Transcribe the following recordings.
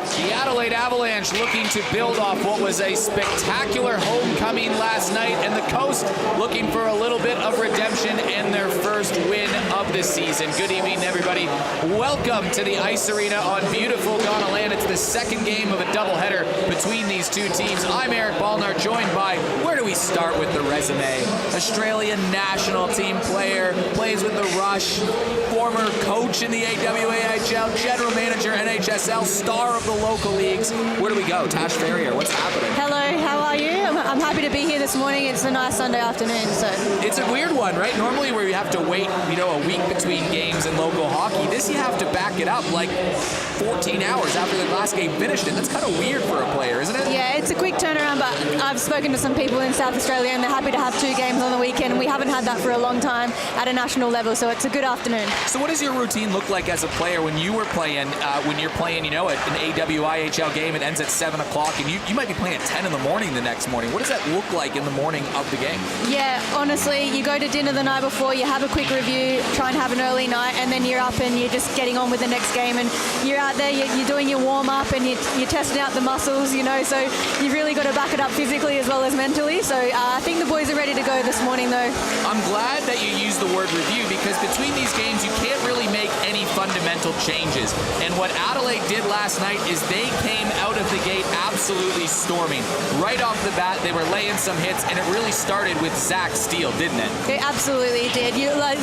The Adelaide Avalanche looking to build off what was a spectacular homecoming last night, and the Coast looking for a little bit of redemption and their first win of the season. Good evening, everybody. Welcome to the Ice Arena on beautiful Ghana land. It's the second game of a doubleheader between these two teams. I'm Eric Balnar, joined by, where do we start with the resume? Australian national team player, plays with the Rush, former coach in the AWAHL, general manager, NHSL, star of the local leagues. Where do we go? Tash Farrier, what's happening? Hello, how are you? I'm happy to be here this morning. It's a nice Sunday afternoon, so. It's a weird one, right? Normally where you have to wait, a week between games and local hockey. This you have to back it up like 14 hours after the last game finished, and that's kind of weird for a player, isn't it? Yeah, it's a quick turnaround, but I've spoken to some people in South Australia and they're happy to have 2 games on the weekend, and we haven't had that for a long time at a national level, so it's a good afternoon. So what does your routine look like as a player when you were playing, when you're playing, an AWIHL game, it ends at 7 o'clock, and you might be playing at 10 in the morning the next morning. What does that look like in the morning of the game? Yeah, honestly, you go to dinner the night before, you have a quick review, try and have an early night, and then you're up and you're just getting on with the next game, and you're out there, you're doing your warm-up, and you're testing out the muscles, so you've really got to back it up physically as well as mentally. So I think the boys are ready to go this morning, though. I'm glad that you used the word review, because between these games, you can't really make any fundamental changes. And what Adelaide did last night is they came out of the gate absolutely storming. Right off the bat, they were laying some hits, and it really started with Zach Steele, didn't it? It absolutely did.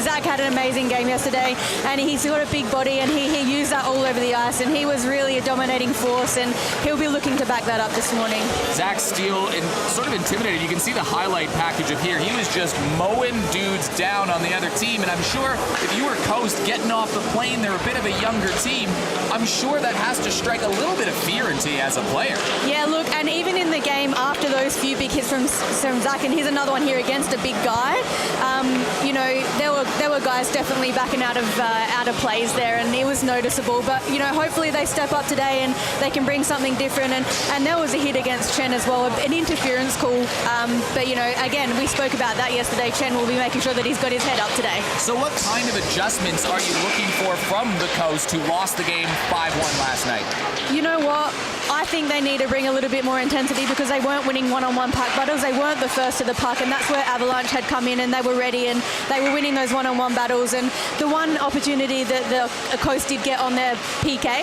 Zach had an amazing game yesterday, and he's got a big body, and he used that all over the ice, and he was really a dominating force, and he'll be looking to back that up this morning. Zach Steele, sort of intimidated. You can see the highlight package of here. He was just mowing dudes down on the other team, and I'm sure if you were Coast getting off the plane, they're a bit of a younger team, I'm sure that has to strike a little bit of fear into you as a player. Yeah, look, and even in the game after those few big hits from Zach, and here's another one here against a big guy, there were guys definitely backing out of plays there, and it was noticeable. But hopefully they step up today and they can bring something different. And there was a hit against Chen as well, an interference call. But again, we spoke about that yesterday. Chen will be making sure that he's got his head up today. So what kind of adjustments are you looking for from the Coast, who lost the game 5-1 last night? You know what? I think they need to bring a little bit more intensity, because they weren't winning one-on-one puck battles. They weren't the first to the puck, and that's where Avalanche had come in, and they were ready, and they were winning those one-on-one battles. And the one opportunity that the Coast did get on their PK,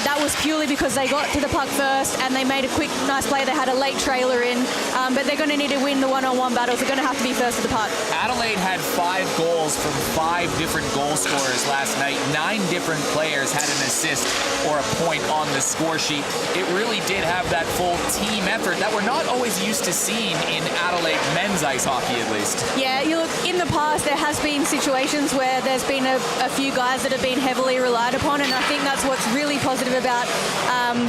that was purely because they got to the puck first and they made a quick, nice play. They had a late trailer in, but they're going to need to win the one-on-one battles. They're going to have to be first to the puck. Adelaide had 5 goals from 5 different goal scorers last night. 9 different players had an assist or a point on the score sheet. It really did have that full team effort that we're not always used to seeing in Adelaide men's ice hockey, at least. Yeah, look, in the past there has been situations where there's been a few guys that have been heavily relied upon, and I think that's what's really positive about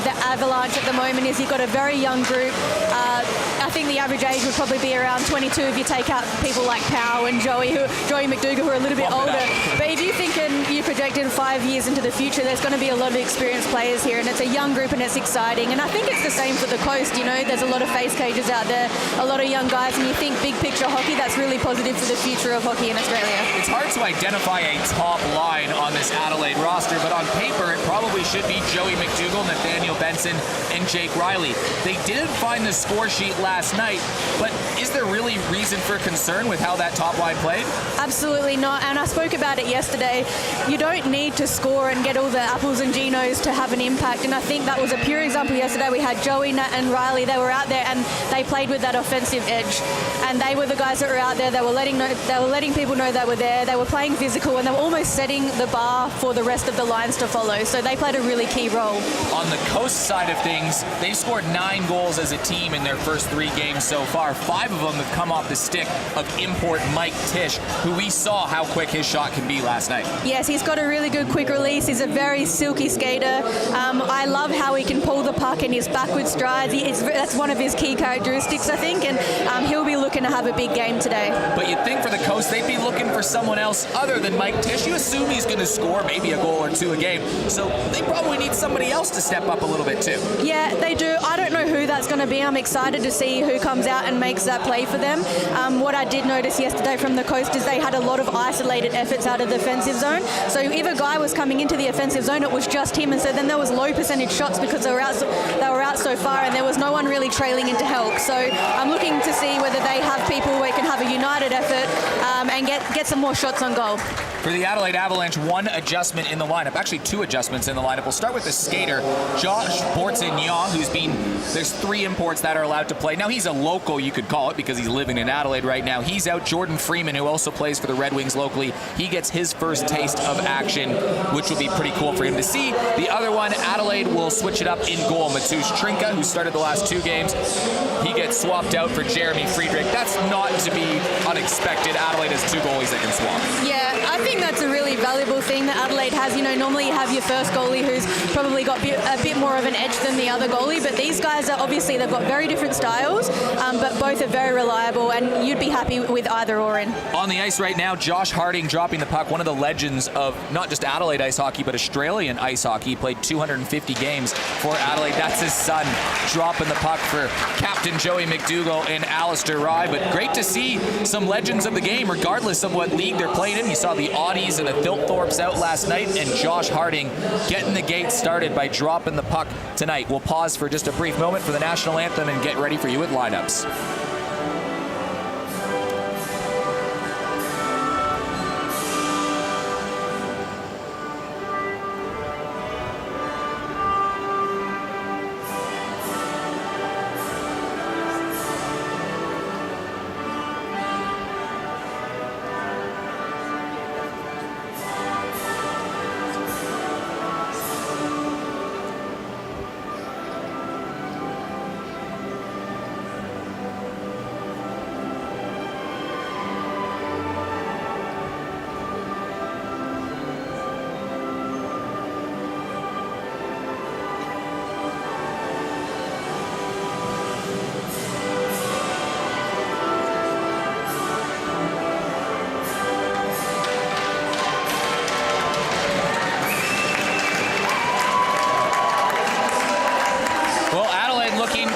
the Avalanche at the moment is you've got a very young group. I think the average age would probably be around 22 if you take out people like Powell and Joey McDougall, who are a little bit older. But if you think you projected 5 years into the future, there's going to be a lot of experienced players here, and it's a young group and it's exciting. And I think it's the same for the Coast. There's a lot of face cages out there, a lot of young guys, and you think big picture hockey, that's really positive for the future of hockey in Australia. It's hard to identify a top line on this Adelaide roster, but on paper it probably should be Joey McDougall, Nathaniel Benson, and Jake Riley. They didn't find the score sheet last night, but is there really reason for concern with how that top line played? Absolutely not, and I spoke about it yesterday. You don't need to score and get all the apples and Genos to have an impact, and I think that was a pure example yesterday. We had Joey, Nat, and Riley. They were out there and they played with that offensive edge, and they were the guys that were out there. They were letting people know they were there. They were playing physical, and they were almost setting the bar for the rest of the lines to follow. So they played a really key role. On the Coast side of things, they've scored 9 goals as a team in their first 3 games so far. 5 of them have come off the stick of import Mike Tisch, who we saw how quick his shot can be last night. Yes, he's got a really good quick release. He's a very silky skater. I love how he can pull the puck in his backward strides. That's one of his key characteristics, I think, and he'll be looking to have a big game today. But you'd think for the Coast, they'd be looking for someone else other than Mike Tisch. You assume he's going to score maybe a goal or 2 a game, so they probably need somebody else to step up a little bit too. Yeah, they do. I don't know who that's going to be. I'm excited to see see who comes out and makes that play for them. What I did notice yesterday from the Coast is they had a lot of isolated efforts out of the offensive zone. So if a guy was coming into the offensive zone, it was just him, and so then there was low percentage shots because they were out so far, and there was no one really trailing in to help. So I'm looking to see whether they have people where they can have a united effort and get some more shots on goal. For the Adelaide Avalanche, one adjustment in the lineup, actually two adjustments in the lineup. We'll start with the skater, Josh Bortsignon, there's 3 imports that are allowed to play. Now, he's a local, you could call it, because he's living in Adelaide right now. He's out. Jordan Freeman, who also plays for the Red Wings locally, he gets his first taste of action, which will be pretty cool for him to see. The other one, Adelaide will switch it up in goal. Matusz Trinka, who started the last 2 games, he gets swapped out for Jeremy Friedrich. That's not to be unexpected. Adelaide has 2 goalies that can swap. Yeah, I think that's a really valuable thing that Adelaide has. You know, normally you have your first goalie who's probably got a bit more of an edge than the other goalie, but these guys are obviously, they've got very different styles, but both are very reliable, and you'd be happy with either or in. On the ice right now, Josh Harding dropping the puck, one of the legends of not just Adelaide ice hockey, but Australian ice hockey. He played 250 games for Adelaide. That's his son dropping the puck for Captain Joey McDougall and Alistair Rye. But great to see some legends of the game, regardless of what league they're playing in. You saw the Audis and the Thilthorpes out last night, and Josh Harding getting the gate started by dropping the puck tonight. We'll pause for just a brief moment for the national anthem and get ready for you with lineups.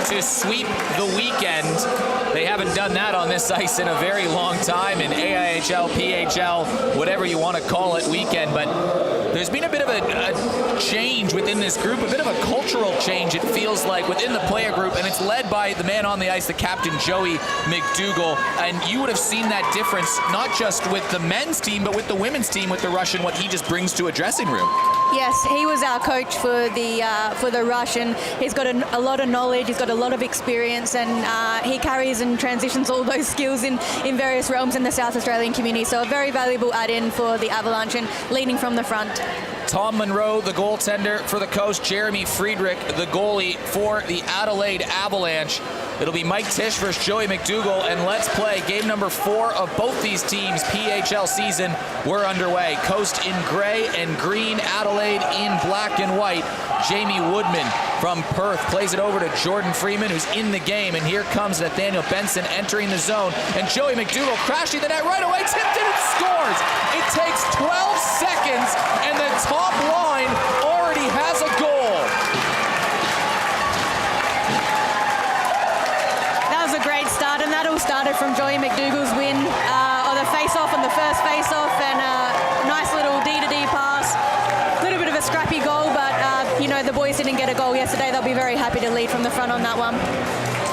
To sweep the weekend. They haven't done that on this ice in a very long time, in AIHL, PHL, whatever you want to call it, weekend. But there's been a bit of a change within this group, a bit of a cultural change, it feels like, within the player group, and it's led by the man on the ice, the captain, Joey McDougall. And you would have seen that difference, not just with the men's team, but with the women's team, with the Russian, what he just brings to a dressing room. Yes, he was our coach for the Rush, and he's got a lot of knowledge, he's got a lot of experience, and he carries and transitions all those skills in various realms in the South Australian community. So a very valuable add-in for the Avalanche and leading from the front. Tom Monroe, the goaltender for the Coast. Jeremy Friedrich, the goalie for the Adelaide Avalanche. It'll be Mike Tisch versus Joey McDougall, and let's play game number 4 of both these teams' PHL season. We're underway. Coast in gray and green, Adelaide in black and white. Jamie Woodman from Perth plays it over to Jordan Freeman, who's in the game, and here comes Nathaniel Benson entering the zone, and Joey McDougall crashing the net right away, tipped it and scores. It takes 12 seconds, and the top line already has a goal. That was a great start, and that all started from Joey McDougall's win on the face-off, on the first face-off, and a nice little D-to-D pass. A little bit of a scrappy goal, but you know, the boys didn't get a goal yesterday. They'll be very happy to lead from the front on that one.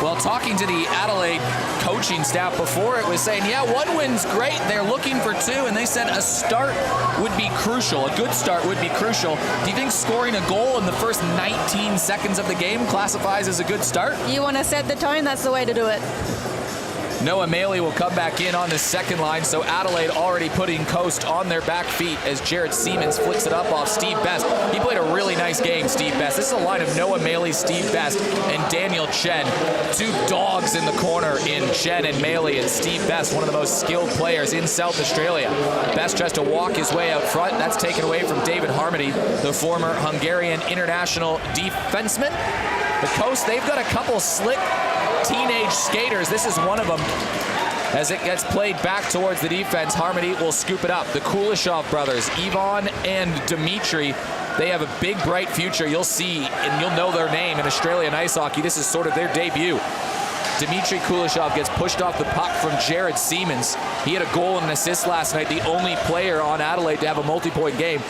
Well, talking to the Adelaide coaching staff before, it was saying, yeah, 1 win's great. They're looking for 2, and they said a start would be crucial. A good start would be crucial. Do you think scoring a goal in the first 19 seconds of the game classifies as a good start? You want to set the tone, that's the way to do it. Noah Maley will come back in on the second line, so Adelaide already putting Coast on their back feet as Jared Siemens flicks it up off Steve Best. He played a really nice game, Steve Best. This is a line of Noah Maley, Steve Best, and Daniel Chen. 2 dogs in the corner in Chen and Maley, and Steve Best, one of the most skilled players in South Australia. Best tries to walk his way out front. That's taken away from David Harmony, the former Hungarian international defenseman. The Coast, they've got a couple slick teenage skaters. This is one of them. As it gets played back towards the defense, Harmony will scoop it up. The Kuleshov brothers, Ivan and Dimitri, they have a big, bright future. You'll see, and you'll know their name in Australian ice hockey. This is sort of their debut. Dmitry Kuleshov gets pushed off the puck from Jared Siemens. He had a goal and an assist last night, the only player on Adelaide to have a multi-point game.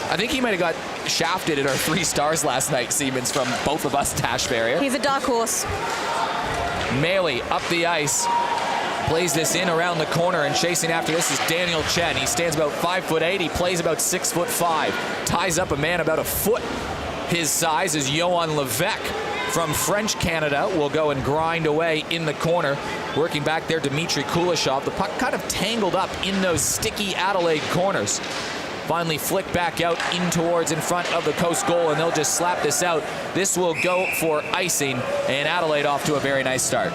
I think he might have got shafted at our 3 stars last night, Siemens, from both of us, Tash Faria. He's a dark horse. Maley up the ice. Plays this in around the corner, and chasing after this is Daniel Chen. He stands about 5'8". He plays about 6'5". Ties up a man about a foot his size is Johan Levesque from French Canada. Will go and grind away in the corner. Working back there, Dmitry Kuleshov. The puck kind of tangled up in those sticky Adelaide corners. Finally flicked back out in towards in front of the Coast goal, and they'll just slap this out. This will go for icing, and Adelaide off to a very nice start.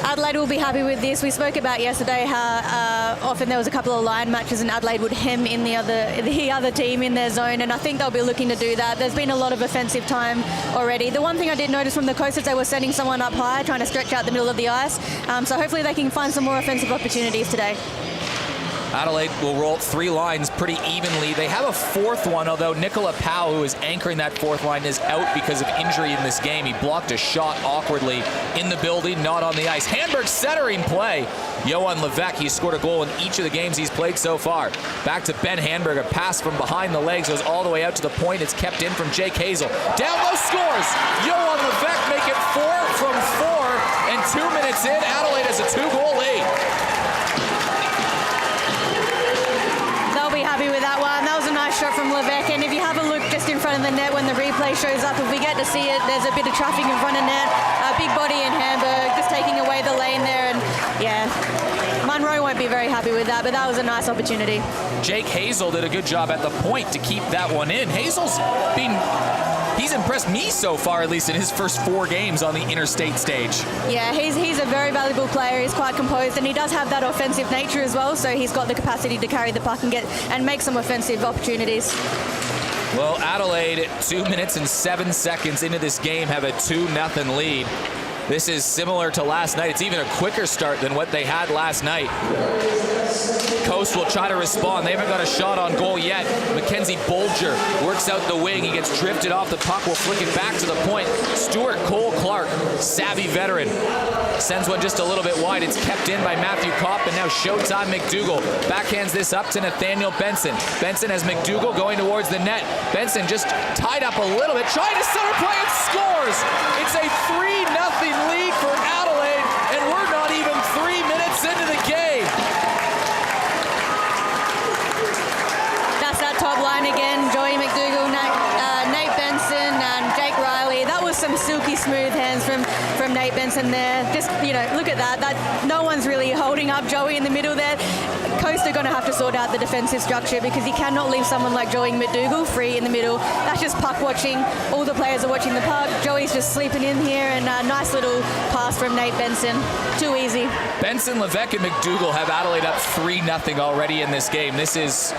Adelaide will be happy with this. We spoke about yesterday how often there was a couple of line matches and Adelaide would hem in the other team in their zone, and I think they'll be looking to do that. There's been a lot of offensive time already. The one thing I did notice from the Coast is they were sending someone up high, trying to stretch out the middle of the ice. So hopefully they can find some more offensive opportunities today. Adelaide will roll 3 lines pretty evenly. They have a 4th one, although Nicola Powell, who is anchoring that 4th line, is out because of injury in this game. He blocked a shot awkwardly in the building, not on the ice. Hamburg centering play. Johan Levesque, he's scored a goal in each of the games he's played so far. Back to Ben Hamburg, a pass from behind the legs, goes all the way out to the point. It's kept in from Jake Hazel. Down low, scores! Johan Levesque make it 4 from 4, and 2 minutes in, Adelaide has a 2-goal lead. Happy with that one. That was a nice shot from Levesque, and if you have a look just in front of the net when the replay shows up, if we get to see it, there's a bit of traffic in front of net. Big body in Hamburg, just taking away the lane there, and yeah, Munro won't be very happy with that, but that was a nice opportunity. Jake Hazel did a good job at the point to keep that one in. He's impressed me so far, at least in his first 4 games on the interstate stage. Yeah, he's a very valuable player. He's quite composed, and he does have that offensive nature as well, so he's got the capacity to carry the puck and make some offensive opportunities. Well, Adelaide, 2 minutes and 7 seconds into this game, have a 2-0 lead. This is similar to last night. It's even a quicker start than what they had last night. Coast will try to respond. They haven't got a shot on goal yet. Mackenzie Bolger works out the wing. He gets drifted off the puck. Will flick it back to the point. Stuart Cole Clark, savvy veteran, sends one just a little bit wide. It's kept in by Matthew Kopp, and now Showtime McDougall backhands this up to Nathaniel Benson. Benson has McDougall going towards the net. Benson just tied up a little bit, trying to center play and scores. It's a 3-0 lead for Adelaide, and we're not even 3 minutes into the game. That's that top line again. Joey McDougall, Nate Benson, and Jake Riley. That was some silky smooth hands from Nate Benson there. Just, look at that. No one's really holding up Joey in the middle there. Coast are going to have to sort out the defensive structure, because you cannot leave someone like Joey McDougall free in the middle. That's just puck watching. All the players are watching the puck. Joey's just sleeping in here, and a nice little pass from Nate Benson. Too easy. Benson, Levesque, and McDougall have Adelaide up 3-0 already in this game. This is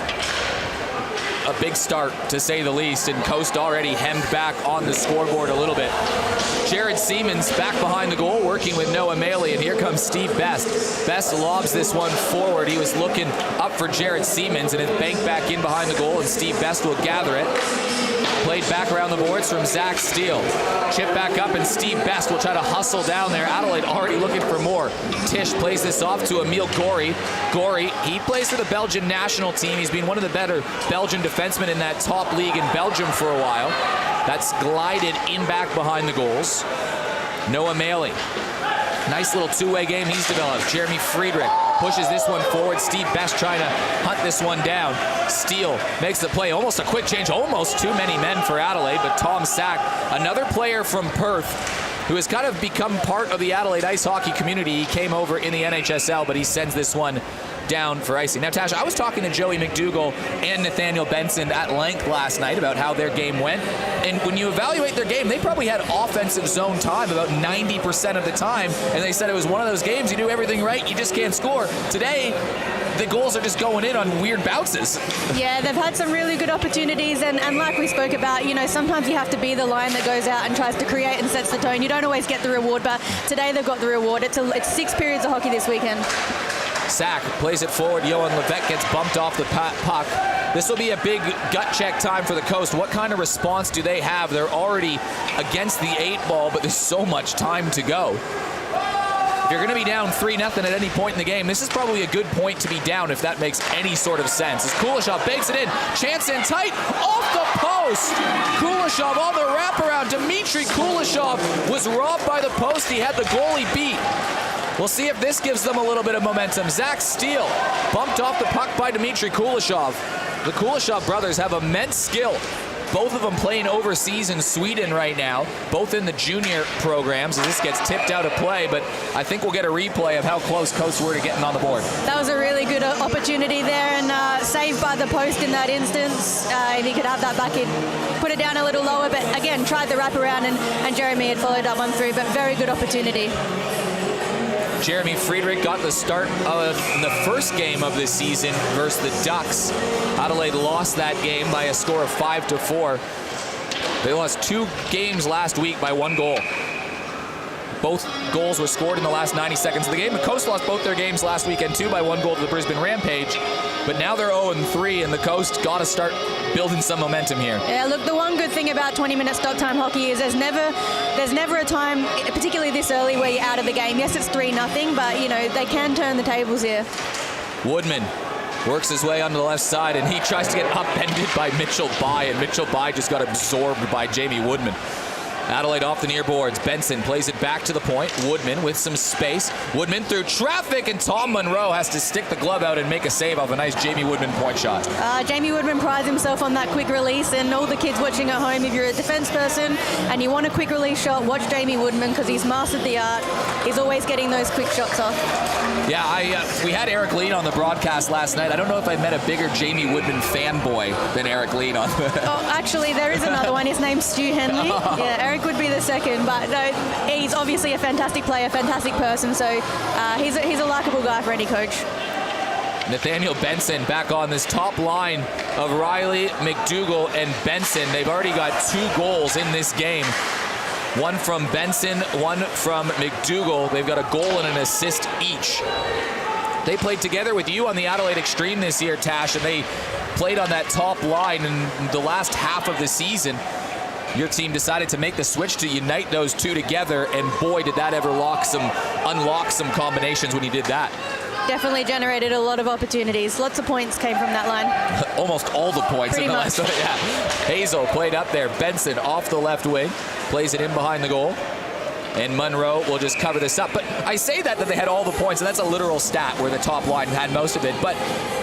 a big start, to say the least, and Coast already hemmed back on the scoreboard a little bit. Jared Siemens back behind the goal, working with Noah Maley, and here comes Steve Best. Best lobs this one forward. He was looking up for Jared Siemens, and it's banked back in behind the goal, and Steve Best will gather it. Played back around the boards from Zach Steele. Chip back up, and Steve Best will try to hustle down there. Adelaide already looking for more. Tisch plays this off to Emile Gorey. Gorey, he plays for the Belgian national team. He's been one of the better Belgian defensemen in that top league in Belgium for a while. That's glided in back behind the goals. Noah Maley. Nice little two-way game he's developed. Jeremy Friedrich pushes this one forward. Steve Best trying to hunt this one down. Steele makes the play. Almost a quick change. Almost too many men for Adelaide, but Tom Sack, another player from Perth, who has kind of become part of the Adelaide ice hockey community. He came over in the NHSL, but he sends this one down for icing. Now, Tasha, I was talking to Joey McDougall and Nathaniel Benson at length last night about how their game went. And when you evaluate their game, they probably had offensive zone time about 90% of the time. And they said it was one of those games, you do everything right, you just can't score. Today, the goals are just going in on weird bounces. Yeah, they've had some really good opportunities. And like we spoke about, sometimes you have to be the line that goes out and tries to create and sets the tone. You don't always get the reward, but today they've got the reward. It's 6 periods of hockey this weekend. Sack plays it forward. Johan Levesque gets bumped off the puck. This will be a big gut check time for the Coast. What kind of response do they have? They're already against the 8 ball, but there's so much time to go. you're going to be down 3-0 at any point in the game, this is probably a good point to be down, if that makes any sort of sense. As Kuleshov bakes it in, chance in tight, off the post. Kuleshov on the wraparound. Dmitry Kuleshov was robbed by the post. He had the goalie beat. We'll see if this gives them a little bit of momentum. Zach Steele bumped off the puck by Dmitry Kuleshov. The Kuleshov brothers have immense skill. Both of them playing overseas in Sweden right now, both in the junior programs, as this gets tipped out of play, but I think we'll get a replay of how close Coast were to getting on the board. That was a really good opportunity there, and saved by the post in that instance. If he could have that back in, put it down a little lower, but again, tried the wraparound, and Jeremy had followed that one through, but very good opportunity. Jeremy Friedrich got the start in the first game of this season versus the Ducks. Adelaide lost that game by a score of 5-4. They lost 2 games last week by 1 goal. Both goals were scored in the last 90 seconds of the game. The Coast lost both their games last weekend too by 1 goal to the Brisbane Rampage. But now they're 0-3, and the Coast got to start building some momentum here. Yeah, look, the one good thing about 20-minute stock time hockey is there's never a time, particularly this early, where you're out of the game. Yes, it's 3-0, but, you know, they can turn the tables here. Woodman works his way onto the left side, and he tries to get upended by Mitchell Bai, and Mitchell Bai just got absorbed by Jamie Woodman. Adelaide off the near boards. Benson plays it back to the point. Woodman with some space. Woodman through traffic, and Tom Monroe has to stick the glove out and make a save off a nice Jamie Woodman point shot. Jamie Woodman prides himself on that quick release, and all the kids watching at home, if you're a defense person and you want a quick release shot, watch Jamie Woodman, because he's mastered the art. He's always getting those quick shots off. Yeah, we had Eric Lean on the broadcast last night. I don't know if I met a bigger Jamie Woodman fanboy than Eric Lean on the... Oh, actually, there is another one. His name's Stu Henley. Yeah, Eric would be the second, but no, he's obviously a fantastic player, fantastic person, so he's a likable guy for any coach. Nathaniel Benson back on this top line of Riley, McDougall, and Benson. They've already got 2 goals in this game. One from Benson, one from McDougall. They've got a goal and an assist each. They played together with you on the Adelaide Extreme this year, Tash, and they played on that top line in the last half of the season. Your team decided to make the switch to unite those 2 together, and boy, did that ever unlock some combinations when you did that. Definitely generated a lot of opportunities. Lots of points came from that line. Almost all the points. Pretty in the much. last, yeah. Hazel played up there. Benson off the left wing, plays it in behind the goal. And Monroe will just cover this up. But I say that they had all the points, and that's a literal stat where the top line had most of it. But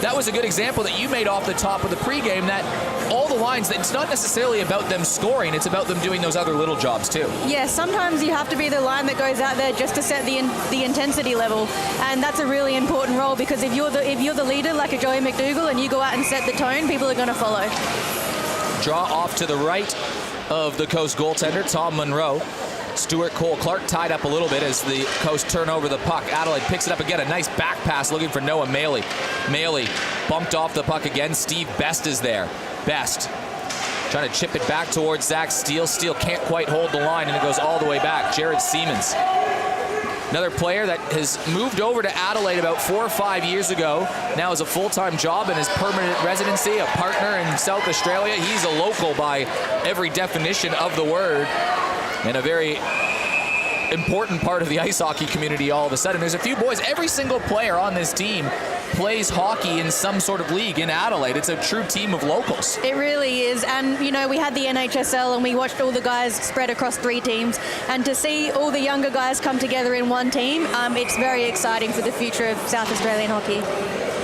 that was a good example that you made off the top of the pregame, that all the lines, it's not necessarily about them scoring, it's about them doing those other little jobs too. Yeah, sometimes you have to be the line that goes out there just to set the intensity level, and that's a really important role, because if you're the leader like a Joey McDougall and you go out and set the tone, people are going to follow. Draw off to the right of the Coast goaltender, Tom Monroe. Stuart Cole Clark tied up a little bit as the Coast turn over the puck. Adelaide picks it up again. A nice back pass looking for Noah Maley. Maley bumped off the puck again. Steve Best is there. Best trying to chip it back towards Zach Steele. Steele can't quite hold the line, and it goes all the way back. Jared Siemens. Another player that has moved over to Adelaide about 4 or 5 years ago. Now has a full-time job and his permanent residency, a partner in South Australia. He's a local by every definition of the word, and a very important part of the ice hockey community all of a sudden. There's a few boys. Every single player on this team plays hockey in some sort of league in Adelaide. It's a true team of locals. It really is. And, you know, we had the NHSL and we watched all the guys spread across 3 teams. And to see all the younger guys come together in one team, it's very exciting for the future of South Australian hockey.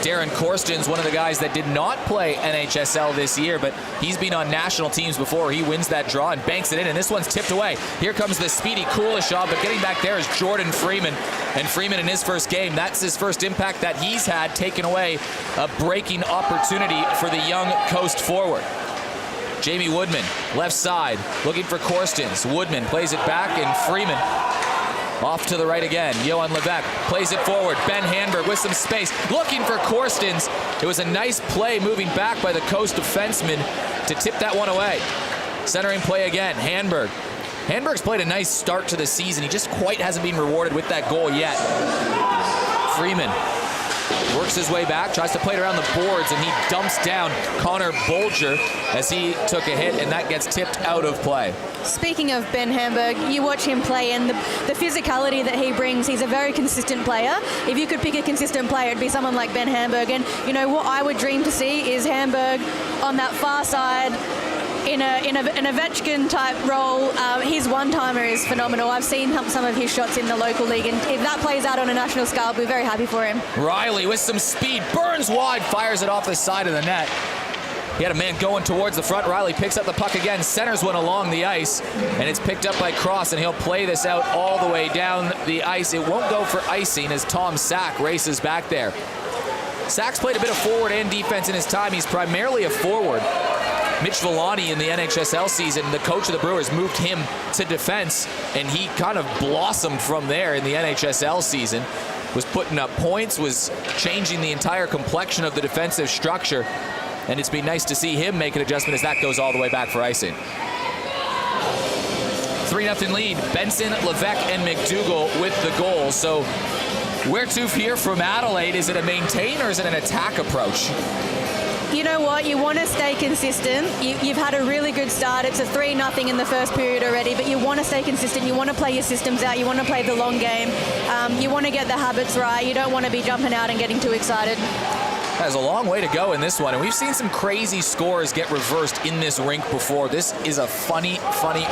Darren Corsten's one of the guys that did not play NHSL this year, but he's been on national teams before. He wins that draw and banks it in, and this one's tipped away. Here comes the speedy Kuleshov, but getting back there is Jordan Freeman. And Freeman in his first game, that's his first impact that he's had, taken away a breaking opportunity for the young Coast forward. Jamie Woodman, left side, looking for Corstens. Woodman plays it back, and Freeman off to the right again. Johan Levesque plays it forward. Ben Handberg with some space, looking for Corstens. It was a nice play moving back by the Coast defenseman to tip that one away. Centering play again, Handberg. Handberg's played a nice start to the season. He just quite hasn't been rewarded with that goal yet. Freeman works his way back, tries to play it around the boards, and he dumps down Connor Bolger as he took a hit, and that gets tipped out of play. Speaking of Ben Hamburg, you watch him play and the physicality that he brings, he's a very consistent player. If you could pick a consistent player, it'd be someone like Ben Hamburg. And, you know, what I would dream to see is Hamburg on that far side in an Ovechkin-type role. His one-timer is phenomenal. I've seen some of his shots in the local league, and if that plays out on a national scale, I'll be very happy for him. Riley with some speed, burns wide, fires it off the side of the net. He had a man going towards the front. Riley picks up the puck again, centers one along the ice, and it's picked up by Cross, and he'll play this out all the way down the ice. It won't go for icing as Tom Sack races back there. Sack's played a bit of forward and defense in his time. He's primarily a forward. Mitch Villani in the NHSL season, the coach of the Brewers, moved him to defense, and he kind of blossomed from there in the NHSL season. Was putting up points, was changing the entire complexion of the defensive structure. And it's been nice to see him make an adjustment as that goes all the way back for icing. 3-0 lead. Benson, Levesque, and McDougall with the goal. So where to here from Adelaide? Is it a maintain or is it an attack approach? You know what? You want to stay consistent. You've had a really good start. It's a 3-0 in the first period already, but you want to stay consistent. You want to play your systems out. You want to play the long game. You want to get the habits right. You don't want to be jumping out and getting too excited. There's a long way to go in this one, and we've seen some crazy scores get reversed in this rink before. This is a funny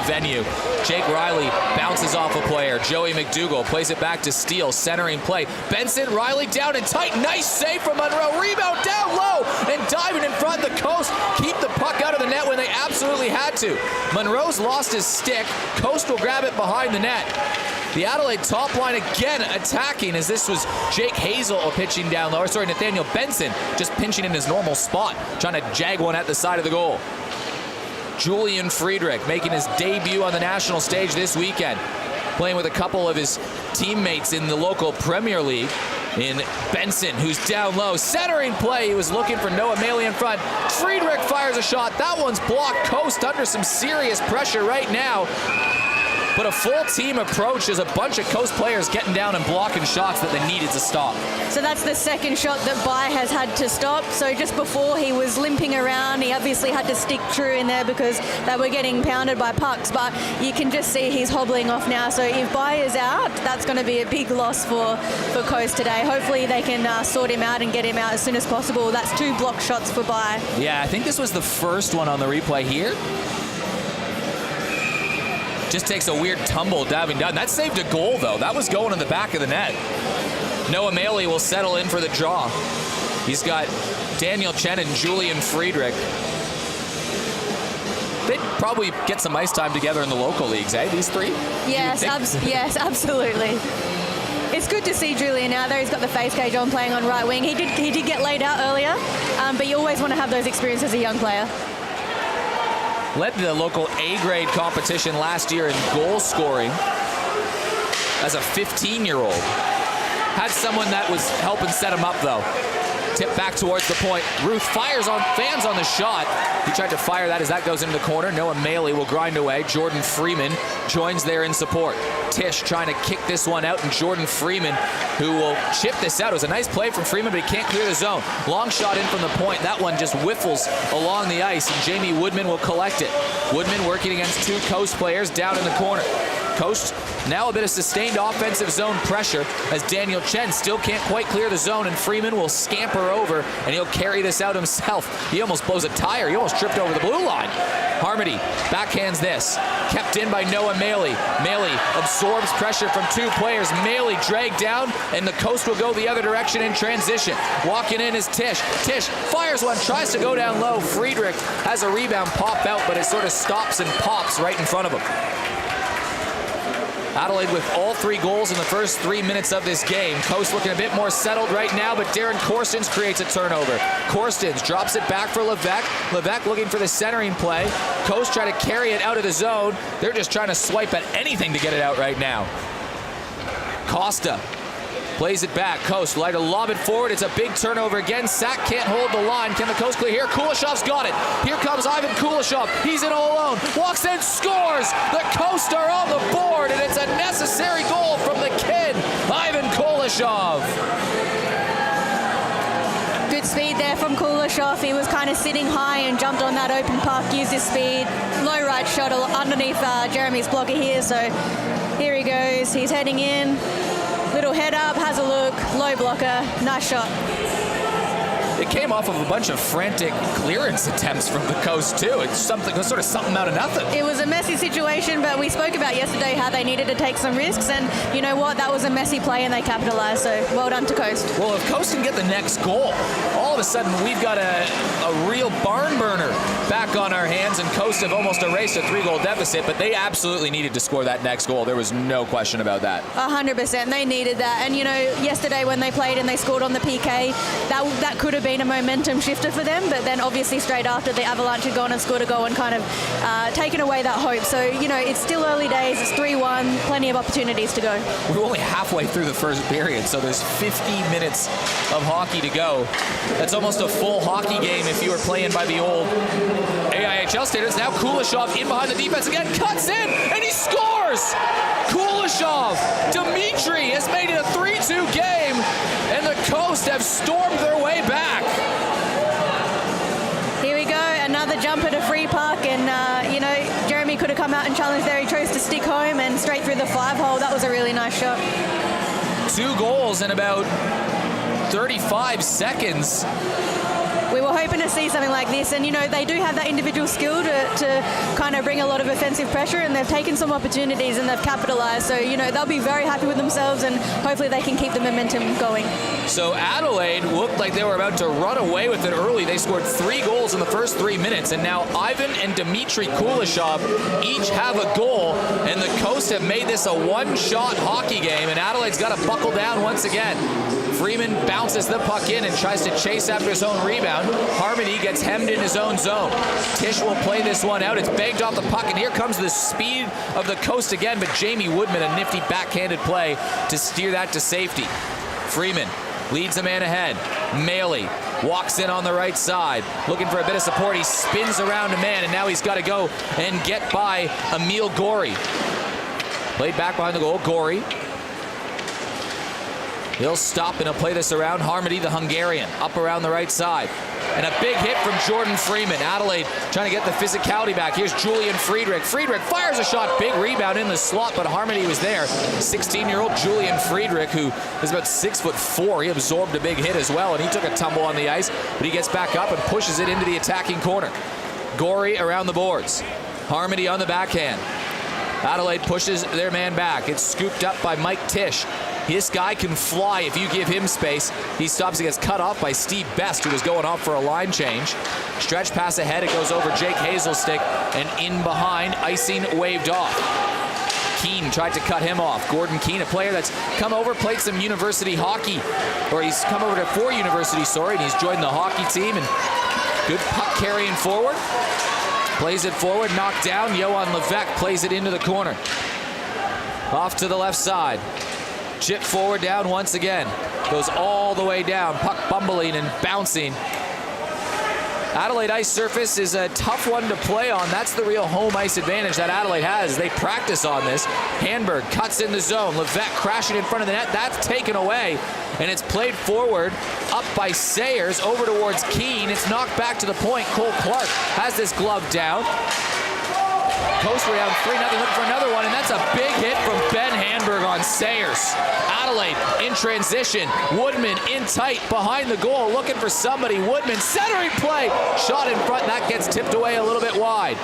venue. Jake Riley bounces off a player. Joey McDougall plays it back to Steele, centering play. Benson, Riley down and tight. Nice save from Monroe. Rebound down low and diving in front of the Coast. Keep the puck out of the net when they absolutely had to. Monroe's lost his stick. Coast will grab it behind the net. The Adelaide top line again attacking as this was Jake Hazel pitching down low. Sorry, Nathaniel Benson just pinching in his normal spot, trying to jag one at the side of the goal. Julian Friedrich making his debut on the national stage this weekend, playing with a couple of his teammates in the local Premier League. In Benson, who's down low, centering play. He was looking for Noah Maley in front. Friedrich fires a shot. That one's blocked. Coast under some serious pressure right now. But a full team approach is a bunch of Coast players getting down and blocking shots that they needed to stop. So that's the second shot that Bai has had to stop. So just before he was limping around, he obviously had to stick true in there because they were getting pounded by pucks. But you can just see he's hobbling off now. So if Bai is out, that's going to be a big loss for Coast today. Hopefully they can sort him out and get him out as soon as possible. That's 2 block shots for Bai. Yeah, I think this was the first one on the replay here. Just takes a weird tumble diving down. That saved a goal, though. That was going in the back of the net. Noah Maley will settle in for the draw. He's got Daniel Chen and Julian Friedrich. They'd probably get some ice time together in the local leagues, eh, these three? Yes, yes, absolutely. It's good to see Julian out there. He's got the face cage on, playing on right wing. He did get laid out earlier, but you always want to have those experiences as a young player. Led the local A-grade competition last year in goal scoring as a 15-year-old. Had someone that was helping set him up, though. Tip back towards the point. Ruth fans on the shot. He tried to fire that as that goes into the corner. Noah Maley will grind away. Jordan Freeman joins there in support. Tisch trying to kick this one out, and Jordan Freeman, who will chip this out. It was a nice play from Freeman, but he can't clear the zone. Long shot in from the point. That one just whiffles along the ice, and Jamie Woodman will collect it. Woodman working against 2 Coast players down in the corner. Coast now a bit of sustained offensive zone pressure as Daniel Chen still can't quite clear the zone, and Freeman will scamper over and he'll carry this out himself. He almost blows a tire. He almost tripped over the blue line. Harmony backhands this. Kept in by Noah Maley. Maley absorbs pressure from 2 players. Maley dragged down, and the Coast will go the other direction in transition. Walking in is Tisch. Tisch fires one, tries to go down low. Friedrich has a rebound pop out, but it sort of stops and pops right in front of him. Adelaide with all 3 goals in the first 3 minutes of this game. Coast looking a bit more settled right now, but Darren Korstens creates a turnover. Korstens drops it back for Levesque. Levesque looking for the centering play. Coast try to carry it out of the zone. They're just trying to swipe at anything to get it out right now. Costa plays it back. Coast like to lob it forward. It's a big turnover again. Sack can't hold the line. Can the Coast clear here? Kulishev's got it. Here comes Ivan Kulishov. He's in all alone. Walks in, scores. The Coast are on the board, and it's a necessary goal from the kid, Ivan Kulishov. Great speed there from Kuleshov. He was kind of sitting high and jumped on that open puck, used his speed. Low right shuttle underneath Jeremy's blocker here. So here he goes. He's heading in. Little head up, has a look. Low blocker. Nice shot. It came off of a bunch of frantic clearance attempts from the Coast, too. It's something out of nothing. It was a messy situation, but we spoke about yesterday how they needed to take some risks, and you know what? That was a messy play, and they capitalized, so well done to Coast. Well, if Coast can get the next goal, all of a sudden we've got a real barn burner back on our hands, and Coast have almost erased a 3-goal deficit, but they absolutely needed to score that next goal. There was no question about that. 100%. They needed that. And, you know, yesterday when they played and they scored on the PK, that could have been a momentum shifter for them, but then obviously straight after the Avalanche had gone and scored a goal and kind of taken away that hope. So, you know, it's still early days. It's 3-1. Plenty of opportunities to go. We're only halfway through the first period, so there's 50 minutes of hockey to go. That's almost a full hockey game if you were playing by the old AIHL standards. Now Kuleshov in behind the defense again, cuts in, and he scores! Kuleshov, Dimitri has made it a 3-2 game, and the Coast have stormed their way back. Here we go, another jumper to free puck, and you know, Jeremy could have come out and challenged there. He chose to stick home and straight through the 5-hole. That was a really nice shot. 2 goals in about 35 seconds. We were hoping to see something like this, and you know, they do have that individual skill to kind of bring a lot of offensive pressure, and they've taken some opportunities and they've capitalized. So, you know, they'll be very happy with themselves, and hopefully they can keep the momentum going. So Adelaide looked like they were about to run away with it early. They scored 3 goals in the first 3 minutes, and now Ivan and Dimitri Kuleshov each have a goal, and the Coast have made this a one-shot hockey game, and Adelaide's got to buckle down once again. Freeman bounces the puck in and tries to chase after his own rebound. Harmony gets hemmed in his own zone. Tisch will play this one out. It's begged off the puck, and here comes the speed of the Coast again, but Jamie Woodman, a nifty backhanded play to steer that to safety. Freeman leads a man ahead. Maley walks in on the right side, looking for a bit of support. He spins around a man, and now he's got to go and get by Emil Gorey. Played back behind the goal, Gorey. He'll stop and he'll play this around. Harmony, the Hungarian, up around the right side. And a big hit from Jordan Freeman. Adelaide trying to get the physicality back. Here's Julian Friedrich. Friedrich fires a shot. Big rebound in the slot, but Harmony was there. 16-year-old Julian Friedrich, who is about 6'4". He absorbed a big hit as well, and he took a tumble on the ice, but he gets back up and pushes it into the attacking corner. Gorey around the boards. Harmony on the backhand. Adelaide pushes their man back. It's scooped up by Mike Tisch. This guy can fly if you give him space. He stops and gets cut off by Steve Best, who was going off for a line change. Stretch pass ahead. It goes over Jake Hazelstick, and in behind, icing waved off. Keane tried to cut him off. Gordon Keane, a player that's come over, played some university hockey, or he's come over to 4 university, and he's joined the hockey team, and good puck carrying forward. Plays it forward, knocked down. Johan Levesque plays it into the corner. Off to the left side. Chip forward down once again. Goes all the way down. Puck bumbling and bouncing. Adelaide ice surface is a tough one to play on. That's the real home ice advantage that Adelaide has. They practice on this. Handberg cuts in the zone. Levesque crashing in front of the net. That's taken away. And it's played forward, up by Sayers, over towards Keane. It's knocked back to the point. Cole Clark has this glove down. Coast down 3-0, looking for another one, and that's a big hit from Ben Handberg on Sayers. Adelaide in transition. Woodman in tight behind the goal, looking for somebody. Woodman centering play. Shot in front, that gets tipped away a little bit wide.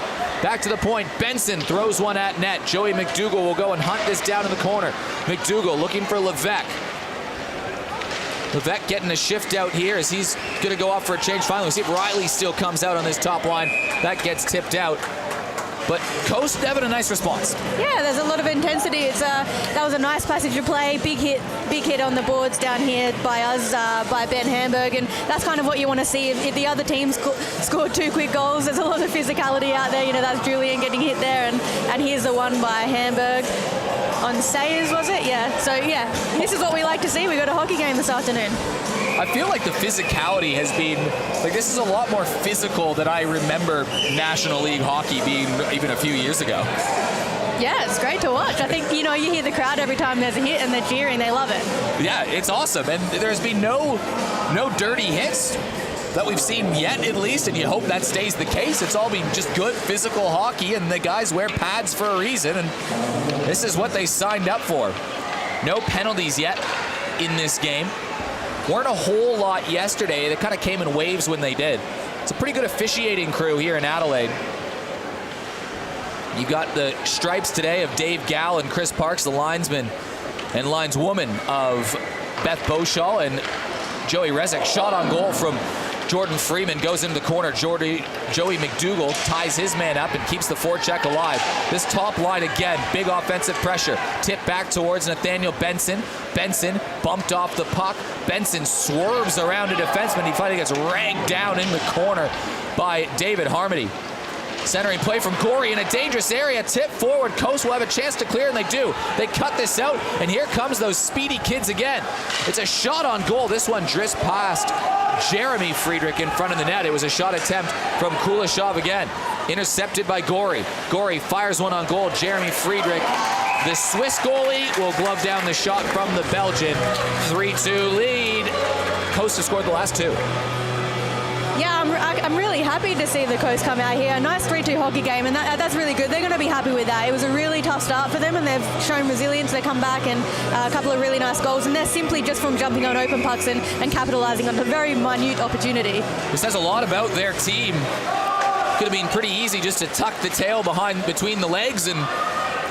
Back to the point. Benson throws one at net. Joey McDougall will go and hunt this down in the corner. McDougall looking for Levesque. Levesque getting a shift out here as he's going to go off for a change finally. We'll see if Riley still comes out on this top line. That gets tipped out. But Coast having a nice response. Yeah, there's a lot of intensity. That was a nice passage of play. Big hit on the boards down here by us, by Ben Handberg, and that's kind of what you want to see. If the other teams scored 2 quick goals, there's a lot of physicality out there. You know, that's Julian getting hit there, and here's the one by Handberg on Sayers, was it? Yeah. So yeah, this is what we like to see. We got a hockey game this afternoon. I feel like the physicality has been, like, this is a lot more physical than I remember National League hockey being even a few years ago. Yeah, it's great to watch. I think, you know, you hear the crowd every time there's a hit and they're cheering. They love it. Yeah, it's awesome. And there's been no No dirty hits that we've seen yet, at least, and you hope that stays the case. It's all been just good physical hockey, and the guys wear pads for a reason, and this is what they signed up for. No penalties yet in this game. Weren't a whole lot yesterday. They kind of came in waves when they did. It's a pretty good officiating crew here in Adelaide. You got the stripes today of Dave Gall and Chris Parks, the linesman and lineswoman of Beth Beauchal, and Joey Rezek. Shot on goal from Jordan Freeman, goes into the corner. Joey McDougall ties his man up and keeps the forecheck alive. This top line again, big offensive pressure. Tip back towards Nathaniel Benson. Benson bumped off the puck. Benson swerves around a defenseman. He finally gets ragged down in the corner by David Harmony. Centering play from Gorey in a dangerous area. Tip forward. Coast will have a chance to clear, and they do. They cut this out, and here comes those speedy kids again. It's a shot on goal. This one drifts past Jeremy Friedrich in front of the net. It was a shot attempt from Kuleshov again. Intercepted by Gorey. Gorey fires one on goal. Jeremy Friedrich, the Swiss goalie, will glove down the shot from the Belgian. 3-2 lead. Coast have scored the last two. Yeah, I'm really happy to see the Coast come out here. A nice 3-2 hockey game, and that's really good. They're going to be happy with that. It was a really tough start for them, and they've shown resilience. They come back and a couple of really nice goals, and they're simply just from jumping on open pucks and capitalising on a very minute opportunity. This says a lot about their team. Could have been pretty easy just to tuck the tail between the legs and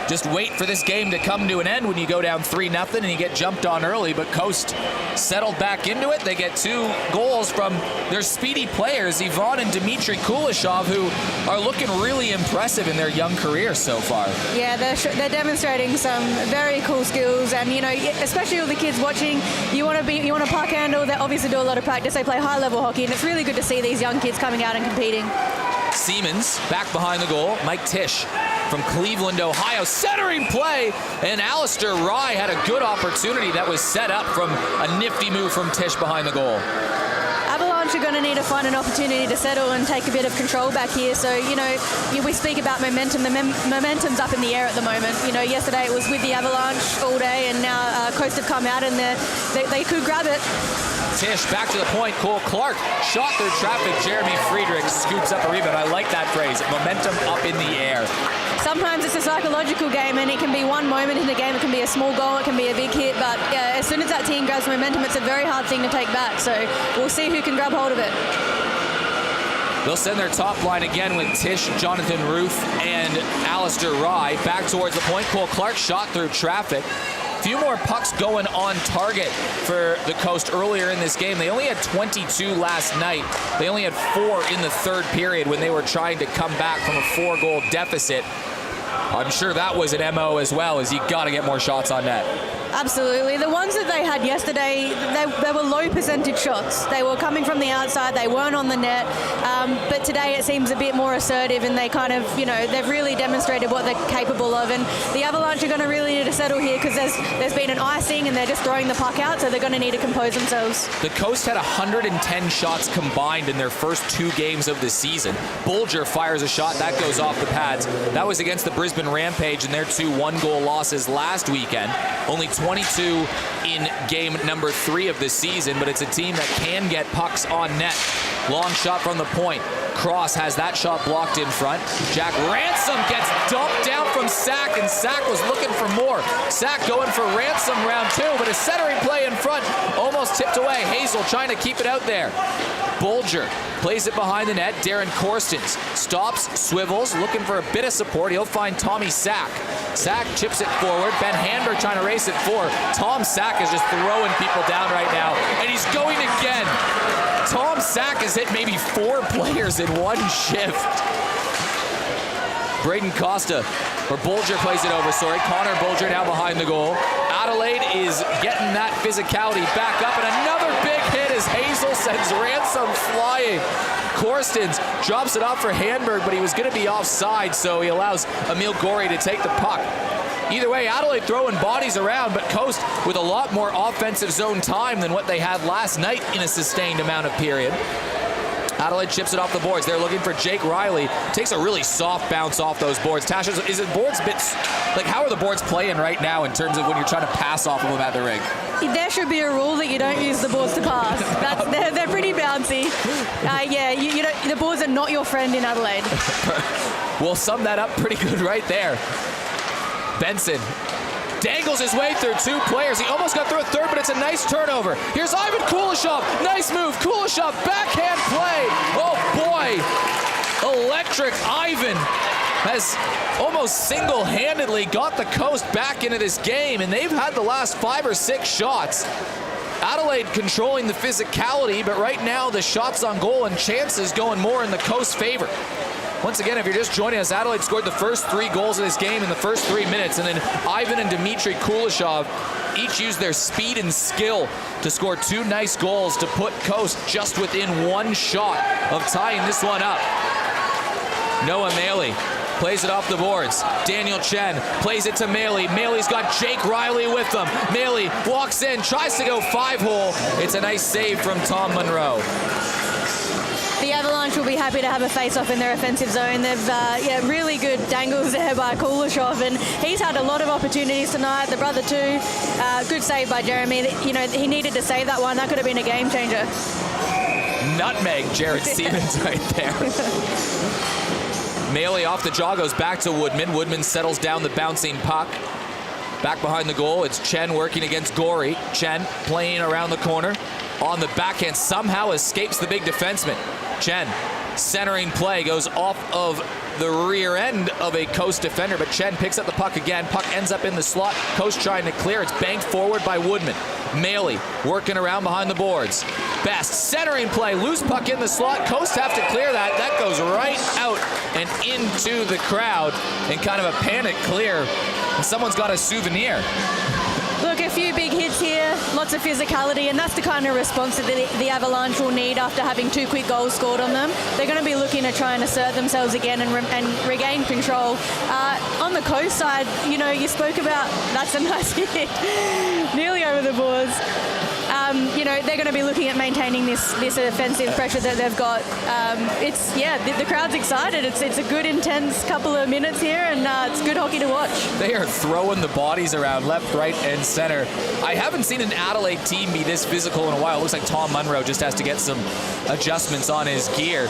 just wait for this game to come to an end when you go down 3-0 and you get jumped on early. But Coast settled back into it. They get 2 goals from their speedy players, Yvonne and Dmitry Kuleshov, who are looking really impressive in their young career so far. Yeah, they're demonstrating some very cool skills, and you know, especially all the kids watching, you want to puck handle. They obviously do a lot of practice. They play high level hockey, and it's really good to see these young kids coming out and competing. Siemens back behind the goal. Mike Tisch from Cleveland, Ohio, centering play, and Alistair Rye had a good opportunity that was set up from a nifty move from Tisch behind the goal. Avalanche are going to need to find an opportunity to settle and take a bit of control back here. So, you know, we speak about momentum. The momentum's up in the air at the moment. You know, yesterday it was with the Avalanche all day, and now Coast have come out and they could grab it. Tisch back to the point. Cole Clark shot through traffic. Jeremy Friedrich scoops up a rebound. I like that phrase. Momentum up in the air. Sometimes it's a psychological game, and it can be one moment in the game. It can be a small goal, it can be a big hit, but as soon as that team grabs momentum, it's a very hard thing to take back. So we'll see who can grab hold of it. They'll send their top line again with Tisch, Jonathan Roof, and Alistair Rye. Back towards the point. Cole Clark shot through traffic. A few more pucks going on target for the Coast earlier in this game. They only had 22 last night. They only had 4 in the third period when they were trying to come back from a 4-goal deficit. I'm sure that was an MO as well, as you got to get more shots on net. Absolutely. The ones that they had yesterday, they were low percentage shots. They were coming from the outside. They weren't on the net. But today it seems a bit more assertive, and they kind of, you know, they've really demonstrated what they're capable of. And the Avalanche are going to really need to settle here because there's been an icing and they're just throwing the puck out, so they're going to need to compose themselves. The Coast had 110 shots combined in their first 2 games of the season. Bulger fires a shot. That goes off the pads. That was against the Brisbane Rampage in their 2 1-goal losses last weekend. Only 22 in game number 3 of the season, but it's a team that can get pucks on net. Long shot from the point. Cross has that shot blocked in front. Jack Ransom gets dumped down from Sack, and Sack was looking for more. Sack going for Ransom round 2, but a centering play in front almost tipped away. Hazel trying to keep it out there. Bulger plays it behind the net. Darren Korstens stops, swivels, looking for a bit of support. He'll find Tommy Sack. Sack chips it forward. Ben Handberg trying to race it forward. Tom Sack is just throwing people down right now, and he's going again. Tom Sack has hit maybe 4 players in one shift. Braden Costa, or Bulger plays it over, sorry. Connor Bulger now behind the goal. Adelaide is getting that physicality back up, and another big hit as Hazel sends Ransom flying. Korstens drops it off for Handberg, but he was going to be offside, so he allows Emil Gorey to take the puck. Either way, Adelaide throwing bodies around, but Coast with a lot more offensive zone time than what they had last night in a sustained amount of period. Adelaide chips it off the boards. They're looking for Jake Riley. Takes a really soft bounce off those boards. Tasha, is it boards bits? Like, how are the boards playing right now in terms of when you're trying to pass off of them at the rink? There should be a rule that you don't use the boards to pass. They're pretty bouncy. You don't, the boards are not your friend in Adelaide. We'll sum that up pretty good right there. Benson dangles his way through two players. He almost got through a third, but it's a nice turnover. Here's Ivan Kuleshov. Nice move. Kuleshov, backhand play. Oh, boy. Electric Ivan has almost single-handedly got the Coast back into this game, and they've had the last 5 or 6 shots. Adelaide controlling the physicality, but right now the shots on goal and chances going more in the Coast favor. Once again, if you're just joining us, Adelaide scored the first 3 goals of this game in the first 3 minutes, and then Ivan and Dmitry Kuleshov each used their speed and skill to score 2 nice goals to put Coast just within 1 shot of tying this one up. Noah Maley plays it off the boards. Daniel Chen plays it to Maley. Maley's got Jake Riley with them. Maley walks in, tries to go 5-hole. It's a nice save from Tom Monroe. The Avalanche will be happy to have a face-off in their offensive zone. They've really good dangles there by Kuleshov, and he's had a lot of opportunities tonight. The brother too. Good save by Jeremy. You know, he needed to save that one. That could have been a game changer. Nutmeg Jared Stevens right there. Maley off the jaw, goes back to Woodman. Woodman settles down the bouncing puck. Back behind the goal, it's Chen working against Gorey. Chen playing around the corner. On the backhand, somehow escapes the big defenseman. Chen, centering play, goes off of the rear end of a Coast defender, but Chen picks up the puck again. Puck ends up in the slot. Coast trying to clear. It's banked forward by Woodman. Maley working around behind the boards. Best centering play, loose puck in the slot. Coast have to clear that. That goes right out and into the crowd in kind of a panic clear. And someone's got a souvenir. Look, a few big hits here, lots of physicality, and that's the kind of response that the Avalanche will need after having 2 quick goals scored on them. They're going to be looking to try and assert themselves again and regain control. On the Coast side, you know, you spoke about, that's a nice hit, nearly over the boards. You know, they're going to be looking at maintaining this offensive pressure that they've got. The crowd's excited. It's a good, intense couple of minutes here, and it's good hockey to watch. They are throwing the bodies around left, right, and center. I haven't seen an Adelaide team be this physical in a while. It looks like Tom Monroe just has to get some adjustments on his gear.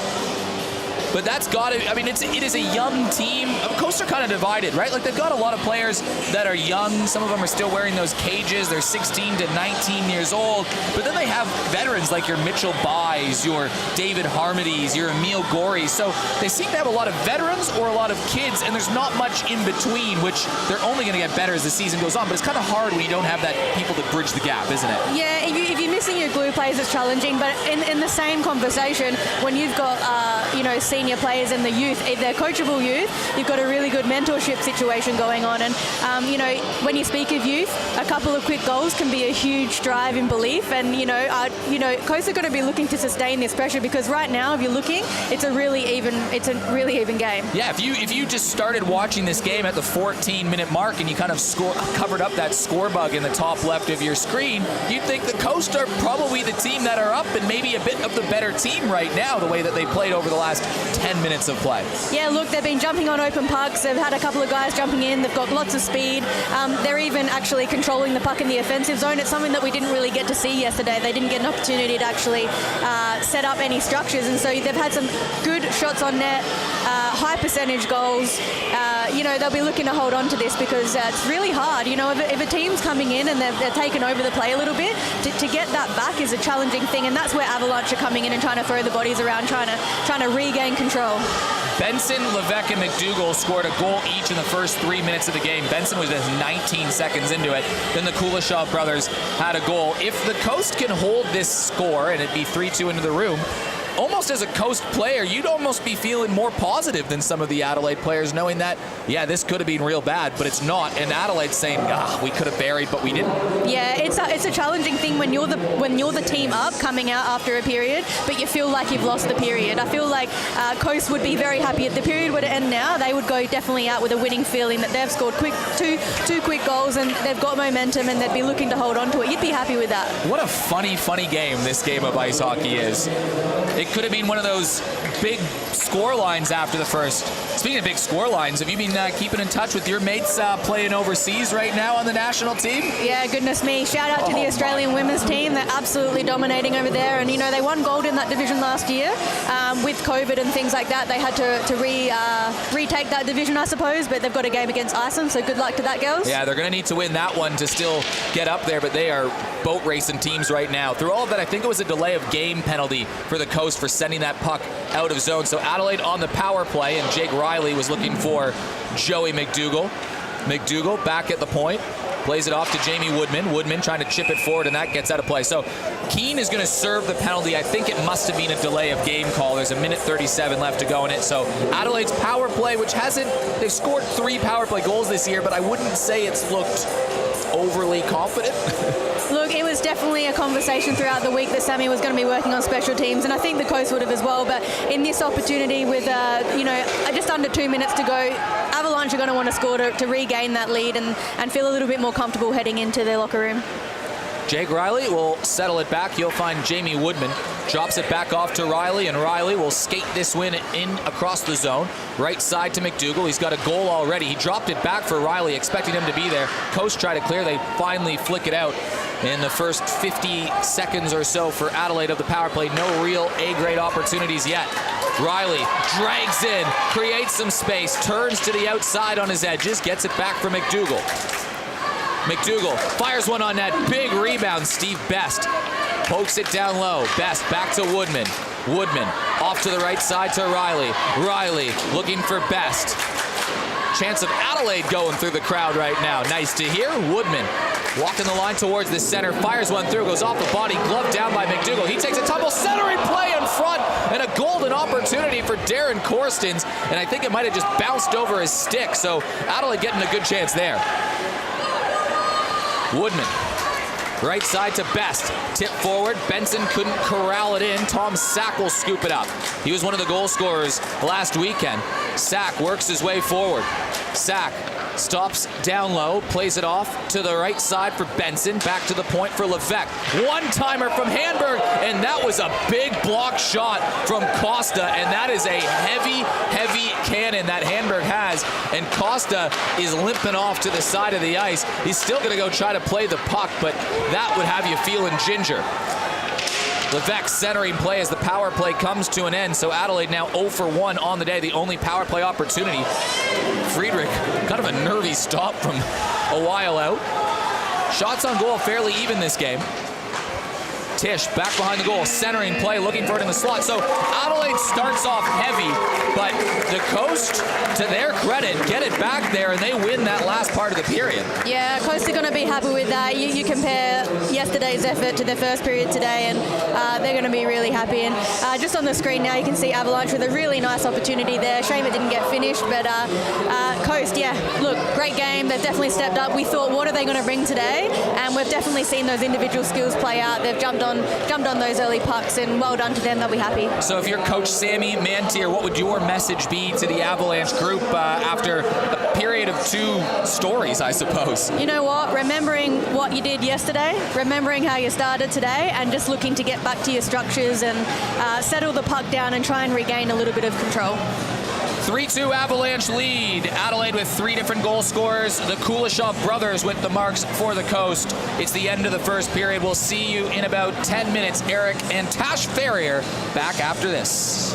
But that's got to, I mean, it is a young team. Coast are kind of divided, right? Like, they've got a lot of players that are young. Some of them are still wearing those cages. They're 16 to 19 years old. But then they have veterans like your Mitchell Buys, your David Harmodies, your Emil Gorey. So they seem to have a lot of veterans or a lot of kids, and there's not much in between, which they're only going to get better as the season goes on. But it's kind of hard when you don't have that people to bridge the gap, isn't it? Yeah, if you're missing your glue players, it's challenging. But in the same conversation, when you've got, senior players and the youth, if they're coachable youth, you've got a really good mentorship situation going on. And, when you speak of youth, a couple of quick goals can be a huge drive in belief. And, Coast are going to be looking to sustain this pressure, because right now, if you're looking, it's a really even game. Yeah, if you just started watching this game at the 14-minute mark and you kind of covered up that score bug in the top left of your screen, you'd think the Coast are probably the team that are up and maybe a bit of the better team right now, the way that they played over the last 10 minutes of play. Yeah, look, they've been jumping on open pucks. They've had a couple of guys jumping in. They've got lots of speed. They're even actually controlling the puck in the offensive zone. It's something that we didn't really get to see yesterday. They didn't get an opportunity to actually set up any structures, and so they've had some good shots on net, high percentage goals. They'll be looking to hold on to this, because it's really hard. If a team's coming in and they're taking over the play a little bit, to get that back is a challenging thing, and that's where Avalanche are coming in and trying to throw the bodies around, trying to regain control. Benson, Levesque, and McDougall scored a goal each in the first 3 minutes of the game. Benson was just 19 seconds into it. Then the Kuleshov brothers had a goal. If the Coast can hold this score, and it'd be 3-2 into the room, almost as a Coast player, you'd almost be feeling more positive than some of the Adelaide players, knowing that, yeah, this could have been real bad, but it's not. And Adelaide's saying, we could have buried, but we didn't. Yeah, it's a challenging thing when you're the team up coming out after a period, but you feel like you've lost the period. I feel like Coast would be very happy if the period were to end now. They would go definitely out with a winning feeling that they've scored two quick goals and they've got momentum, and they'd be looking to hold on to it. You'd be happy with that. What a funny game this game of ice hockey is. It could have been one of those big score lines after the first. Speaking of big score lines, have you been keeping in touch with your mates playing overseas right now on the national team? Yeah, goodness me. Shout out to the Australian women's team. They're absolutely dominating over there. And, they won gold in that division last year. With COVID and things like that, they had to retake that division, I suppose. But they've got a game against Iceland, so good luck to that, girls. Yeah, they're going to need to win that one to still get up there. But they are boat racing teams right now. Through all of that, I think it was a delay of game penalty for the Coast for sending that puck out of zone. So Adelaide on the power play, and Jake Riley was looking for Joey McDougall. McDougall back at the point. Plays it off to Jamie Woodman. Woodman trying to chip it forward, and that gets out of play. So Keane is going to serve the penalty. I think it must have been a delay of game call. There's a minute 37 left to go in it. So Adelaide's power play, which they've scored 3 power play goals this year, but I wouldn't say it's looked overly confident. Look, it was definitely a conversation throughout the week that Sammy was going to be working on special teams, and I think the Coast would have as well. But in this opportunity with, just under 2 minutes to go, Avalanche are going to want to score to regain that lead and feel a little bit more comfortable heading into their locker room. Jake Riley will settle it back. You'll find Jamie Woodman. Drops it back off to Riley, and Riley will skate this win in across the zone. Right side to McDougall. He's got a goal already. He dropped it back for Riley, expecting him to be there. Coast try to clear. They finally flick it out in the first 50 seconds or so for Adelaide of the power play. No real A-grade opportunities yet. Riley drags in, creates some space, turns to the outside on his edges, gets it back for McDougall. McDougall fires one on net. Big rebound. Steve Best pokes it down low. Best back to Woodman. Woodman off to the right side to Riley. Riley looking for Best. Chance of Adelaide going through the crowd right now. Nice to hear. Woodman walking the line towards the center. Fires one through. Goes off the body. Gloved down by McDougall. He takes a tumble. Centering play in front. And a golden opportunity for Darren Corstens. And I think it might have just bounced over his stick. So Adelaide getting a good chance there. Woodman, right side to Best. Tip forward. Benson couldn't corral it in. Tom Sack will scoop it up. He was one of the goal scorers last weekend. Sack works his way forward. Sack stops down low, plays it off to the right side for Benson. Back to the point for Levesque. One-timer from Handberg, and that was a big block shot from Costa, and that is a heavy, heavy cannon that Handberg has, and Costa is limping off to the side of the ice. He's still going to go try to play the puck, but that would have you feeling ginger. Levesque centering play as the power play comes to an end. So Adelaide now 0 for 1 on the day, the only power play opportunity. Friedrich, kind of a nervy stop from a while out. Shots on goal fairly even this game. Tisch back behind the goal, centering play, looking for it in the slot. So Adelaide starts off heavy, but the Coast, to their credit, get it back there, and they win that last part of the period. Yeah, Coast are going to be happy with that. You compare yesterday's effort to their first period today, and they're going to be really happy. And just on the screen now, you can see Avalanche with a really nice opportunity there. Shame it didn't get finished, but Coast, yeah, look, great game. They've definitely stepped up. We thought, what are they going to bring today? And we've definitely seen those individual skills play out. They've jumped on those early pucks, and well done to them. They'll be happy. So if you're Coach Sammy Mantier, what would your message be to the Avalanche group after a period of 2 stories, I suppose? You know what? Remembering what you did yesterday, remembering how you started today, and just looking to get back to your structures and settle the puck down and try and regain a little bit of control. 3-2 Avalanche lead. Adelaide with 3 different goal scorers. The Kuleshov brothers with the marks for the Coast. It's the end of the first period. We'll see you in about 10 minutes. Eric and Tash Ferrier back after this.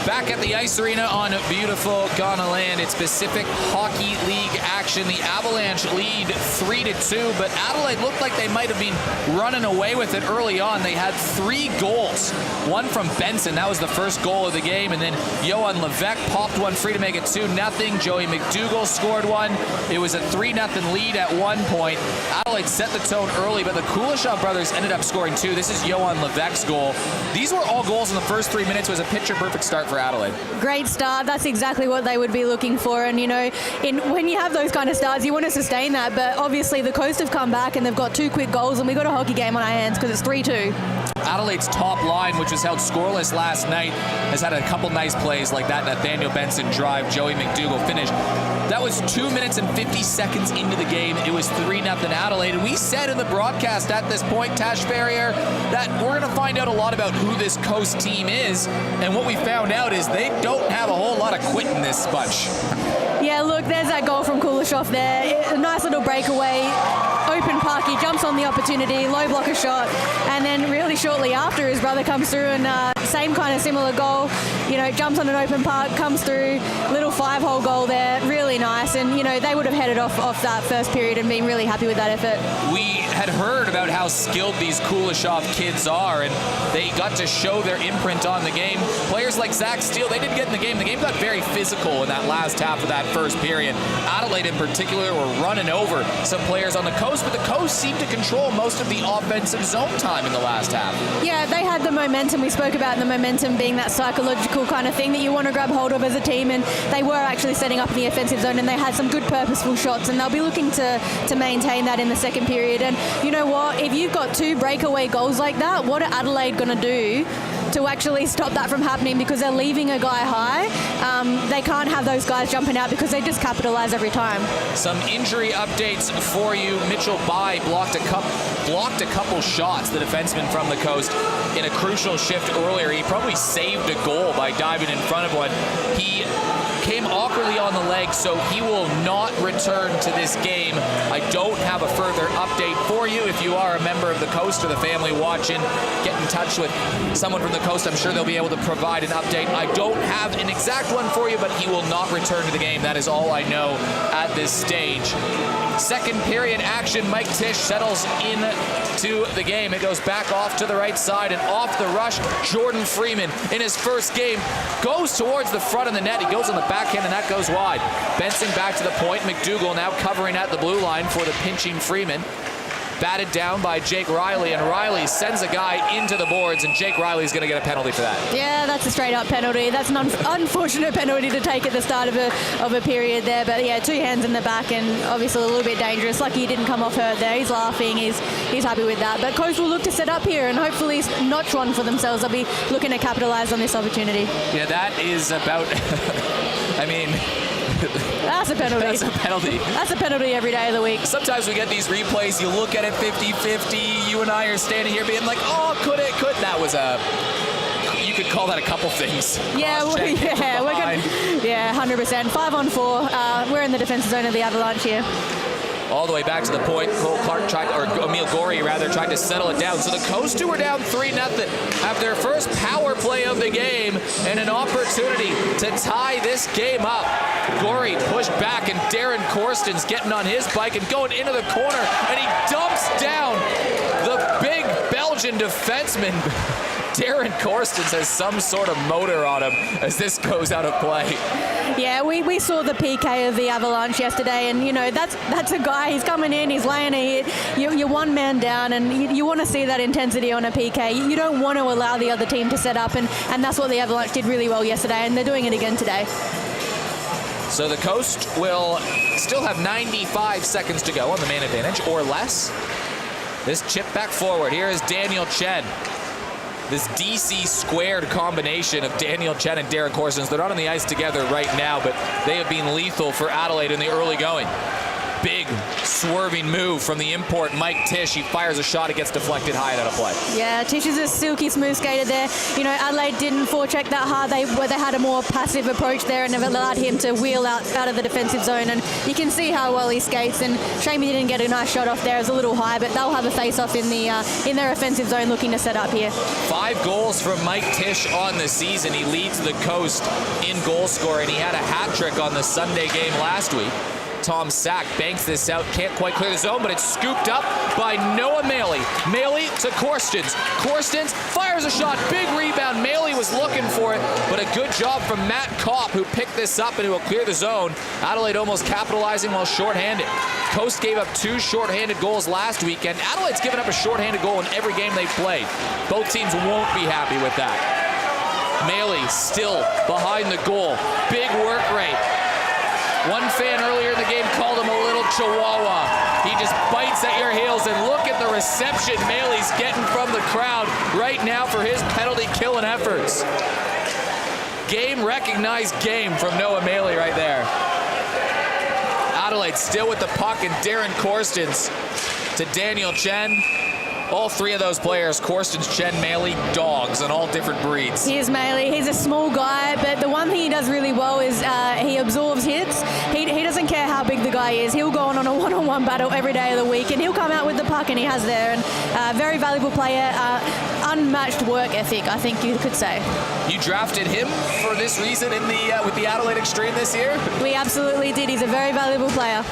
Back at the Ice Arena on beautiful Ghana land, it's Pacific Hockey League action. The Avalanche lead 3-2, but Adelaide looked like they might have been running away with it early on. They had 3 goals. One from Benson, that was the first goal of the game, and then Johan Levesque popped one free to make it 2-0. Joey McDougall scored one. It was a 3-0 lead at one point. Adelaide set the tone early, but the Kuleshov brothers ended up scoring 2. This is Johan Levesque's goal. These were all goals in the first 3 minutes. It was a picture-perfect start for Adelaide. Great start. That's exactly what they would be looking for. And, you know, when you have those kind of starts, you want to sustain that. But obviously the Coast have come back and they've got 2 quick goals, and we've got a hockey game on our hands because it's 3-2. Adelaide's top line, which was held scoreless last night, has had a couple nice plays like that Nathaniel Benson drive, Joey McDougall finish. That was 2 minutes and 50 seconds into the game. It was 3-0 Adelaide. And we said in the broadcast at this point, Tash Ferrier, that we're going to find out a lot about who this Coast team is. And what we found out is they don't have a whole lot of quit in this bunch. Yeah, look, there's that goal from Kuleshov there. A nice little breakaway. Open puck, he jumps on the opportunity, low blocker shot, and then really shortly after his brother comes through and same kind of similar goal, you know, jumps on an open puck, comes through, little 5-hole goal there, really nice, and you know, they would have headed off that first period and been really happy with that effort. We had heard about how skilled these Kuleshov kids are, and they got to show their imprint on the game. Players like Zach Steele, they didn't get in the game. The game got very physical in that last half of that first period. Adelaide in particular were running over some players on the Coast, but the Coast seemed to control most of the offensive zone time in the last half. Yeah, they had the momentum. We spoke about the momentum being that psychological kind of thing that you want to grab hold of as a team, and they were actually setting up in the offensive zone, and they had some good purposeful shots, and they'll be looking to maintain that in the second period. And you know what? If you've got 2 breakaway goals like that, what are Adelaide going to do to actually stop that from happening? Because they're leaving a guy high. They can't have those guys jumping out because they just capitalize every time. Some injury updates for you. Mitchell Bai blocked a couple shots, the defenseman from the Coast, in a crucial shift earlier. He probably saved a goal by diving in front of one. He came awkwardly on the leg, so he will not return to this game. I don't have a further update for you. If you are a member of the Coast or the family watching, get in touch with someone from the Coast. I'm sure they'll be able to provide an update. I don't have an exact one for you, but he will not return to the game. That is all I know at this stage. Second period action. Mike Tisch settles into the game. It goes back off to the right side, and off the rush, Jordan Freeman in his first game goes towards the front of the net. He goes on the backhand, and that goes wide. Benson back to the point. McDougall now covering at the blue line for the pinching Freeman. Batted down by Jake Riley, and Riley sends a guy into the boards, and Jake Riley's going to get a penalty for that. Yeah, that's a straight-up penalty. That's an unfortunate penalty to take at the start of a period there. But yeah, 2 hands in the back, and obviously a little bit dangerous. Lucky he didn't come off hurt there. He's laughing. He's happy with that. But Coast will look to set up here and hopefully notch one for themselves. They'll be looking to capitalise on this opportunity. Yeah, that is about... I mean... That's a penalty. That's a penalty. That's a penalty every day of the week. Sometimes we get these replays, you look at it 50-50, you and I are standing here being like, oh, could it? That was you could call that a couple things. Yeah, we're going 100%. 5-on-4. We're in the defensive zone of the Avalanche here. All the way back to the point. Cole Clark Emil Gorey tried to settle it down. So the Coast, who were down 3-0, have their first power play of the game and an opportunity to tie this game up. Gorey pushed back, and Darren Corstens getting on his bike and going into the corner, and he dumps down the big Belgian defenseman. Darren Corstens has some sort of motor on him as this goes out of play. Yeah, we saw the PK of the Avalanche yesterday, and you know that's a guy. He's coming in, he's laying a hit. You're one man down, and you want to see that intensity on a PK. You don't want to allow the other team to set up, and that's what the Avalanche did really well yesterday, and they're doing it again today. So the Coast will still have 95 seconds to go on the man advantage, or less. This chip back forward. Here is Daniel Chen. This DC squared combination of Daniel Chen and Darren Corstens. They're not on the ice together right now, but they have been lethal for Adelaide in the early going. big swerving move from the import Mike Tisch. He fires a shot, it gets deflected high and out of play. Yeah, Tisch is a silky smooth skater there. You know, Adelaide didn't forecheck that hard. They had a more passive approach there and have allowed him to wheel out of the defensive zone. And you can see how well he skates. And shame he didn't get a nice shot off there. It was a little high, but they'll have a face-off in their offensive zone looking to set up here. 5 goals from Mike Tisch on the season. He leads the Coast in goal scoring. He had a hat trick on the Sunday game last week. Tom Sack banks this out, can't quite clear the zone, but it's scooped up by Noah Maley. Maley to Korstens. Korstens fires a shot, big rebound. Maley was looking for it, but a good job from Matt Kopp, who picked this up and who will clear the zone. Adelaide almost capitalizing while shorthanded. Coast gave up 2 shorthanded goals last weekend. Adelaide's given up a shorthanded goal in every game they played. Both teams won't be happy with that. Maley still behind the goal. Big work rate. One fan earlier in the game called him a little chihuahua. He just bites at your heels, and look at the reception Maley's getting from the crowd right now for his penalty killing efforts. Game recognized game from Noah Maley right there. Adelaide still with the puck, and Darren Korstens to Daniel Chen. All 3 of those players, Korstens, Chen, Maley, dogs on all different breeds. Here's Maley. He's a small guy, but the one thing he does really well is he absorbs hits. He doesn't care how big the guy is. He'll go on a one-on-one battle every day of the week, and he'll come out with the puck, and he has there. And very valuable player, unmatched work ethic, I think you could say. You drafted him for this reason in with the Adelaide Extreme this year? We absolutely did. He's a very valuable player.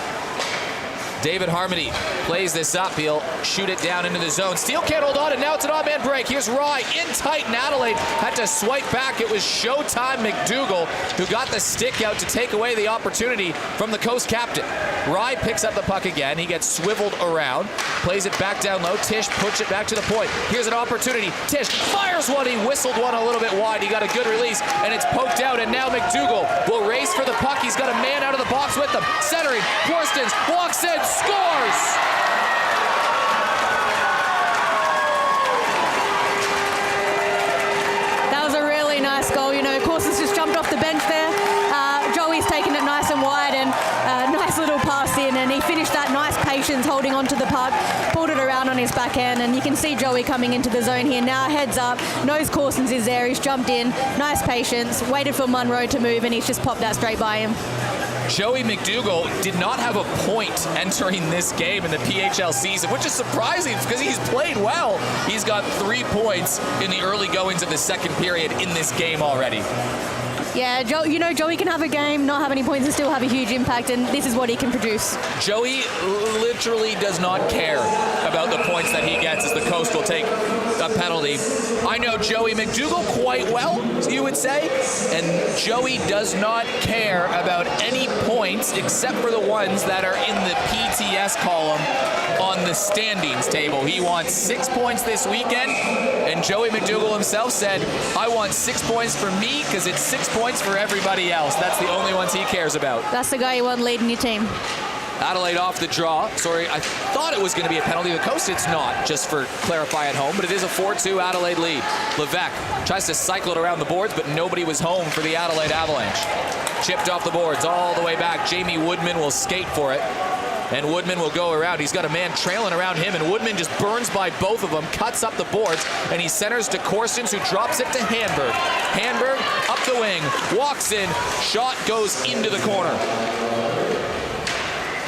David Harmony plays this up. He'll shoot it down into the zone. Steele can't hold on, and now it's an odd-man break. Here's Rye in tight, and Adelaide had to swipe back. It was Showtime McDougall who got the stick out to take away the opportunity from the Coast captain. Rye picks up the puck again. He gets swiveled around, plays it back down low. Tisch puts it back to the point. Here's an opportunity. Tisch fires one. He whistled one a little bit wide. He got a good release, and it's poked out, and now McDougall will race for the puck. He's got a man out of the box with him. Centering. Korstens walks in. Scores! That was a really nice goal. You know, Korstens just jumped off the bench there. Joey's taken it nice and wide, and nice little pass in, and he finished that nice patience holding onto the puck, pulled it around on his backhand, and you can see Joey coming into the zone here now, heads up, knows Korstens is there, he's jumped in, nice patience, waited for Munro to move, and he's just popped that straight by him. Joey McDougall did not have a point entering this game in the PHL season, which is surprising because he's played well. He's got 3 points in the early goings of the second period in this game already. Yeah, Joey can have a game, not have any points, and still have a huge impact, and this is what he can produce. Joey literally does not care about the points that he gets as the Coast will take a penalty. I know Joey McDougall quite well, you would say, and Joey does not care about any points except for the ones that are in the PTS column on the standings table. He wants 6 points this weekend, and Joey McDougall himself said, I want 6 points for me because it's 6 points for everybody else. That's the only ones he cares about. That's the guy you want leading your team. Adelaide off the draw. Sorry, I thought it was going to be a penalty. The Coast, it's not, just for clarify at home, but it is a 4-2 Adelaide lead. Levesque tries to cycle it around the boards, but nobody was home for the Adelaide Avalanche. Chipped off the boards all the way back. Jamie Woodman will skate for it, and Woodman will go around. He's got a man trailing around him, and Woodman just burns by both of them, cuts up the boards, and he centers to Korstens, who drops it to Hanberg. Hanberg up the wing, walks in, shot goes into the corner.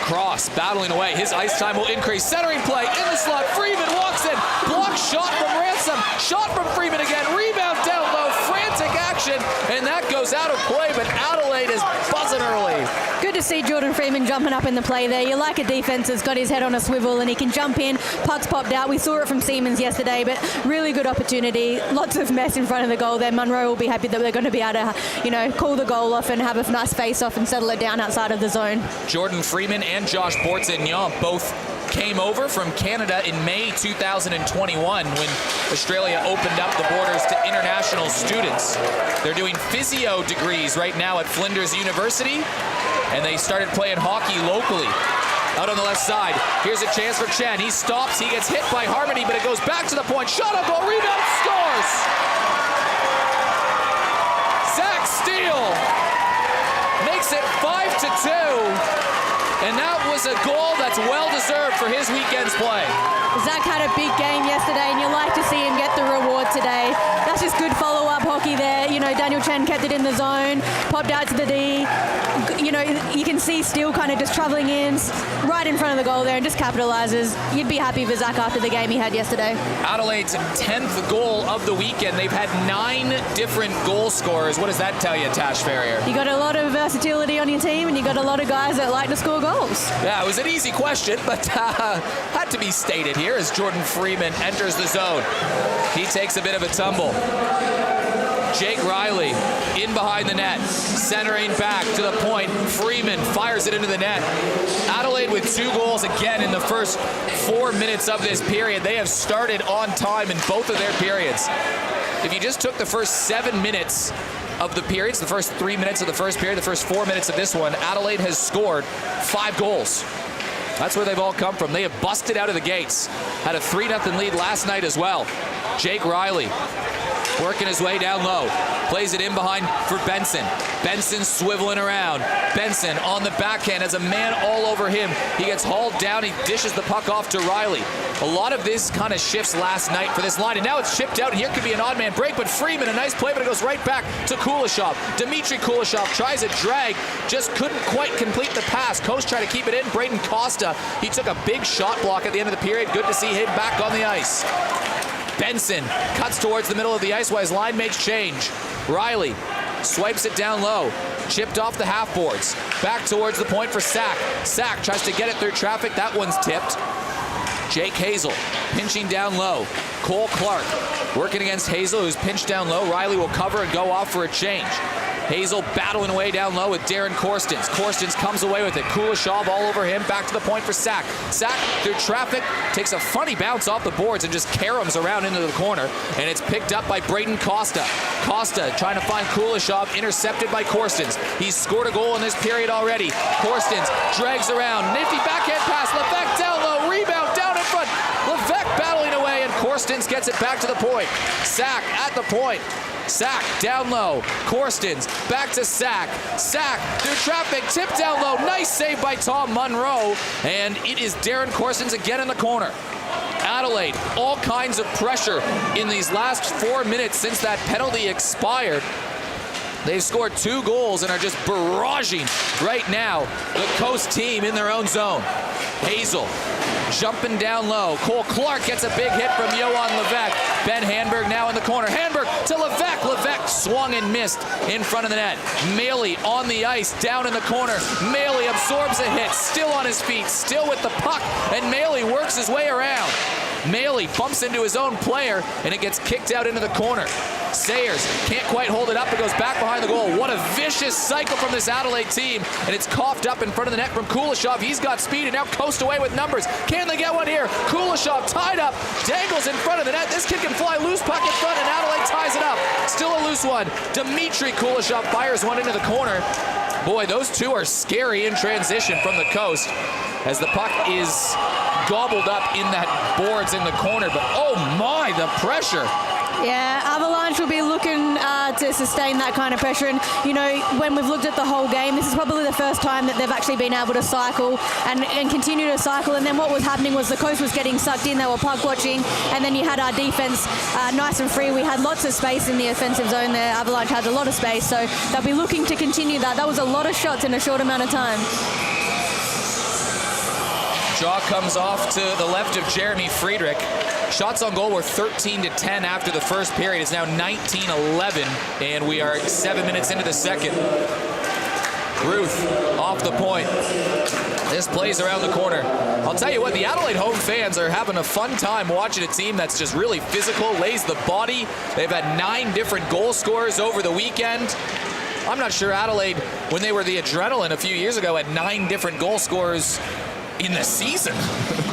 Cross battling away. His ice time will increase. Centering play in the slot. Freeman walks in. Blocked shot from Ransom. Shot from Freeman again. Rebound down low. Frantic action. And that goes out of play, but Adelaide is buzzing early. Good to see Jordan Freeman jumping up in the play there. You like a defense that's got his head on a swivel and he can jump in. Puck's popped out. We saw it from Siemens yesterday, but really good opportunity. Lots of mess in front of the goal there. Munro will be happy that they're going to be able to, call the goal off and have a nice face-off and settle it down outside of the zone. Jordan Freeman and Josh Bortsignon both came over from Canada in May 2021 when Australia opened up the borders to international students. They're doing physio degrees right now at Flinders University, and they started playing hockey locally. Out on the left side, here's a chance for Chen. He stops, he gets hit by Harmony, but it goes back to the point. Shot on goal, rebound, scores! Zach Steele makes it 5-2, and that was a goal that's well-deserved for his weekend's play. Zach had a big game yesterday, and you like to see him get the reward today. That's just good follow-up hockey there. You know, Daniel Chen kept it in the zone, popped out to the D. You know, you can see Steele kind of just travelling in right in front of the goal there and just capitalises. You'd be happy for Zach after the game he had yesterday. Adelaide's 10th goal of the weekend. They've had 9 different goal scorers. What does that tell you, Tash Farrier? You got a lot of versatility on your team, and you got a lot of guys that like to score goals. Yeah, it was an easy question, but had to be stated here as Jordan Freeman enters the zone. He takes a bit of a tumble. Jake Riley in behind the net, centering back to the point. Freeman fires it into the net. Adelaide with 2 goals again in the first 4 minutes of this period. They have started on time in both of their periods. If you just took the first 7 minutes of the periods, the first 3 minutes of the first period, the first 4 minutes of this one, Adelaide has scored 5 goals. That's where they've all come from. They have busted out of the gates. Had a 3-0 lead last night as well. Jake Riley working his way down low. Plays it in behind for Benson. Benson swiveling around. Benson on the backhand has a man all over him. He gets hauled down. He dishes the puck off to Riley. A lot of this kind of shifts last night for this line, and now it's shipped out, and here could be an odd man break, but Freeman, a nice play, but it goes right back to Kuleshov. Dmitry Kuleshov tries a drag, just couldn't quite complete the pass. Coast tried to keep it in. Braden Costa, he took a big shot block at the end of the period. Good to see him back on the ice. Benson cuts towards the middle of the ice while his line makes change. Riley swipes it down low. Chipped off the half boards. Back towards the point for Sack. Sack tries to get it through traffic. That one's tipped. Jake Hazel pinching down low. Cole Clark working against Hazel, who's pinched down low. Riley will cover and go off for a change. Hazel battling away down low with Darren Korstens. Korstens comes away with it. Kuleshov all over him. Back to the point for Sack. Sack through traffic takes a funny bounce off the boards and just caroms around into the corner. And it's picked up by Braden Costa. Costa trying to find Kuleshov, intercepted by Korstens. He's scored a goal in this period already. Korstens drags around. Nifty backhand pass. Levesque down low. Rebound down in front. Levesque battling away, and Korstens gets it back to the point. Sack at the point. Sack down low. Korstens back to Sack. Sack through traffic. Tip down low. Nice save by Tom Munro. And it is Darren Korstens again in the corner. Adelaide, all kinds of pressure in these last 4 minutes since that penalty expired. They've scored 2 goals and are just barraging right now the Coast team in their own zone. Hazel jumping down low. Cole Clark gets a big hit from Johan Levesque. Ben Handberg now in the corner. Handberg to Levesque. Levesque swung and missed in front of the net. Maley on the ice, down in the corner. Maley absorbs a hit, still on his feet, still with the puck, and Maley works his way around. Maley bumps into his own player, and it gets kicked out into the corner. Sayers can't quite hold it up, but goes back behind the goal. What a vicious cycle from this Adelaide team, and it's coughed up in front of the net from Kuleshov. He's got speed, and now Coast away with numbers. Can they get one here? Kuleshov tied up, dangles in front of the net. This kid can fly loose, puck in front, and Adelaide ties it up. Still a loose one. Dmitry Kuleshov fires one into the corner. Boy, those two are scary in transition from the Coast as the puck is gobbled up in that boards in the corner. But oh my, the pressure. Yeah, Avalanche will be looking to sustain that kind of pressure. And, you know, when we've looked at the whole game, this is probably the first time that they've actually been able to cycle and continue to cycle. And then what was happening was the Coast was getting sucked in. They were puck watching. And then you had our defense nice and free. We had lots of space in the offensive zone there. Avalanche had a lot of space. So they'll be looking to continue that. That was a lot of shots in a short amount of time. Jaw comes off to the left of Jeremy Friedrich. Shots on goal were 13-10 after the first period. It's now 19-11, and we are 7 minutes into the second. Ruth off the point. This plays around the corner. I'll tell you what, the Adelaide home fans are having a fun time watching a team that's just really physical, lays the body. They've had 9 different goal scorers over the weekend. I'm not sure Adelaide, when they were the Adrenaline a few years ago, had 9 different goal scorers in the season.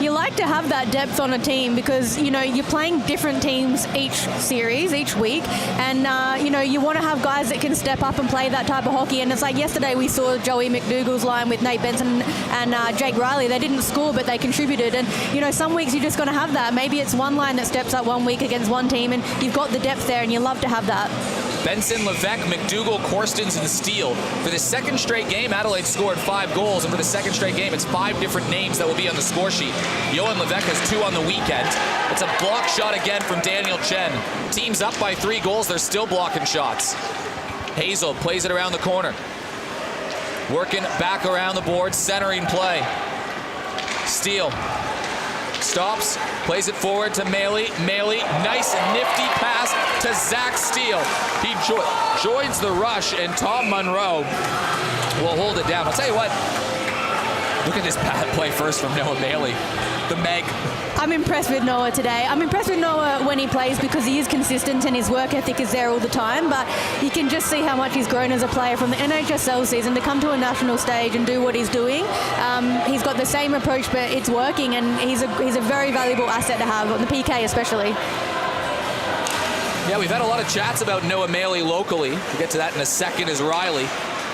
You like to have that depth on a team because, you know, you're playing different teams each series, each week, and, you know, you want to have guys that can step up and play that type of hockey. And it's like yesterday we saw Joey McDougall's line with Nate Benson and Jake Riley. They didn't score, but they contributed. And, you know, some weeks you're just going to have that. Maybe it's one line that steps up one week against one team, and you've got the depth there, and you love to have that. Benson, Levesque, McDougall, Corstens, and Steele. For the second straight game, Adelaide scored 5 goals, and for the second straight game, it's 5 different names that will be on the score sheet. Johan Levesque has 2 on the weekend. It's a block shot again from Daniel Chen. Team's up by 3 goals. They're still blocking shots. Hazel plays it around the corner. Working back around the board, centering play. Steele stops, plays it forward to Maley. Maley, nice nifty pass to Zach Steele. He joins the rush, and Tom Monroe will hold it down. I'll tell you what, look at this bad play first from Noah Maley. The Meg. I'm impressed with Noah today. I'm impressed with Noah when he plays because he is consistent and his work ethic is there all the time, but you can just see how much he's grown as a player from the NHSL season to come to a national stage and do what he's doing. He's got the same approach, but it's working, and he's a very valuable asset to have, on the PK especially. Yeah, we've had a lot of chats about Noah Maley locally. We'll get to that in a second as Riley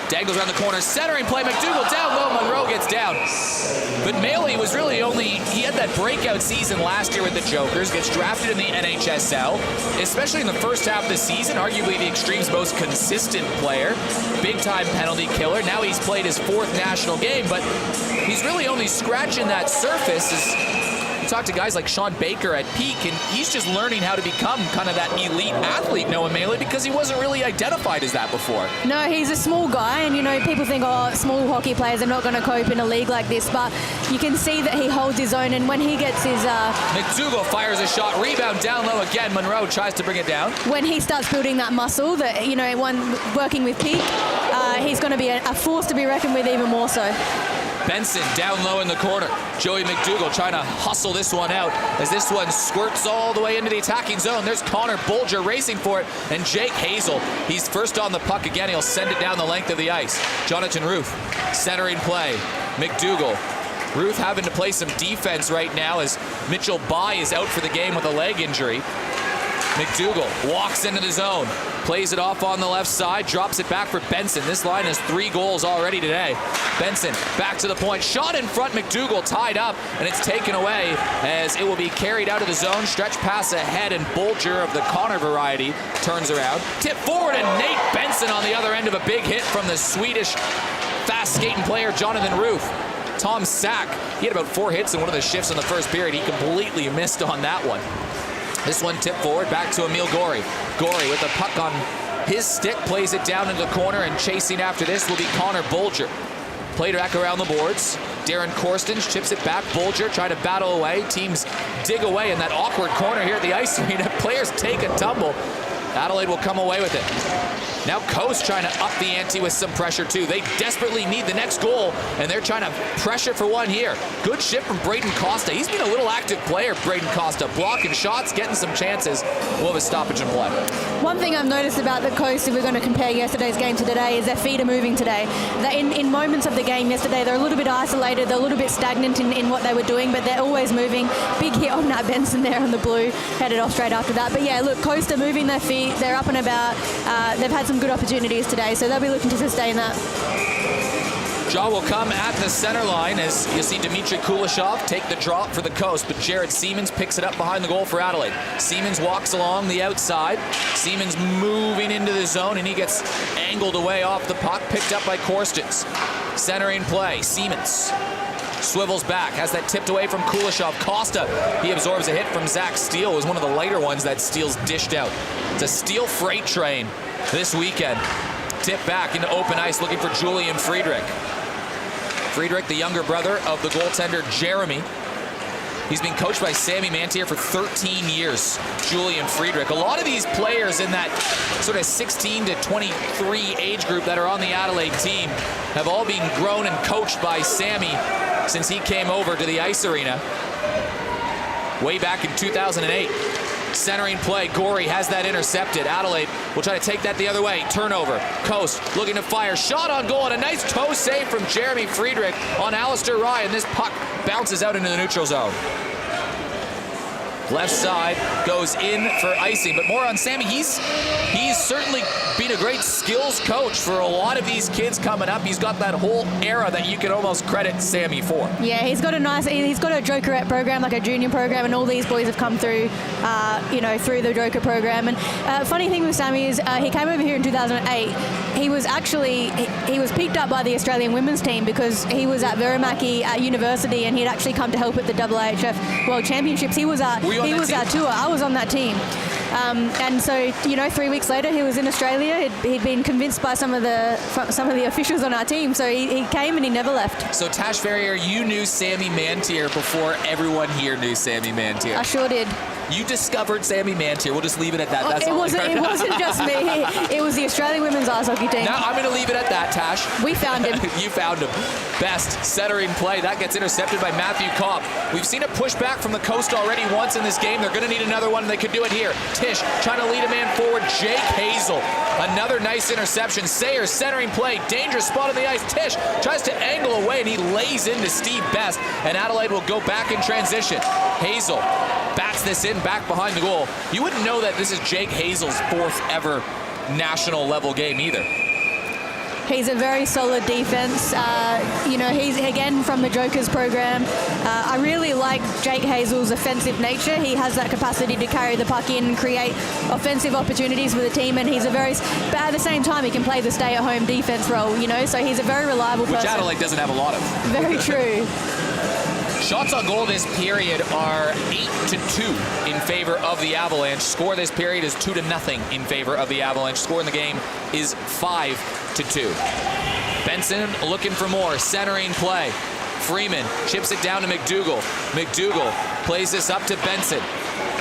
dangles around the corner, centering play, McDougall down low, Monroe gets down. But Maley was really he had that breakout season last year with the Jokers, gets drafted in the NHSL, especially in the first half of the season, arguably the Extreme's most consistent player, big-time penalty killer. Now he's played his 4th national game, but he's really only scratching that surface. Talk to guys like Sean Baker at peak, and he's just learning how to become kind of that elite athlete, Noah Maley, because he wasn't really identified as that before. No, he's a small guy, and people think, oh, small hockey players are not going to cope in a league like this, but you can see that he holds his own, and when he gets his... McDougall fires a shot, rebound down low again, Monroe tries to bring it down. When he starts building that muscle, that working with peak, he's going to be a force to be reckoned with even more so. Benson down low in the corner. Joey McDougall trying to hustle this one out as this one squirts all the way into the attacking zone. There's Connor Bolger racing for it, and Jake Hazel. He's first on the puck again. He'll send it down the length of the ice. Jonathan Ruth centering play. McDougall. Ruth having to play some defense right now as Mitchell Bai is out for the game with a leg injury. McDougall walks into the zone, plays it off on the left side, drops it back for Benson. This line has 3 goals already today. Benson back to the point, shot in front, McDougall tied up, and it's taken away as it will be carried out of the zone. Stretch pass ahead, and Bolger of the Connor variety turns around. Tip forward, and Nate Benson on the other end of a big hit from the Swedish fast skating player Jonathan Ruth. Tom Sack, he had about 4 hits in one of the shifts in the first period. He completely missed on that one. This one tipped forward, back to Emil Gorey. Gorey with the puck on his stick, plays it down into the corner, and chasing after this will be Connor Bolger. Played back around the boards. Darren Corstens chips it back. Bolger trying to battle away. Teams dig away in that awkward corner here at the ice arena. Players take a tumble. Adelaide will come away with it. Now Coast trying to up the ante with some pressure too. They desperately need the next goal, and they're trying to pressure for one here. Good shift from Braden Costa. He's been a little active player, Braden Costa. Blocking shots, getting some chances. We'll have a stoppage in play. One thing I've noticed about the Coast, if we're going to compare yesterday's game to today, is their feet are moving today. In moments of the game yesterday, they're a little bit isolated, they're a little bit stagnant in what they were doing, but they're always moving. Big hit on Nat Benson there on the blue, headed off straight after that. But yeah, look, Coast are moving their feet, they're up and about. They've had some good opportunities today, so they'll be looking to sustain that. Draw will come at the center line as you see Dmitry Kuleshov take the drop for the Coast, but Jared Siemens picks it up behind the goal for Adelaide. Siemens walks along the outside. Siemens moving into the zone, and he gets angled away off the puck, picked up by Corstens. Centering play, Siemens swivels back, has that tipped away from Kuleshov. Costa, he absorbs a hit from Zach Steele. It was one of the lighter ones that Steele's dished out. It's a Steele freight train this weekend. Tip back into open ice looking for Julian Friedrich. Friedrich, the younger brother of the goaltender Jeremy. He's been coached by Sammy Mantier for 13 years, Julian Friedrich. A lot of these players in that sort of 16 to 23 age group that are on the Adelaide team have all been grown and coached by Sammy since he came over to the ice arena way back in 2008. Centering play, Gorey has that intercepted. Adelaide will try to take that the other way. Turnover, Coast looking to fire. Shot on goal, and a nice toe save from Jeremy Friedrich on Alistair Ryan. This puck bounces out into the neutral zone. Left side goes in for icing, but more on Sammy. He's certainly been a great skills coach for a lot of these kids coming up. He's got that whole era that you can almost credit Sammy for. Yeah, he's got a Jokerette program, like a junior program, and all these boys have come through, through the Joker program. And funny thing with Sammy is he came over here in 2008. He was picked up by the Australian women's team because he was at Virumaki at university, and he'd actually come to help at the AIHF World Championships. He was our tour. I was on that team. And so, 3 weeks later, he was in Australia. He'd been convinced by some of the officials on our team, so he came and he never left. So, Tash Farrier, you knew Sammy Mantier before everyone here knew Sammy Mantier. I sure did. You discovered Sammy Mantier. We'll just leave it at that. It wasn't just me. It was the Australian women's ice hockey team. Now I'm going to leave it at that, Tash. We found him. You found him. Best centering play. That gets intercepted by Matthew Kopp. We've seen a pushback from the Coast already once in this game. They're going to need another one, and they could do it here. Tish trying to lead a man forward. Jake Hazel. Another nice interception. Sayers centering play. Dangerous spot on the ice. Tish tries to angle away, and he lays into Steve Best, and Adelaide will go back in transition. Hazel bats this in back behind the goal. You wouldn't know that this is Jake Hazel's fourth ever national level game either. He's a very solid defense. He's again from the Jokers program. I really like Jake Hazel's offensive nature. He has that capacity to carry the puck in and create offensive opportunities for the team, and but at the same time, he can play the stay-at-home defense role, so he's a very reliable person. Which Adelaide doesn't have a lot of. Very true. Shots on goal this period are 8-2 in favor of the Avalanche. Score this period is 2-0 in favor of the Avalanche. Score in the game is 5-2. Benson looking for more. Centering play. Freeman chips it down to McDougall. McDougall plays this up to Benson.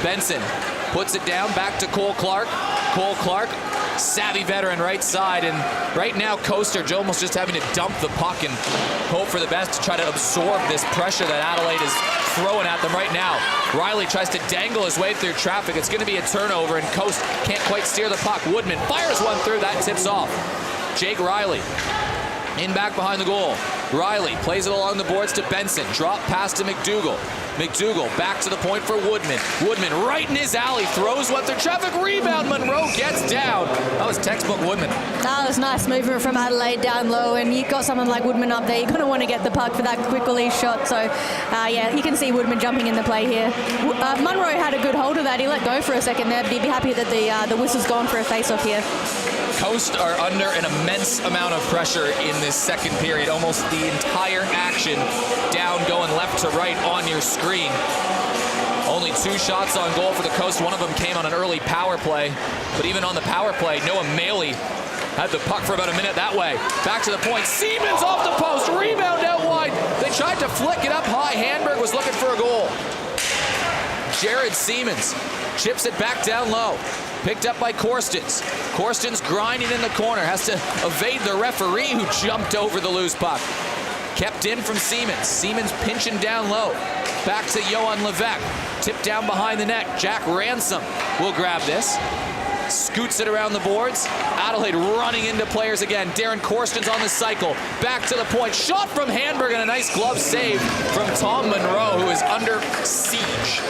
Benson puts it down back to Cole Clark. Cole Clark, savvy veteran right side, and right now Coast are almost just having to dump the puck and hope for the best to try to absorb this pressure that Adelaide is throwing at them right now. Riley tries to dangle his way through traffic. It's going to be a turnover, and Coast can't quite steer the puck. Woodman fires one through, that tips off. Jake Riley in back behind the goal. Riley plays it along the boards to Benson. Drop pass to McDougall. McDougall back to the point for Woodman. Woodman right in his alley. Throws one through traffic. Rebound. Monroe gets down. That was textbook Woodman. That was nice movement from Adelaide down low, and you've got someone like Woodman up there. You're going to want to get the puck for that quick release shot. So, you can see Woodman jumping in the play here. Monroe had a good hold of that. He let go for a second there, but he'd be happy that the whistle's gone for a face-off here. Coast are under an immense amount of pressure in this second period. Almost the entire action down, going left to right on your screen. Only 2 shots on goal for the Coast. One of them came on an early power play. But even on the power play, Noah Maley had the puck for about a minute that way. Back to the point. Siemens off the post. Rebound out wide. They tried to flick it up high. Handberg was looking for a goal. Jared Siemens chips it back down low. Picked up by Korstens. Korstens grinding in the corner. Has to evade the referee who jumped over the loose puck. Kept in from Siemens. Siemens pinching down low. Back to Johan Levesque. Tipped down behind the net. Jack Ransom will grab this. Scoots it around the boards. Adelaide running into players again. Darren Korstens on the cycle. Back to the point. Shot from Handberg and a nice glove save from Tom Monroe, who is under siege.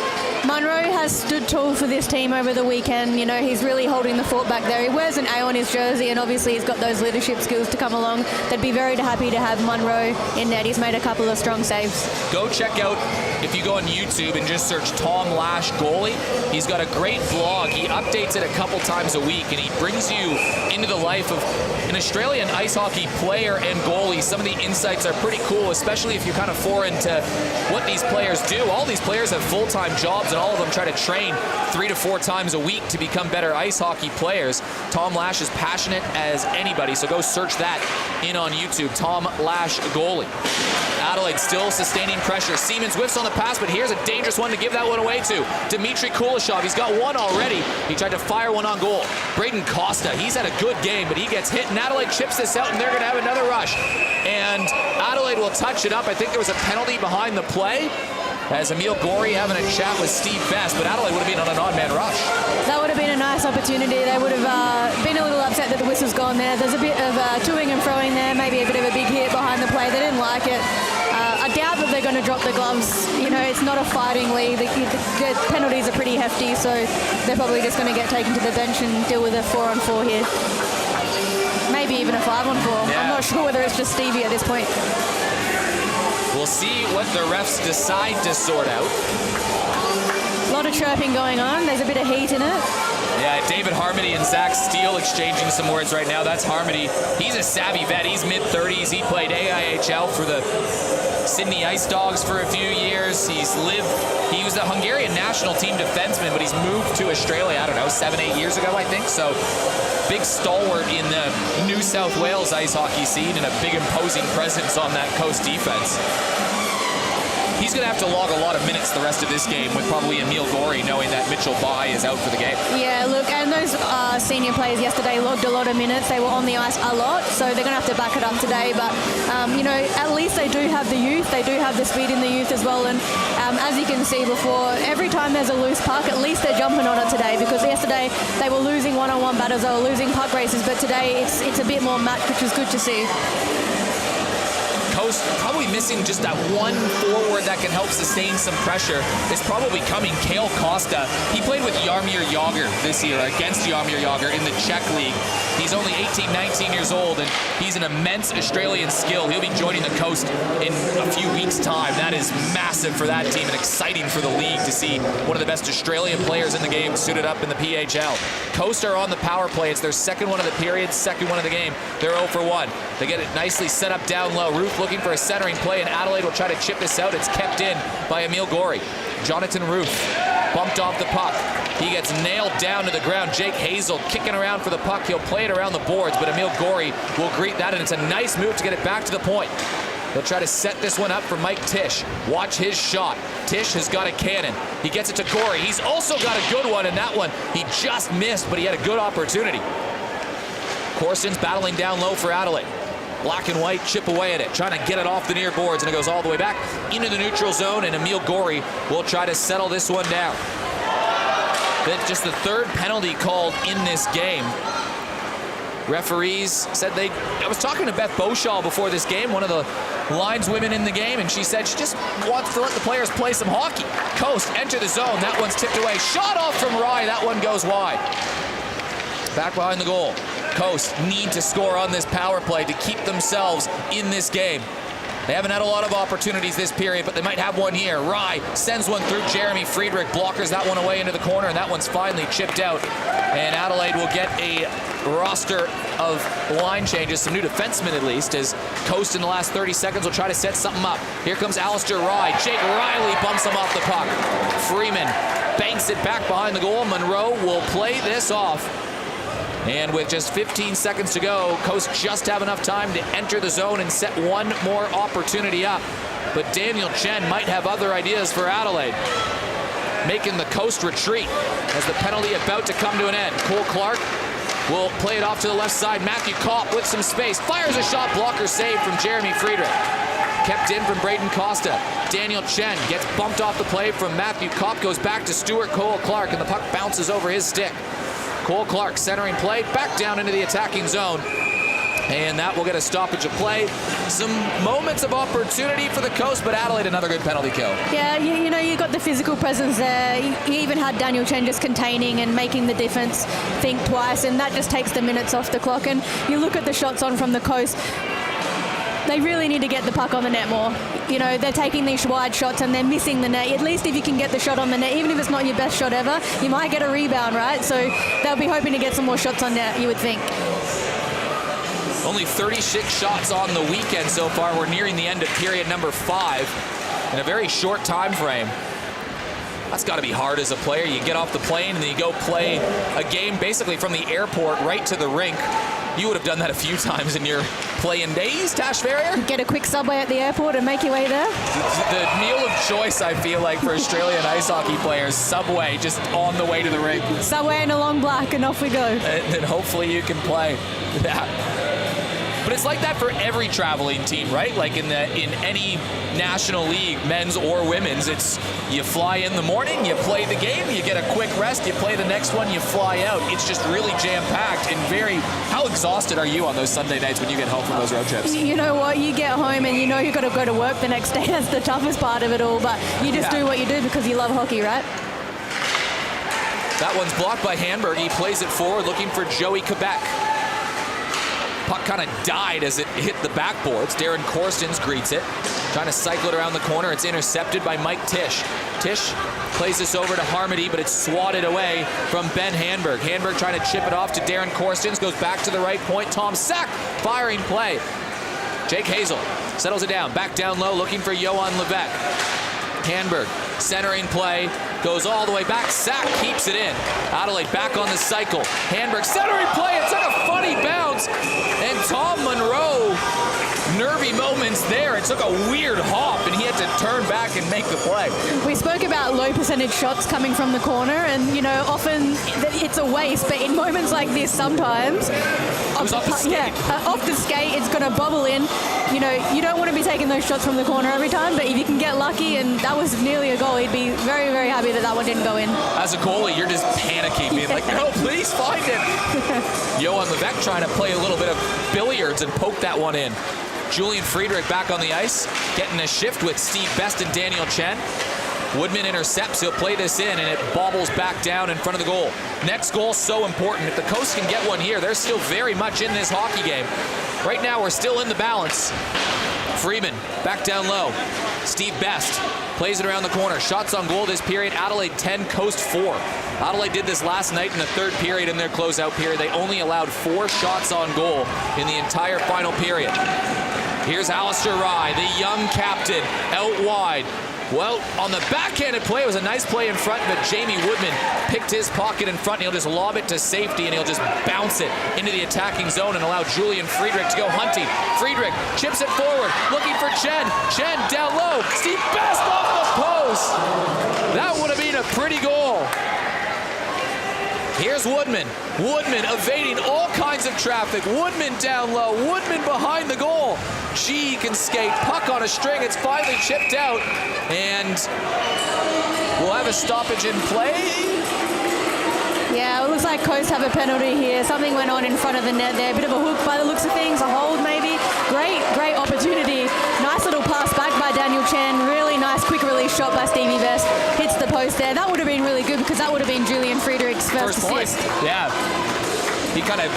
Monroe has stood tall for this team over the weekend. He's really holding the fort back there. He wears an A on his jersey, and obviously he's got those leadership skills to come along. They'd be very happy to have Monroe in net. He's made a couple of strong saves. Go check out, if you go on YouTube and just search Tom Lash goalie, he's got a great blog. He updates it a couple times a week, and he brings you into the life of an Australian ice hockey player and goalie. Some of the insights are pretty cool, especially if you're kind of foreign to what these players do. All these players have full-time jobs, and all of them try to train 3 to 4 times a week to become better ice hockey players. Tom Lash is passionate as anybody, so go search that in on YouTube. Tom Lash goalie. Adelaide still sustaining pressure. Siemens whiffs on the pass, but here's a dangerous one to give that one away to. Dmitry Kuleshov. He's got one already. He tried to fire one on goal. Braden Costa, he's had a good game, but he gets hit, and Adelaide chips this out, and they're going to have another rush. And Adelaide will touch it up. I think there was a penalty behind the play, as Emil Gorey having a chat with Steve Best, but Adelaide would have been on an odd-man rush. That would have been a nice opportunity. They would have been a little upset that the whistle's gone there. There's a bit of toing and froing there, maybe a bit of a big hit behind the play. They didn't like it. I doubt that they're going going to drop the gloves. You know, it's not a fighting league. The penalties are pretty hefty, so they're probably just going to get taken to the bench and deal with a 4-on-4 here. Maybe even a 5-on-4. Yeah. I'm not sure whether it's just Stevie at this point. We'll see what the refs decide to sort out. A lot of chirping going on. There's a bit of heat in it. Yeah, David Harmony and Zach Steele exchanging some words right now. That's Harmony. He's a savvy vet. He's mid-30s. He played AIHL for the Sydney Ice Dogs for a few years. He was the Hungarian national team defenseman, but he's moved to Australia, I don't know, 7-8 years ago, I think. So big stalwart in the New South Wales ice hockey scene and a big imposing presence on that Coast defense. He's going to have to log a lot of minutes the rest of this game with probably Emil Gorey knowing that Mitchell Bai is out for the game. Yeah, look, and those senior players yesterday logged a lot of minutes. They were on the ice a lot, so they're going to have to back it up today. But, you know, at least they do have the youth. They do have the speed in the youth as well. And as you can see before, every time there's a loose puck, at least they're jumping on it today, because yesterday they were losing one-on-one battles, they were losing puck races, but today it's a bit more matched, which is good to see. Coast probably missing just that one forward that can help sustain some pressure. Is probably coming. Kale Costa. He played with Jaromir Jagr this year, against Jaromir Jagr in the Czech League. He's only 18, 19 years old, and he's an immense Australian skill. He'll be joining the Coast in a few weeks' time. That is massive for that team and exciting for the league to see one of the best Australian players in the game suited up in the PHL. Coast are on the power play. It's their second one of the period, second one of the game. They're 0 for 1. They get it nicely set up down low. Ruth looking for a centering play, and Adelaide will try to chip this out. It's kept in by Emil Gorey. Jonathan Ruth bumped off the puck. He gets nailed down to the ground. Jake Hazel kicking around for the puck. He'll play it around the boards, but Emil Gorey will greet that, and it's a nice move to get it back to the point. They'll try to set this one up for Mike Tisch. Watch his shot. Tisch has got a cannon. He gets it to Gorey. He's also got a good one, and that one he just missed, but he had a good opportunity. Corson's battling down low for Adelaide. Black and white chip away at it, trying to get it off the near boards, and it goes all the way back into the neutral zone, and Emil Gorey will try to settle this one down. That's just the third penalty called in this game. Referees said I was talking to Beth Beauchal before this game, one of the lineswomen in the game, and she said she just wants to let the players play some hockey. Coast enter the zone. That one's tipped away. Shot off from Rye. That one goes wide. Back behind the goal. Coast need to score on this power play to keep themselves in this game. They haven't had a lot of opportunities this period, but they might have one here. Rye sends one through Jeremy Friedrich, blockers that one away into the corner, and that one's finally chipped out. And Adelaide will get a roster of line changes, some new defensemen at least, as Coast in the last 30 seconds will try to set something up. Here comes Alistair Rye. Jake Riley bumps him off the puck. Freeman banks it back behind the goal. Monroe will play this off. And with just 15 seconds to go, Coast just have enough time to enter the zone and set one more opportunity up. But Daniel Chen might have other ideas for Adelaide, making the Coast retreat as the penalty about to come to an end. Cole Clark will play it off to the left side. Matthew Kopp with some space, fires a shot, blocker save from Jeremy Friedrich. Kept in from Braden Costa. Daniel Chen gets bumped off the play from Matthew Kopp, goes back to Stuart Cole Clark, and the puck bounces over his stick. Cole Clark centering play, back down into the attacking zone. And that will get a stoppage of play. Some moments of opportunity for the Coast, but Adelaide another good penalty kill. Yeah, you know, you got the physical presence there. You even had Daniel Chen just containing and making the defense think twice, and that just takes the minutes off the clock. And you look at the shots on from the Coast, they really need to get the puck on the net more. You know, they're taking these wide shots and they're missing the net. At least if you can get the shot on the net, even if it's not your best shot ever, you might get a rebound, right? So they'll be hoping to get some more shots on net, you would think. Only 36 shots on the weekend so far. We're nearing the end of period number 5 in a very short time frame. That's got to be hard as a player. You get off the plane and then you go play a game basically from the airport right to the rink. You would have done that a few times in your playing days, Tash Farrier? Get a quick subway at the airport and make your way there. The meal of choice, I feel like, for Australian ice hockey players, Subway just on the way to the rink. Subway and a long black and off we go. And then hopefully you can play. Yeah. But it's like that for every traveling team, right? Like in any national league, men's or women's, it's you fly in the morning, you play the game, you get a quick rest, you play the next one, you fly out. It's just really jam-packed and very... How exhausted are you on those Sunday nights when you get home from those road trips? You know what? You get home and you know you've got to go to work the next day. That's the toughest part of it all. But you just do what you do because you love hockey, right? That one's blocked by Hamburg. He plays it forward, looking for Joey Quebec. Puck kind of died as it hit the backboards. Darren Korstens greets it. Trying to cycle it around the corner. It's intercepted by Mike Tisch. Tisch plays this over to Harmony, but it's swatted away from Ben Hamburg. Hamburg trying to chip it off to Darren Korstens. Goes back to the right point. Tom Sack firing play. Jake Hazel settles it down. Back down low, looking for Johan Levesque. Hamburg centering play. Goes all the way back. Sack keeps it in. Adelaide back on the cycle. Hamburg centering play. It took a funny bounce. And Tom Monroe, nervy moments there. It took a weird hop, and he had to turn back and make the play. We spoke about low percentage shots coming from the corner, and, you know, often it's a waste, but in moments like this, sometimes... It was off the skate. Yeah, off the skate, it's going to bobble in. You know, you don't want to be taking those shots from the corner every time, but if you can get lucky, and that was nearly a goal, he'd be very, very happy that one didn't go in. As a goalie, you're just panicking, being like, no, please find it. Johan Levesque trying to play a little bit of billiards and poke that one in. Julian Friedrich back on the ice, getting a shift with Steve Best and Daniel Chen. Woodman intercepts, he'll play this in, and it bobbles back down in front of the goal. Next goal, so important. If the Coast can get one here, they're still very much in this hockey game. Right now, we're still in the balance. Freeman, back down low. Steve Best plays it around the corner. Shots on goal this period, Adelaide 10, Coast 4. Adelaide did this last night in the third period in their closeout period. They only allowed 4 shots on goal in the entire final period. Here's Alistair Rye, the young captain, out wide. Well, on the backhanded play, it was a nice play in front, but Jamie Woodman picked his pocket in front, and he'll just lob it to safety, and he'll just bounce it into the attacking zone and allow Julian Friedrich to go hunting. Friedrich chips it forward, looking for Chen. Chen down low. Steve Best off the post. That would have been a pretty goal. Here's Woodman. Woodman evading all kinds of traffic. Woodman down low. Woodman behind the goal. G can skate. Puck on a string. It's finally chipped out. And we'll have a stoppage in play. Yeah, it looks like Coast have a penalty here. Something went on in front of the net there. A bit of a hook by the looks of things. A hold maybe. Great opportunity. Nice little pass back by Daniel Chen. Really nice quick release shot by Stevie Best. Hits the post there. That would have been really good because that would have been Julian Friedrich's first assist. Point. Yeah. He kind of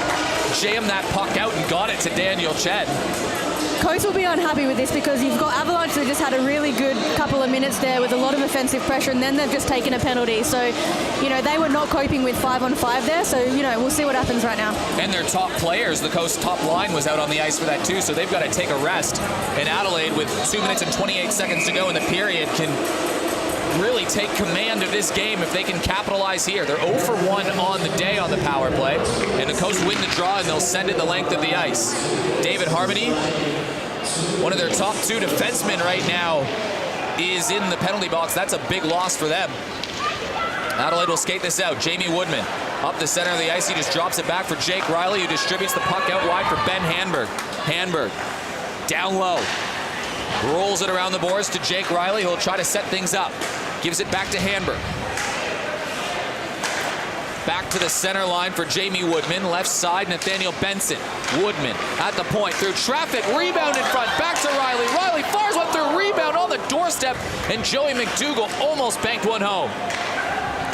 jammed that puck out and got it to Daniel Chen. Coast will be unhappy with this because you've got Avalanche that just had a really good couple of minutes there with a lot of offensive pressure, and then they've just taken a penalty. So, you know, they were not coping with 5-on-5 there. So, you know, we'll see what happens right now. And their top players, the Coast top line was out on the ice for that too, so they've got to take a rest. And Adelaide, with 2 minutes and 28 seconds to go in the period, can really take command of this game if they can capitalize here. They're 0 for 1 on the day on the power play, and the Coast win the draw, and they'll send it the length of the ice. David Harmony, one of their top 2 defensemen right now, is in the penalty box. That's a big loss for them. Adelaide will skate this out. Jamie Woodman up the center of the ice. He just drops it back for Jake Riley, who distributes the puck out wide for Ben Hamburg. Hamburg down low. Rolls it around the boards to Jake Riley, who'll try to set things up. Gives it back to Hamburg. Back to the center line for Jamie Woodman. Left side, Nathaniel Benson. Woodman at the point. Through traffic. Rebound in front. Back to Riley. Riley fires one through. Rebound on the doorstep. And Joey McDougall almost banked one home.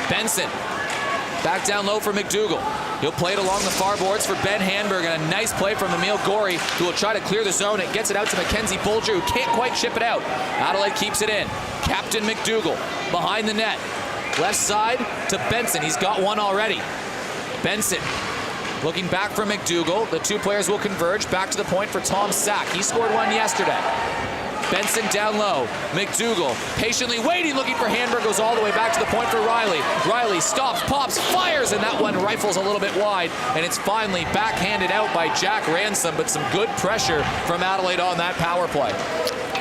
Benson back down low for McDougall. He'll play it along the far boards for Ben Hamburg, and a nice play from Emil Gorey, who will try to clear the zone. It gets it out to Mackenzie Bulger, who can't quite chip it out. Adelaide keeps it in. Captain McDougall behind the net. Left side to Benson. He's got one already. Benson looking back for McDougall. The 2 players will converge. Back to the point for Tom Sack. He scored one yesterday. Benson down low. McDougall patiently waiting, looking for Hamburg. Goes all the way back to the point for Riley. Riley stops, pops, fires, and that one rifles a little bit wide. And it's finally backhanded out by Jack Ransom, but some good pressure from Adelaide on that power play.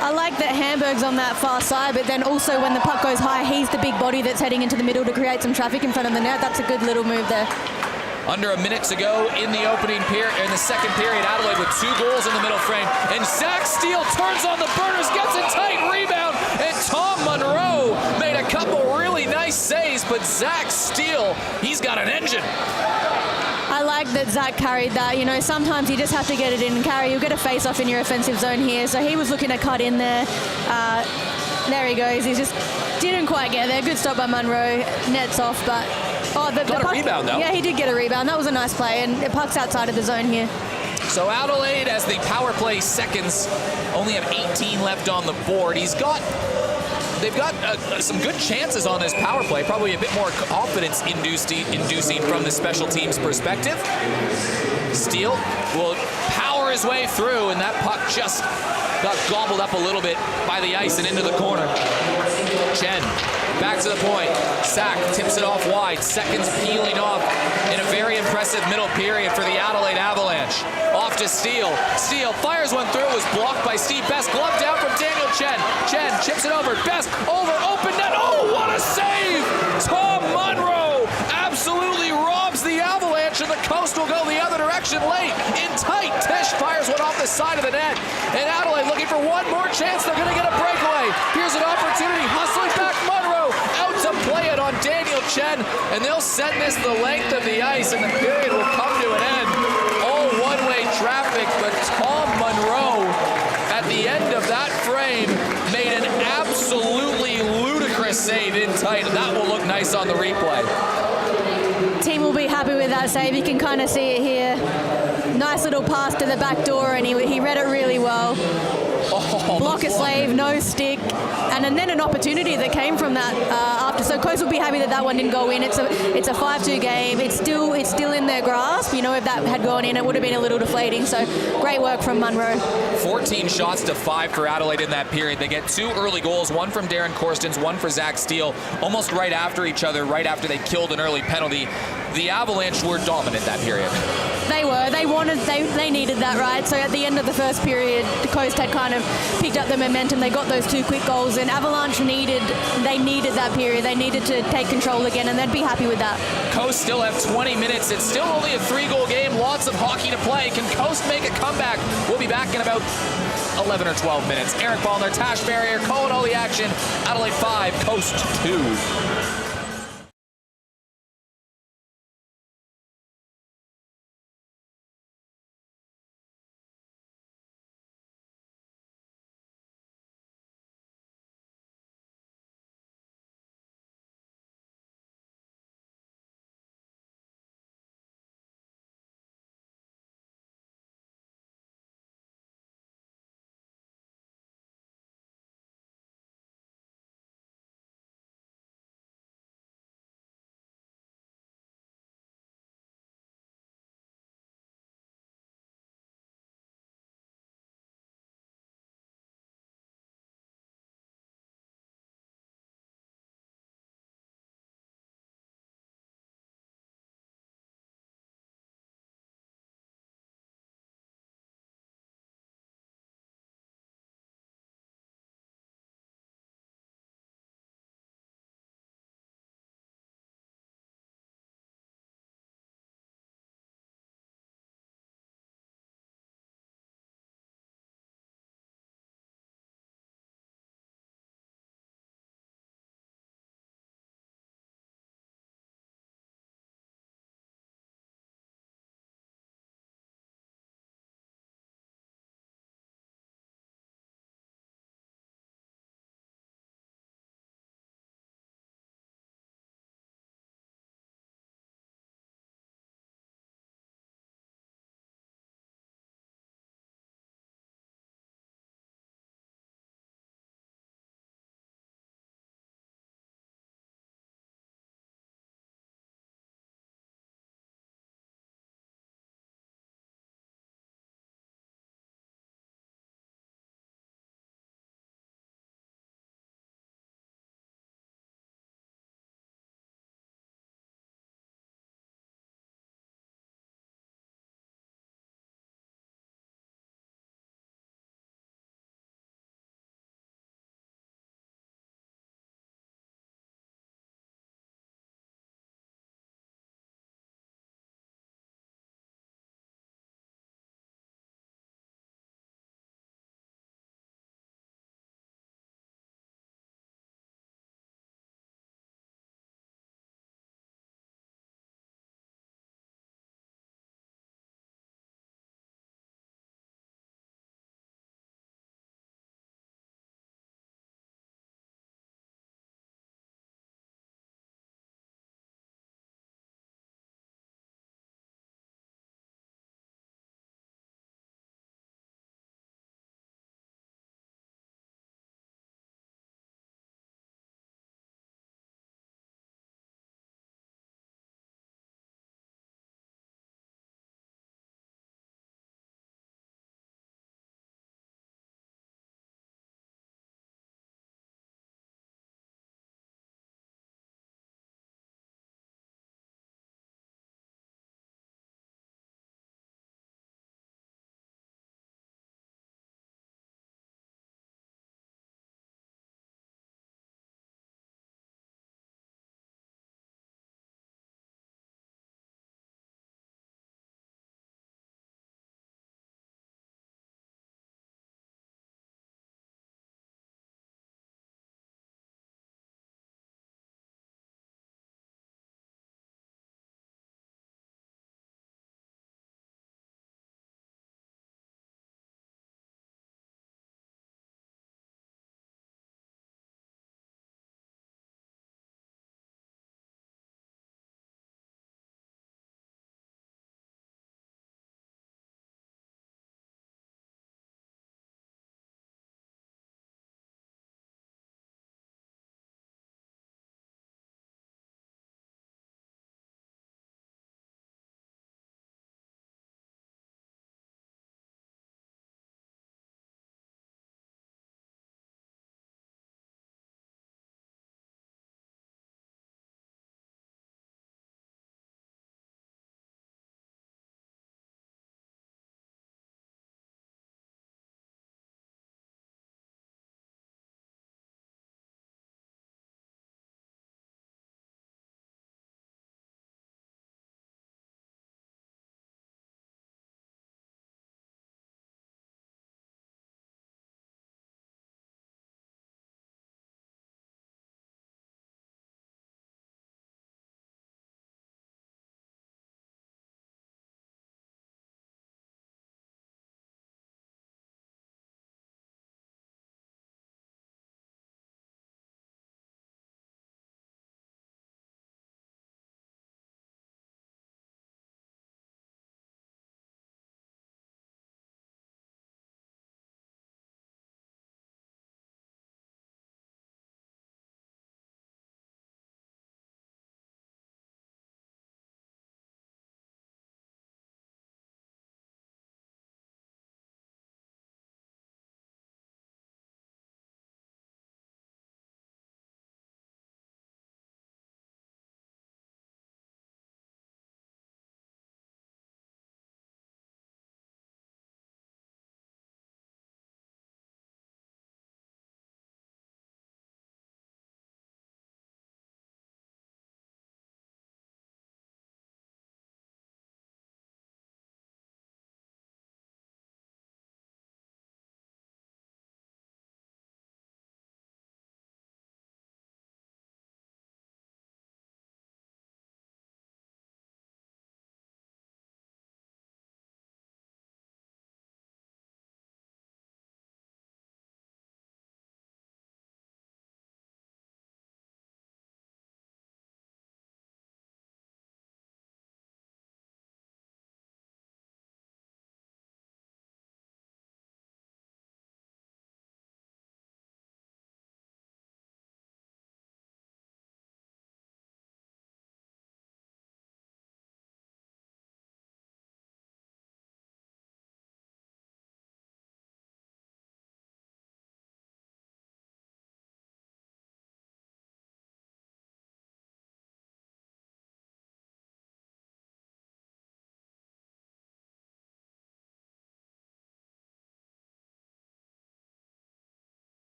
I like that Hamburg's on that far side, but then also when the puck goes high, he's the big body that's heading into the middle to create some traffic in front of the net. That's a good little move there. Under a minute to go in the opening period, in the second period. Adelaide with 2 goals in the middle frame. And Zach Steele turns on the burners, gets it tight, rebound. And Tom Munro made a couple really nice saves, but Zach Steele, he's got an engine. I like that Zach carried that. You know, sometimes you just have to get it in and carry. You'll get a face-off in your offensive zone here. So he was looking to cut in there. There he goes. He just didn't quite get there. Good stop by Munro. Nets off, but... the puck, a rebound, though. Yeah, he did get a rebound. That was a nice play, and the puck's outside of the zone here. So Adelaide, as the power play seconds, only have 18 left on the board. They've got some good chances on this power play, probably a bit more confidence inducing from the special teams perspective. Steele will power his way through, and that puck just got gobbled up a little bit by the ice and into the corner. Chen, back to the point. Sack tips it off wide. Seconds peeling off in a very impressive middle period for the Adelaide Avalanche. Off to Steele. Steele fires one through, was blocked by Steve Best. Glove down from Daniel Chen. Chen chips it over. Best over, open net. Oh, what a save! Tom Munro absolutely robs the Avalanche, and the Coast will go the other direction late. In tight, Tisch fires one off the side of the net. And Adelaide looking for one more chance. They're going to get a breakaway. Here's an opportunity. Hustling back, Munro out to play it on Daniel Chen. And they'll send this the length of the ice, and the period will come to an end. All one-way traffic, but Tom Munro at the end of that frame made an absolutely ludicrous save in tight, and that will look nice on the replay. Team will be happy with that save. You can kind of see it here. Nice little pass to the back door, and he read it really well. Block a slave, no stick, and then an opportunity that came from that after. So Coast will be happy that one didn't go in. It's a 5-2 game. It's still in their grasp. You know, if that had gone in, it would have been a little deflating. So great work from Munro. 14 shots to 5 for Adelaide in that period. They get 2 early goals, one from Darren Korstens, one for Zach Steele, almost right after each other, right after they killed an early penalty. The Avalanche were dominant that period. They were. They needed that, right? So at the end of the first period, the Coast had kind of picked up the momentum. They got those 2 quick goals, and Avalanche needed that period. They needed to take control again, and they'd be happy with that. Coast still have 20 minutes. It's still only a 3-goal game. Lots of hockey to play. Can Coast make a comeback? We'll be back in about 11 or 12 minutes. Eric Ballner, Tash Barrier, calling all the action. Adelaide 5, Coast 2.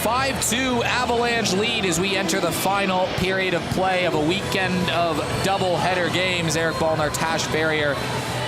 5-2 Avalanche lead as we enter the final period of play of a weekend of double-header games. Eric Ballnar, Tash Barrier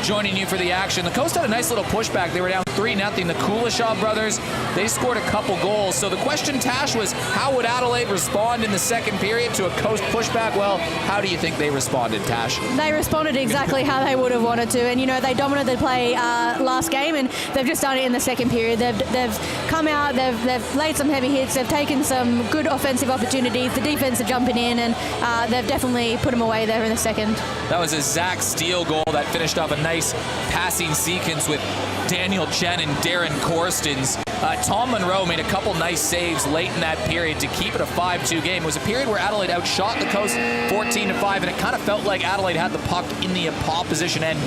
joining you for the action. The Coast had a nice little pushback. They were down 3-0. The Kuleshov brothers, they scored a couple goals. So the question, Tash, was how would Adelaide respond in the second period to a Coast pushback? Well, how do you think they responded, Tash? They responded exactly how they would have wanted to. And, you know, they dominated the play last game, and they've just done it in the second period. They've come out, they've laid some heavy hits, they've taken some good offensive opportunities. The defense are jumping in, and they've definitely put them away there in the second. That was a Zach Steele goal that finished off a nice passing sequence with Daniel Chen and Darren Korstens. Tom Monroe made a couple nice saves late in that period to keep it a 5-2 game. It was a period where Adelaide outshot the Coast 14-5, and it kind of felt like Adelaide had the puck in the opposition end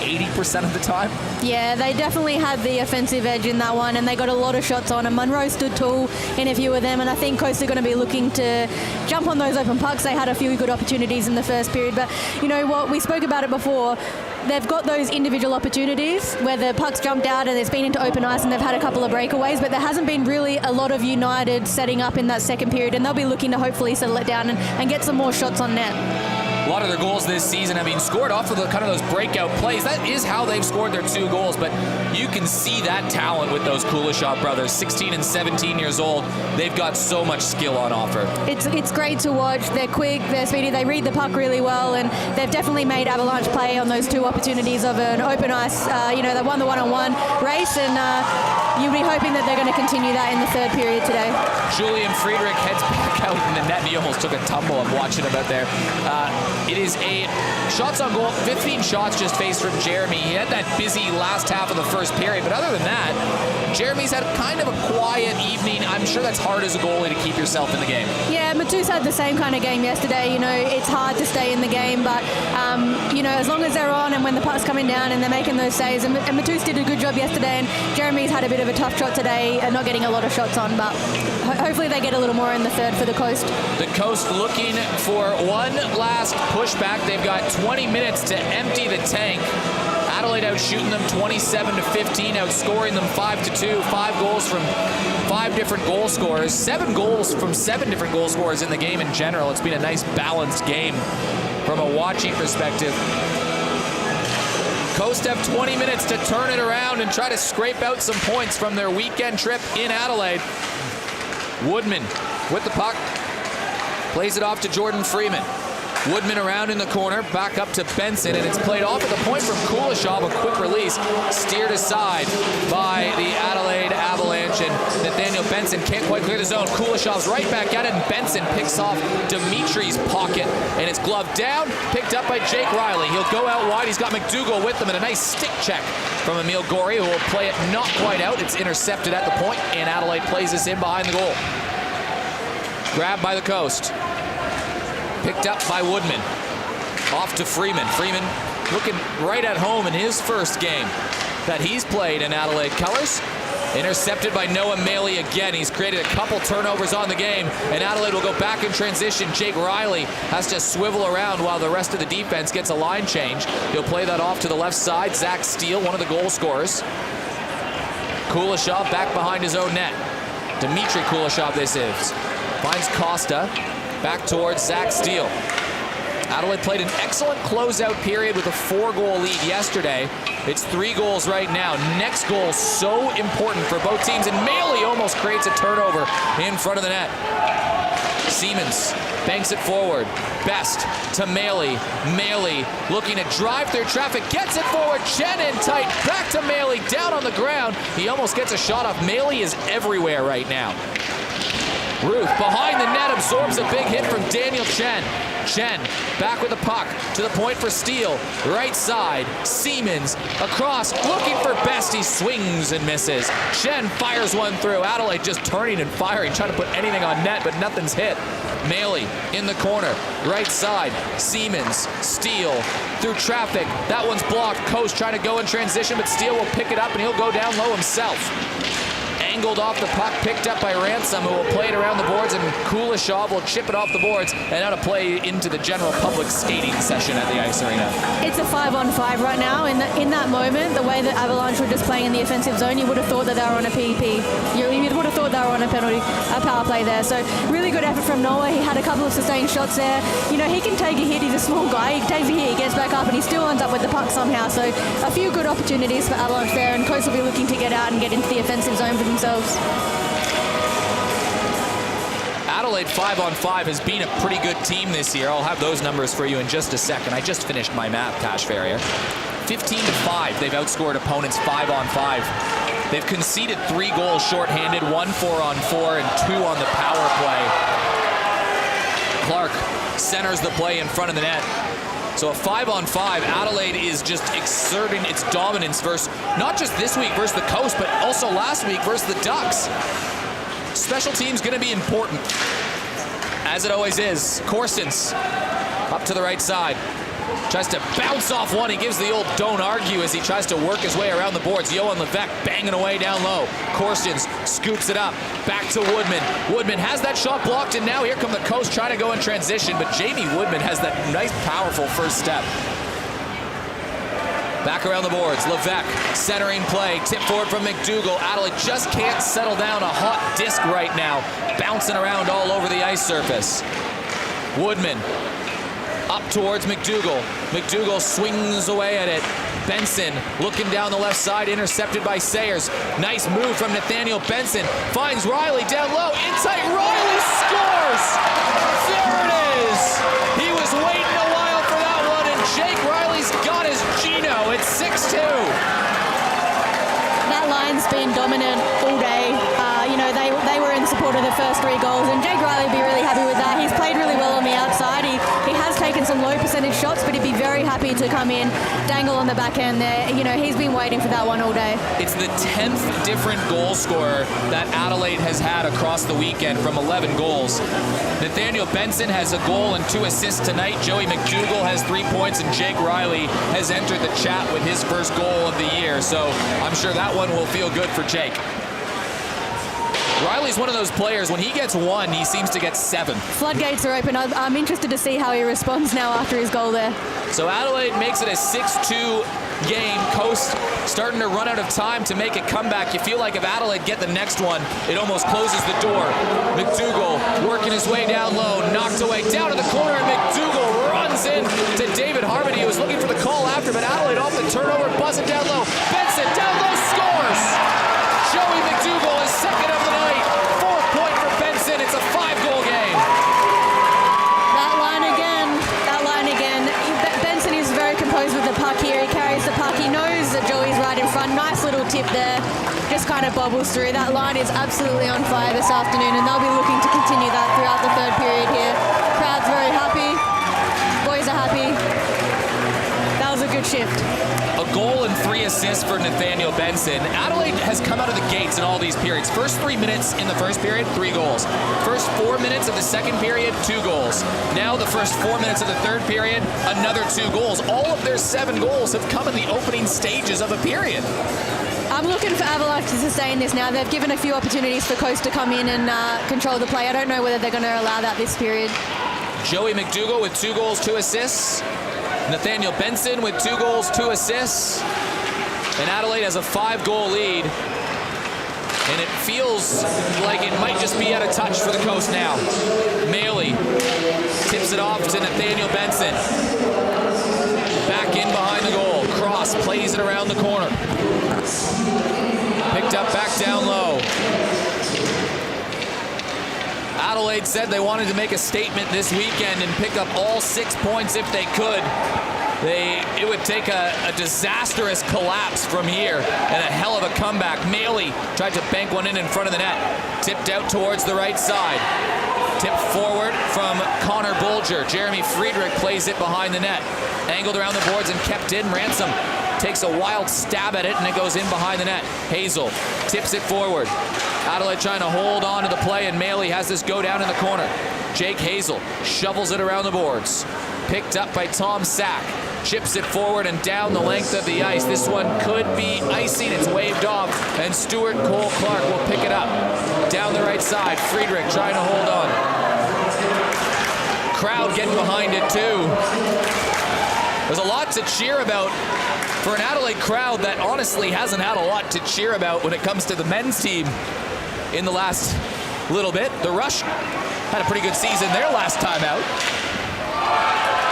80% of the time. Yeah, they definitely had the offensive edge in that one, and they got a lot of shots on, and Monroe stood tall in a few of them, and I think Coast are going to be looking to jump on those open pucks. They had a few good opportunities in the first period, but you know what, we spoke about it before. They've got those individual opportunities where the puck's jumped out and it's been into open ice and they've had a couple of breakaways, but there hasn't been really a lot of United setting up in that second period, and they'll be looking to hopefully settle it down and get some more shots on net. A lot of their goals this season have been scored off of kind of those breakout plays. That is how they've scored their 2 goals, but you can see that talent with those Kuleshov brothers, 16 and 17 years old. They've got so much skill on offer. It's great to watch. They're quick, they're speedy, they read the puck really well, and they've definitely made Avalanche play on those 2 opportunities of an open ice. They won the one-on-one race, and you'll be hoping that they're going to continue that in the third period today. Julian Friedrich heads back out in the net, and he almost took a tumble. I'm watching him out there. It is a shots on goal, 15 shots just faced from Jeremy. He had that busy last half of the first period, but other than that, Jeremy's had kind of a quiet evening. I'm sure that's hard as a goalie to keep yourself in the game. Yeah, Matus had the same kind of game yesterday. You know, it's hard to stay in the game, but, as long as they're on and when the puck's coming down and they're making those saves, and Matus did a good job yesterday, and Jeremy's had a bit of a tough shot today and not getting a lot of shots on, but hopefully they get a little more in the third for the Coast. The Coast looking for one last pushback. They've got 20 minutes to empty the tank. Adelaide outshooting them 27-15, outscoring them 5-2. 5 goals from 5 different goal scorers. 7 goals from 7 different goal scorers in the game in general. It's been a nice balanced game from a watching perspective. Coast have 20 minutes to turn it around and try to scrape out some points from their weekend trip in Adelaide. Woodman with the puck. Plays it off to Jordan Freeman. Woodman around in the corner, back up to Benson, and it's played off at the point from Kuleshov. A quick release, steered aside by the Adelaide Avalanche, and Nathaniel Benson can't quite clear the zone. Kuleshov's right back at it, and Benson picks off Dimitri's pocket, and it's gloved down, picked up by Jake Riley. He'll go out wide. He's got McDougall with him, and a nice stick check from Emil Gorey, who will play it not quite out. It's intercepted at the point, and Adelaide plays this in behind the goal. Grabbed by the Coast. Picked up by Woodman. Off to Freeman. Freeman looking right at home in his first game that he's played in Adelaide colors. Intercepted by Noah Maley again. He's created a couple turnovers on the game, and Adelaide will go back in transition. Jake Riley has to swivel around while the rest of the defense gets a line change. He'll play that off to the left side. Zach Steele, one of the goal scorers. Kuleshov back behind his own net. Dimitri Kuleshov this is. Finds Costa. Back towards Zach Steele. Adelaide played an excellent closeout period with a 4-goal lead yesterday. It's 3 goals right now. Next goal so important for both teams, and Maley almost creates a turnover in front of the net. Siemens banks it forward. Best to Maley. Maley looking to drive through traffic. Gets it forward. Chen in tight. Back to Maley. Down on the ground. He almost gets a shot off. Maley is everywhere right now. Ruth behind the net absorbs a big hit from Daniel Chen. Chen back with the puck to the point for Steele. Right side, Siemens across, looking for Best. He swings and misses. Chen fires one through. Adelaide just turning and firing, trying to put anything on net, but nothing's hit. Maley in the corner, right side, Siemens, Steele through traffic. That one's blocked. Coast trying to go in transition, but Steele will pick it up and he'll go down low himself. Angled off the puck, picked up by Ransom, who will play it around the boards, and Kuleshov will chip it off the boards and out of play into the general public skating session at the ice arena. It's a 5-on-5 right now. In that moment, the way that Avalanche were just playing in the offensive zone, you would have thought that they were on a PEP. You would have thought they were on a power play there. So really good effort from Noah. He had a couple of sustained shots there. You know, he can take a hit. He's a small guy. He takes a hit, he gets back up, and he still ends up with the puck somehow. So a few good opportunities for Avalanche there, and Coast will be looking to get out and get into the offensive zone for themselves. Adelaide 5-on-5 has been a pretty good team this year. I'll have those numbers for you in just a second. I just finished my math, Tash Farrier. 15-5, they've outscored opponents 5-on-5. They've conceded 3 goals shorthanded, 1 4-on-4, and 2 on the power play. Clark centers the play in front of the net. So a 5-on-5, Adelaide is just exerting its dominance versus, not just this week versus the Coast, but also last week versus the Ducks. Special teams going to be important, as it always is. Corstens up to the right side. Tries to bounce off one. He gives the old don't argue as he tries to work his way around the boards. Johan Levesque banging away down low. Corstens scoops it up. Back to Woodman. Woodman has that shot blocked, and now here come the Coast trying to go in transition, but Jamie Woodman has that nice, powerful first step. Back around the boards, Levesque centering play, tip forward from McDougall. Adelaide just can't settle down, a hot disc right now, bouncing around all over the ice surface. Woodman up towards McDougall. McDougall swings away at it. Benson looking down the left side, intercepted by Sayers. Nice move from Nathaniel Benson. Finds Riley down low, in tight, Riley scores! There it is! He was waiting a while for that one, and Jake Riley's got his Gino. It's 6-2. That line's been dominant all day. You know, they were in support of the first 3 goals, and Jake Riley would be really happy with that. He's played really well on the outside. He has taken some low percentage shots, but he'd be very happy to come in, dangle on the back end there. You know, he's been waiting for that one all day. It's the 10th different goal scorer that Adelaide has had across the weekend from 11 goals. Nathaniel Benson has a goal and 2 assists tonight. Joey McDougall has 3 points, and Jake Riley has entered the chat with his first goal of the year. So I'm sure that one will feel good for Jake. Riley's one of those players, when he gets 1, he seems to get 7. Floodgates are open. I'm interested to see how he responds now after his goal there. So Adelaide makes it a 6-2 game. Coast starting to run out of time to make a comeback. You feel like if Adelaide get the next one, it almost closes the door. McDougall working his way down low, knocked away, down to the corner, and McDougall runs in to David Harmony. He was looking for the call after, but Adelaide off the turnover, buzzing down low. Benson down low, scores! Joey McDougall is second of the night. 4th point for Benson. It's a 5-goal game. That line again. Benson is very composed with the puck here. He carries the puck. He knows that Joey's right in front. Nice little tip there. Just kind of bobbles through. That line is absolutely on fire this afternoon, and they'll be looking to continue that throughout the 3rd period here. Crowd's very happy. Boys are happy. That was a good shift. A goal and 3 assists for Nathaniel Benson. Adelaide has come out of the gates in all these periods. First 3 minutes in the first period, 3 goals. First 4 minutes of the second period, 2 goals. Now the first 4 minutes of the 3rd period, another 2 goals. All of their 7 goals have come in the opening stages of a period. I'm looking for Avalanche to sustain this now. They've given a few opportunities for Coast to come in and control the play. I don't know whether they're going to allow that this period. Joey McDougall with 2 goals, 2 assists. Nathaniel Benson with 2 goals, 2 assists. And Adelaide has a 5-goal lead. And it feels like it might just be out of touch for the Coast now. Maley tips it off to Nathaniel Benson. Back in behind the goal. Cross plays it around the corner. Picked up back down low. Adelaide said they wanted to make a statement this weekend and pick up all 6 points if they could. It would take a disastrous collapse from here and a hell of a comeback. Maley tried to bank one in front of the net. Tipped out towards the right side. Tipped forward from Connor Bolger. Jeremy Friedrich plays it behind the net. Angled around the boards and kept in. Ransom takes a wild stab at it, and it goes in behind the net. Hazel tips it forward. Adelaide trying to hold on to the play, and Maley has this go down in the corner. Jake Hazel shovels it around the boards. Picked up by Tom Sack. Chips it forward and down the length of the ice. This one could be icing. It's waved off, and Stuart Cole Clark will pick it up. Down the right side, Friedrich trying to hold on. Crowd getting behind it too. There's a lot to cheer about for an Adelaide crowd that honestly hasn't had a lot to cheer about when it comes to the men's team. in the last little bit. The Rush had a pretty good season their last time out.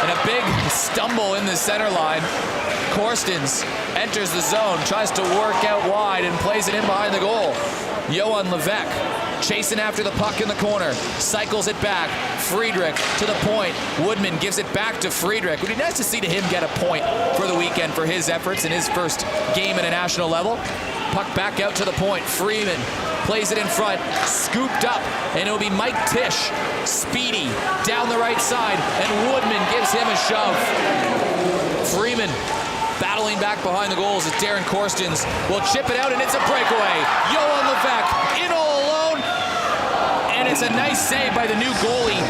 And a big stumble in the center line. Korstens enters the zone, tries to work out wide and plays it in behind the goal. Johan Levesque chasing after the puck in the corner, cycles it back. Friedrich to the point. Woodman gives it back to Friedrich. Would be nice to see him get a point for the weekend for his efforts in his first game at a national level. Puck back out to the point. Freeman plays it in front, scooped up, and it'll be Mike Tisch, speedy, down the right side, and Woodman gives him a shove. Freeman battling back behind the goals as Darren Korstens will chip it out, and it's a breakaway. Johan Levesque in all alone, and it's a nice save by the new goalie.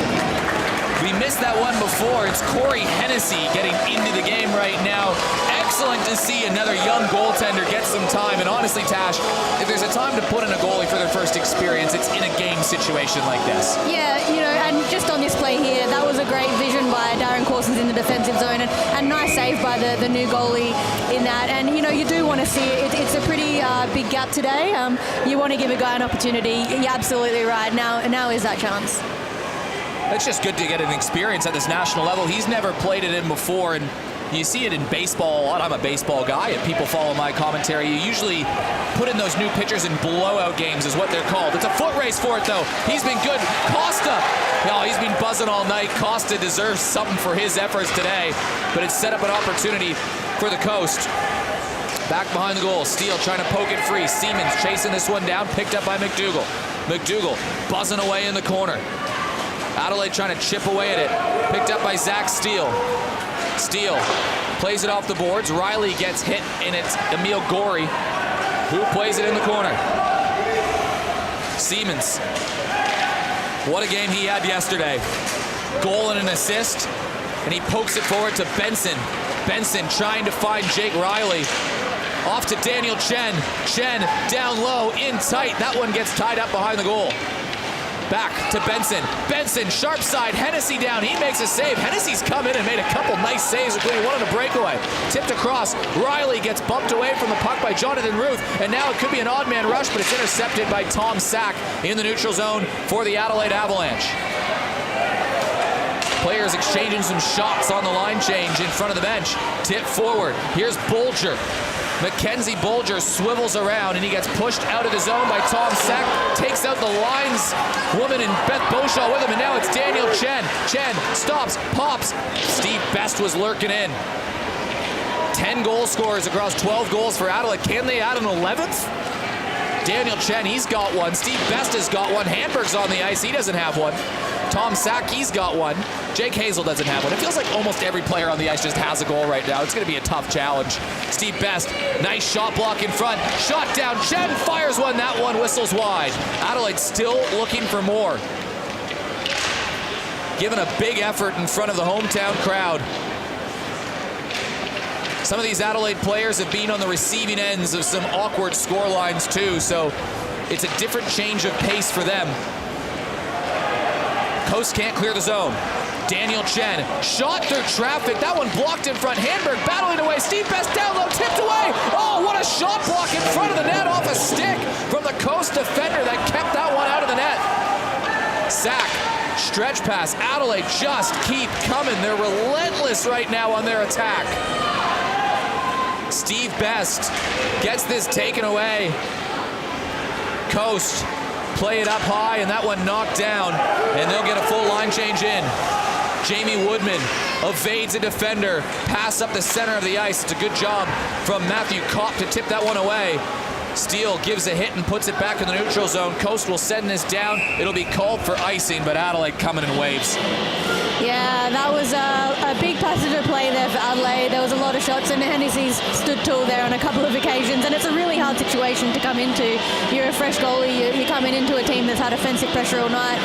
We missed that one before. It's Corey Hennessy getting into the game right now. Excellent to see another young goaltender get some time. And honestly, Tash, if there's a time to put in a goalie for their first experience, it's in a game situation like this. Yeah, and just on this play here, that was a great vision by Darren Korstens in the defensive zone, and nice save by the new goalie in that. And, you do want to see it. It's a pretty big gap today. You want to give a guy an opportunity. You're absolutely right. Now is that chance. It's just good to get an experience at this national level. He's never played it in before, and you see it in baseball a lot. I'm a baseball guy, and people follow my commentary. You usually put in those new pitchers in blowout games is what they're called. It's a foot race for it, though. He's been good. Costa, he's been buzzing all night. Costa deserves something for his efforts today, but it's set up an opportunity for the Coast. Back behind the goal, Steele trying to poke it free. Siemens chasing this one down, picked up by McDougall. McDougall buzzing away in the corner. Adelaide trying to chip away at it. Picked up by Zach Steele. Steele plays it off the boards. Riley gets hit, and it's Emil Gorey who plays it in the corner. Siemens. What a game he had yesterday. Goal and an assist, and he pokes it forward to Benson. Benson trying to find Jake Riley. Off to Daniel Chen. Chen down low, in tight. That one gets tied up behind the goal. Back to Benson. Benson, sharp side, Hennessy down. He makes a save. Hennessy's come in and made a couple nice saves, including one on the breakaway. Tipped across. Riley gets bumped away from the puck by Jonathan Ruth, and now it could be an odd man rush, but it's intercepted by Tom Sack in the neutral zone for the Adelaide Avalanche. Players exchanging some shots on the line change in front of the bench. Tip forward. Here's Bolger. Mackenzie Bolger swivels around, and he gets pushed out of the zone by Tom Sack. Takes out the lines woman and Beth Beauchamp with him, and now it's Daniel Chen. Chen stops, pops. Steve Best was lurking in. 10 goal scorers across 12 goals for Adelaide. Can they add an 11th? Daniel Chen, he's got one. Steve Best has got one. Hamburg's on the ice. He doesn't have one. Tom Sack, he's got one. Jake Hazel doesn't have one. It feels like almost every player on the ice just has a goal right now. It's going to be a tough challenge. Steve Best, nice shot block in front. Shot down. Chen fires one. That one whistles wide. Adelaide still looking for more. Given a big effort in front of the hometown crowd. Some of these Adelaide players have been on the receiving ends of some awkward score lines too, so it's a different change of pace for them. Coast can't clear the zone. Daniel Chen, shot through traffic. That one blocked in front. Hamburg battling away. Steve Best down low, tipped away. Oh, what a shot block in front of the net off a stick from the Coast defender that kept that one out of the net. Sack, stretch pass. Adelaide just keep coming. They're relentless right now on their attack. Steve Best gets this taken away. Coast play it up high, and that one knocked down, and they'll get a full line change in. Jamie Woodman evades a defender. Pass up the center of the ice. It's a good job from Matthew Kopp to tip that one away. Steele gives a hit and puts it back in the neutral zone. Coast will send this down. It'll be called for icing, but Adelaide coming in waves. Yeah, that was a big passenger play there for Adelaide. There was a lot of shots, and Hennessy's stood tall there on a couple of occasions, and it's a really hard situation to come into. You're a fresh goalie. You're coming into a team that's had offensive pressure all night.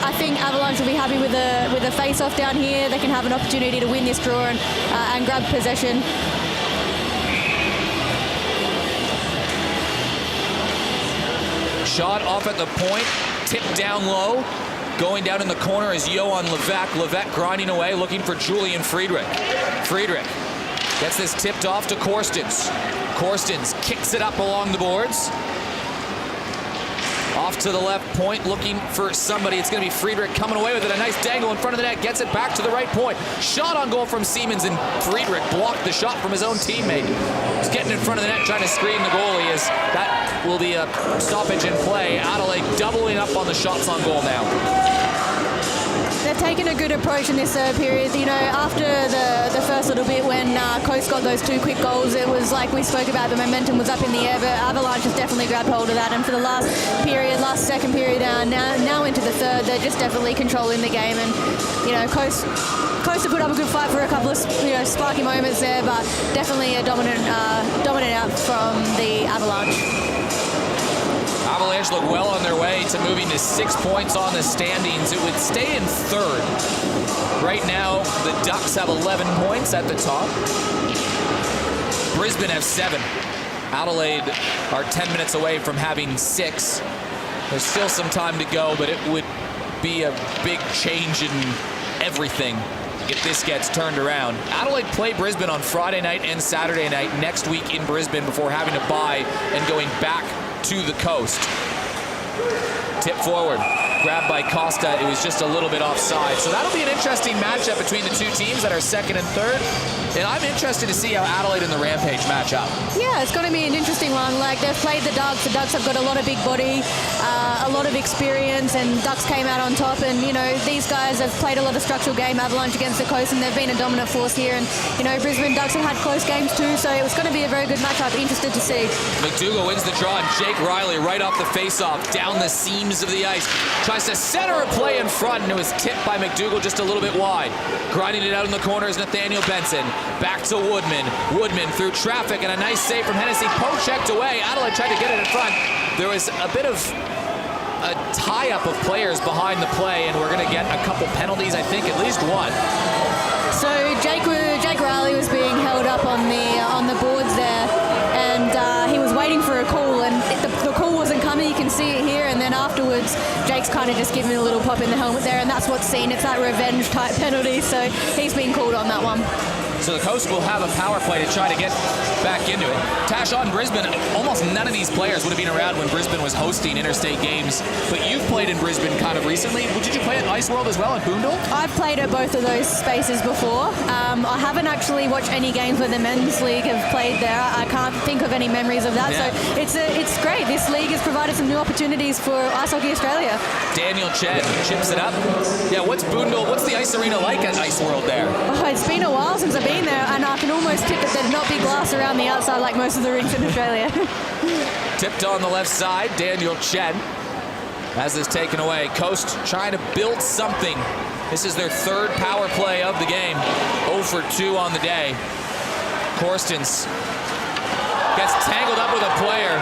I think Avalanche will be happy with a face-off down here. They can have an opportunity to win this draw and grab possession. Shot off at the point, tipped down low. Going down in the corner is Johan Levesque. Levesque grinding away, looking for Julian Friedrich. Friedrich gets this tipped off to Korstens. Korstens kicks it up along the boards. Off to the left point, looking for somebody. It's going to be Friedrich coming away with it. A nice dangle in front of the net. Gets it back to the right point. Shot on goal from Siemens, and Friedrich blocked the shot from his own teammate. He's getting in front of the net, trying to screen the goalie. As that will be a stoppage in play. Adelaide doubling up on the shots on goal now. They've taken a good approach in this period. You know, after the first little bit when Coast got those 2 quick goals, it was like we spoke about, the momentum was up in the air, but Avalanche has definitely grabbed hold of that. And for the last second period, now into the third, they're just definitely controlling the game. And, you know, Coast have put up a good fight for a couple of sparky moments there, but definitely a dominant out from the Avalanche. Avalanche look well on their way to moving to 6 points on the standings. It would stay in third. Right now, the Ducks have 11 points at the top. Brisbane have 7. Adelaide are 10 minutes away from having 6. There's still some time to go, but it would be a big change in everything if this gets turned around. Adelaide play Brisbane on Friday night and Saturday night next week in Brisbane before having to bye and going back to the coast. Tip forward, grabbed by Costa. It was just a little bit offside. So that'll be an interesting matchup between the two teams that are second and third. And I'm interested to see how Adelaide and the Rampage match up. Yeah, it's going to be an interesting one. Like, they've played the Ducks. The Ducks have got a lot of big body, a lot of experience, and Ducks came out on top. And, you know, these guys have played a lot of structural game, Avalanche against the Coast, and they've been a dominant force here. And, you know, Brisbane Ducks have had close games too, so it was going to be a very good matchup. Interested to see. McDougall wins the draw, and Jake Riley right off the face-off, down the seams of the ice. Tries to center a play in front, and it was tipped by McDougall just a little bit wide. Grinding it out in the corner is Nathaniel Benson. Back to Woodman. Woodman through traffic, and a nice save from Hennessy. Poke-checked away. Adelaide tried to get it in front. There was a bit of a tie-up of players behind the play, and we're going to get a couple penalties, I think, at least one. So Jake Riley was being held up on the boards there, and he was waiting for a call, and the call wasn't coming. You can see it here, and then afterwards, Jake's kind of just giving a little pop in the helmet there, and that's what's seen. It's that revenge type penalty, so he's been called on that one. So the Coast will have a power play to try to get back into it. Tash, on Brisbane, almost none of these players would have been around when Brisbane was hosting interstate games, but you've played in Brisbane kind of recently. Did you play at Ice World as well at Boondall? I've played at both of those spaces before. I haven't actually watched any games where the men's league have played there. I can't think of any memories of that. Yeah. So it's great. This league has provided some new opportunities for Ice Hockey Australia. Daniel Chen chips it up. Yeah, what's Boondall? What's the ice arena like at Ice World there? Oh, it's been a while since I've been there, and I can almost tip that there'd not be glass around the outside like most of the rinks in Australia. Tipped on the left side, Daniel Chen has this taken away. Coast trying to build something. This is their third power play of the game. 0 for 2 on the day. Korstens gets tangled up with a player.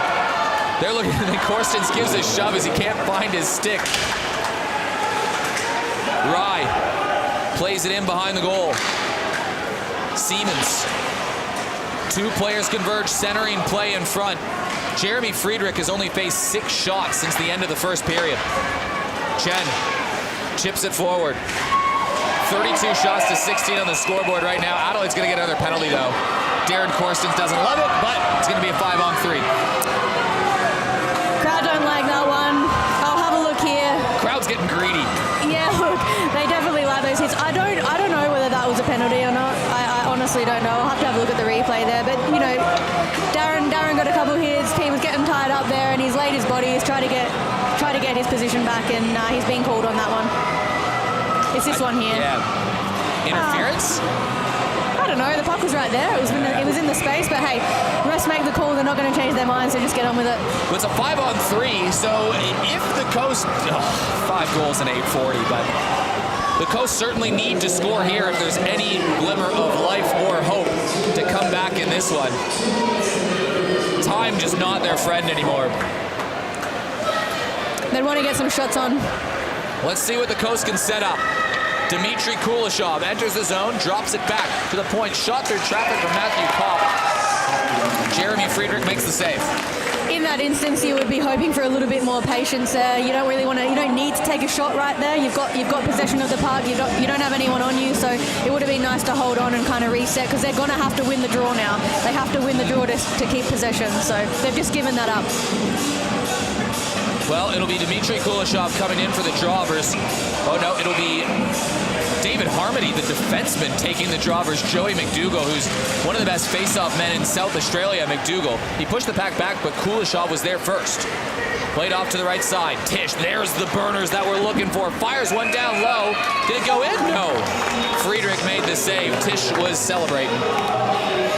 They're looking, and Korstens gives a shove as he can't find his stick. Rye plays it in behind the goal. Siemens. 2 players converge, centering play in front. Jeremy Friedrich has only faced 6 shots since the end of the first period. Chen chips it forward. 32 shots to 16 on the scoreboard right now. Adelaide's going to get another penalty, though. Darren Korstens doesn't love it, but it's going to be a 5-on-3. Crowd don't like that one. I'll have a look here. Crowd's getting greedy. Yeah, look, they definitely like those hits. I don't know whether that was a penalty or not. I honestly don't know. I'll have to have a look at the replay there. But, you know, Darren got a couple hits. He was getting tied up there, and he's laid his body. He's trying to get his position back, and he's being called on that one. It's this one here. Yeah. Interference? I don't know. The puck was right there. It was in the space. But hey, refs make the call. They're not going to change their minds. So just get on with it. Well, it's a 5-on-3. So if the Coast, 5 goals in 8:40, but the Coast certainly need to score here if there's any glimmer of life or hope to come back in this one. Time just not their friend anymore. They want to get some shots on. Let's see what the Coast can set up. Dmitry Kuleshov enters the zone, drops it back to the point. Shot through traffic from Matthew Kopp. Jeremy Friedrich makes the save. In that instance, you would be hoping for a little bit more patience there. You don't need to take a shot right there. You've got possession of the puck. You don't have anyone on you, so it would have been nice to hold on and kind of reset, because they're going to have to win the draw now. They have to win the draw to keep possession, so they've just given that up. Well, it'll be Dmitry Kuleshov coming in for the Drovers. Oh, no, it'll be David Harmony, the defenseman, taking the Drovers. Joey McDougall, who's one of the best face-off men in South Australia, McDougall. He pushed the puck back, but Kuleshov was there first. Played off to the right side. Tisch, there's the burners that we're looking for. Fires one down low. Did it go in? No. Friedrich made the save. Tisch was celebrating.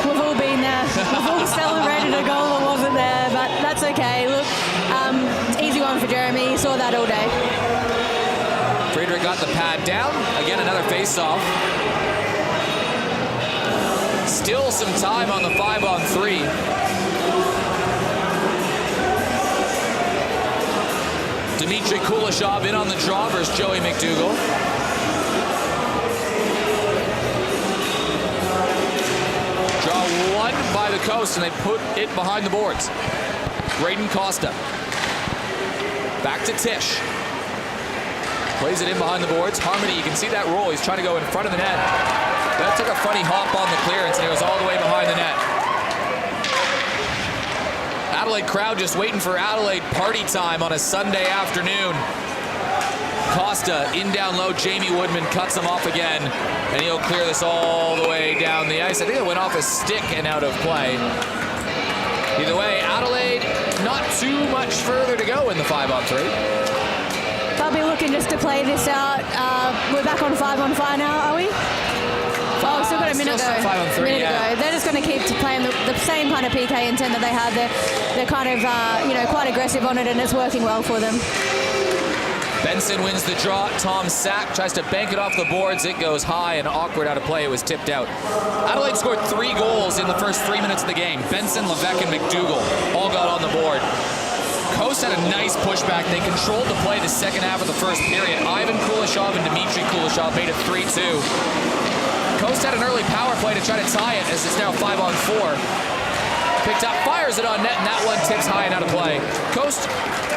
We've all been there. We've all celebrated a goal that wasn't there, but that's okay. Look, easy one for Jeremy. He saw that all day. Friedrich got the pad down. Again, another face-off. Still some time on the 5-on-3. Dmitry Kuleshov in on the Drovers, Joey McDougall. Draw one by the Coast, and they put it behind the boards. Braden Costa. Back to Tisch. Plays it in behind the boards. Harmony, you can see that roll. He's trying to go in front of the net. That took a funny hop on the clearance, and it was all the way behind the net. Adelaide crowd just waiting for Adelaide party time on a Sunday afternoon. Costa in down low. Jamie Woodman cuts him off again, and he'll clear this all the way down the ice. I think it went off his stick and out of play. Either way, Adelaide not too much further to go in the 5-on-3. They'll be looking just to play this out. We're back on 5-on-5 now, are we? Oh, we've still got a minute Still though. 5-on-3, yeah. They're just going to keep playing the same kind of PK intent that they had. They're kind of, quite aggressive on it, and it's working well for them. Benson wins the draw. Tom Sack tries to bank it off the boards. It goes high and awkward out of play. It was tipped out. Adelaide scored 3 goals in the first 3 minutes of the game. Benson, Levesque, and McDougall all got on the board. Coast had a nice pushback. They controlled the play the second half of the first period. Ivan Kuleshov and Dmitry Kuleshov made it 3-2. Coast had an early power play to try to tie it, as it's now 5-on-4. Picked up, fires it on net, and that one tips high and out of play. Coast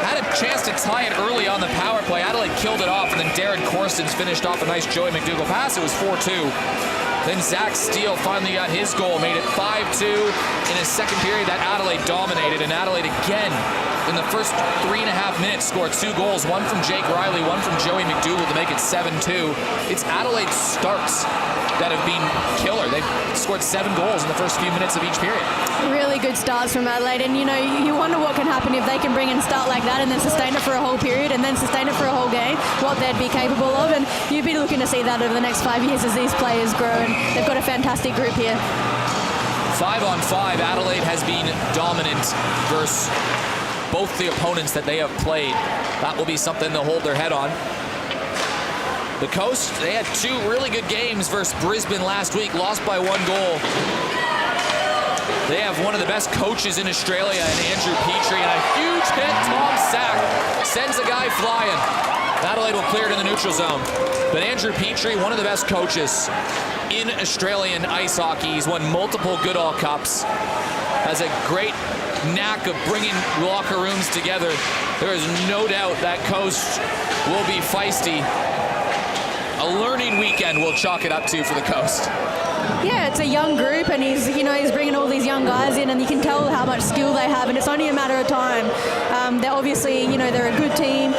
had a chance to tie it early on the power play. Adelaide killed it off, and then Darren Corstens finished off a nice Joey McDougall pass. It was 4-2. Then Zach Steele finally got his goal, made it 5-2 in his second period that Adelaide dominated. And Adelaide again, in the first 3.5 minutes, scored 2 goals, one from Jake Riley, one from Joey McDougall to make it 7-2. It's Adelaide's starts that have been killer. They've scored 7 goals in the first few minutes of each period. Really good starts from Adelaide, and you wonder what can happen if they can bring and start like that and then sustain it for a whole period and then sustain it for a whole game, what they'd be capable of. And you'd be looking to see that over the next 5 years as these players grow, and they've got a fantastic group here. 5-on-5, Adelaide has been dominant versus both the opponents that they have played. That will be something they'll hold their head on. The Coast, they had 2 really good games versus Brisbane last week, lost by 1 goal. They have one of the best coaches in Australia in Andrew Petrie, and a huge hit. Tom Sack sends a guy flying. Adelaide will clear it in the neutral zone. But Andrew Petrie, one of the best coaches in Australian ice hockey. He's won multiple Goodall Cups. Has a great knack of bringing locker rooms together. There is no doubt that Coast will be feisty. A learning weekend we'll chalk it up to for the Coast. Yeah, it's a young group, and he's bringing all these young guys in, and you can tell how much skill they have, and it's only a matter of time. They're obviously, they're a good team.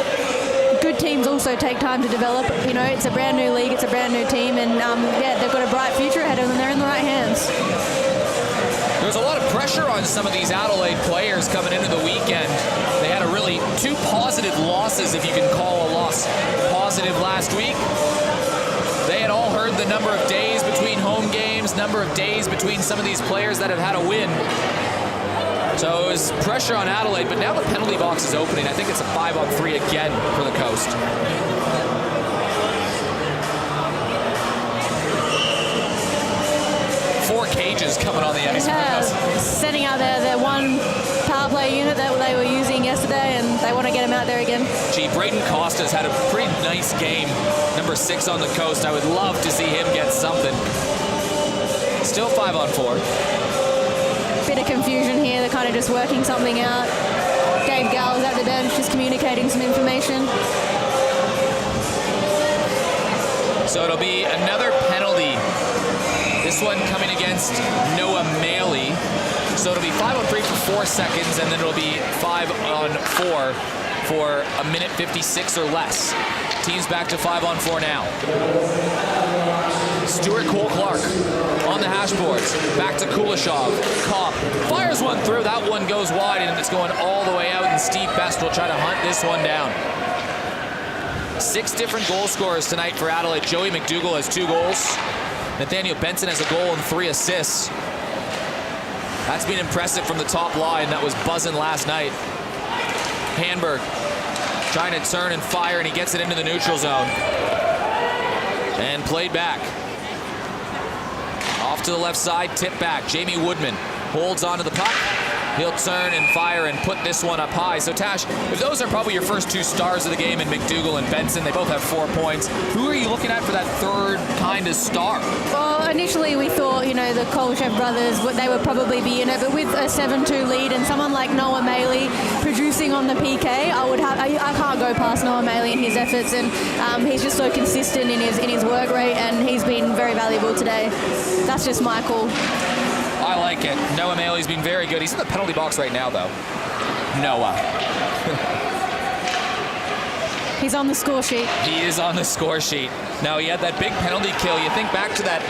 Good teams also take time to develop. It's a brand new league, it's a brand new team, and they've got a bright future ahead of them. They're in the right hands. There's a lot of pressure on some of these Adelaide players coming into the weekend. They had 2 positive losses, if you can call a loss positive, last week. They had all heard the number of days between home games, number of days between some of these players that have had a win. So it was pressure on Adelaide, but now the penalty box is opening. I think it's a 5-on-3 again for the Coast. Four cages coming on the ice for the Coast. Setting out their one power play unit that they were using yesterday, and they want to get him out there again. Gee, Braden Costa's had a pretty nice game. Number 6 on the Coast. I would love to see him get something. Still 5-on-4. Bit of confusion here. They're kind of just working something out. Dave Gall's at the bench just communicating some information. So it'll be another penalty. This one coming against Noah Maley. So it'll be 5-on-3 for 4 seconds, and then it'll be 5-on-4 for a minute 56 or less. Team's back to 5-on-4 now. Stuart Cole-Clark on the hash boards. Back to Kuleshov. Cobb fires one through. That one goes wide, and it's going all the way out, and Steve Best will try to hunt this one down. 6 different goal scorers tonight for Adelaide. Joey McDougall has 2 goals. Nathaniel Benson has a goal and 3 assists. That's been impressive from the top line. That was buzzing last night. Hanberg trying to turn and fire, and he gets it into the neutral zone. And played back. Off to the left side, tip back. Jamie Woodman holds onto the puck. He'll turn and fire and put this one up high. So, Tash, if those are probably your first 2 stars of the game in McDougall and Benson, they both have 4 points. Who are you looking at for that third kind of star? Well, initially we thought, you know, the Kolchev brothers, they would probably be in it, but with a 7-2 lead and someone like Noah Maley producing on the PK, I can't go past Noah Maley and his efforts, and he's just so consistent in his work rate, and he's been very valuable today. That's just my call. I like it. Noah Maley's been very good. He's in the penalty box right now, though. Noah. He's on the score sheet. He is on the score sheet. Now, he had that big penalty kill. You think back to that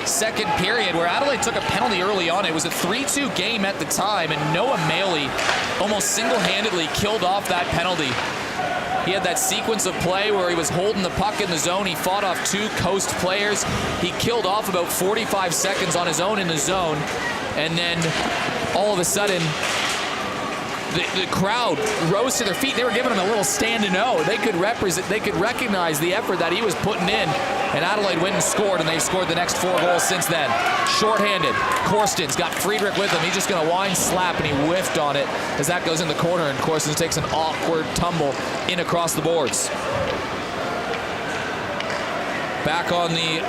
second period where Adelaide took a penalty early on. It was a 3-2 game at the time, and Noah Maley almost single-handedly killed off that penalty. He had that sequence of play where he was holding the puck in the zone. He fought off 2 Coast players. He killed off about 45 seconds on his own in the zone. And then all of a sudden, the crowd rose to their feet. They were giving him a little stand-and O. They could recognize the effort that he was putting in. And Adelaide went and scored, and they've scored the next 4 goals since then. Shorthanded. Korsten's got Friedrich with him. He's just going to wind slap, and he whiffed on it as that goes in the corner, and Korsten takes an awkward tumble in across the boards. Back on the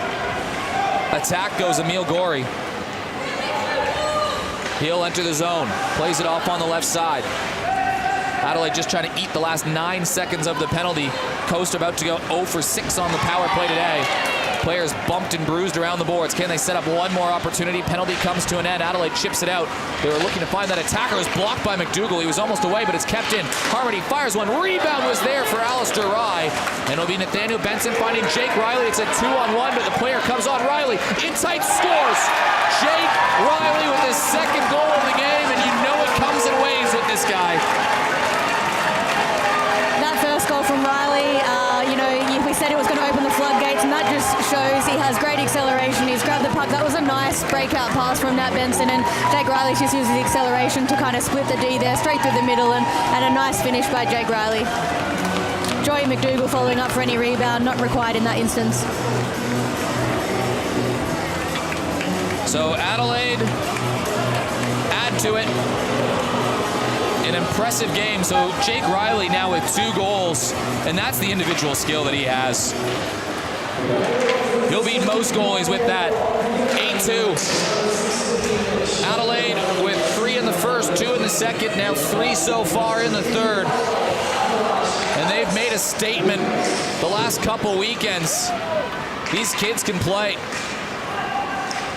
attack goes Emil Gorey. He'll enter the zone. Plays it off on the left side. Adelaide just trying to eat the last 9 seconds of the penalty. Coast about to go 0 for 6 on the power play today. Players bumped and bruised around the boards. Can they set up one more opportunity? Penalty comes to an end. Adelaide chips it out. They were looking to find that attacker. It was blocked by McDougall. He was almost away, but it's kept in. Harmony fires one. Rebound was there for Alistair Rye. And it'll be Nathaniel Benson finding Jake Riley. It's a 2-on-1, but the player comes on. Riley in tight, scores. Jake Riley with his 2nd goal of the game, and you know it comes in waves with this guy. That first goal from Riley, we said it was going to open the floodgates, and that just shows he has great acceleration. He's grabbed the puck. That was a nice breakout pass from Nat Benson, and Jake Riley just uses the acceleration to kind of split the D there, straight through the middle, and a nice finish by Jake Riley. Joey McDougall following up for any rebound, not required in that instance. So Adelaide add to it. An impressive game. So Jake Riley now with 2 goals, and that's the individual skill that he has. He'll beat most goalies with that. 8-2. Adelaide with 3 in the first, 2 in the second, now 3 so far in the third. And they've made a statement the last couple weekends. These kids can play.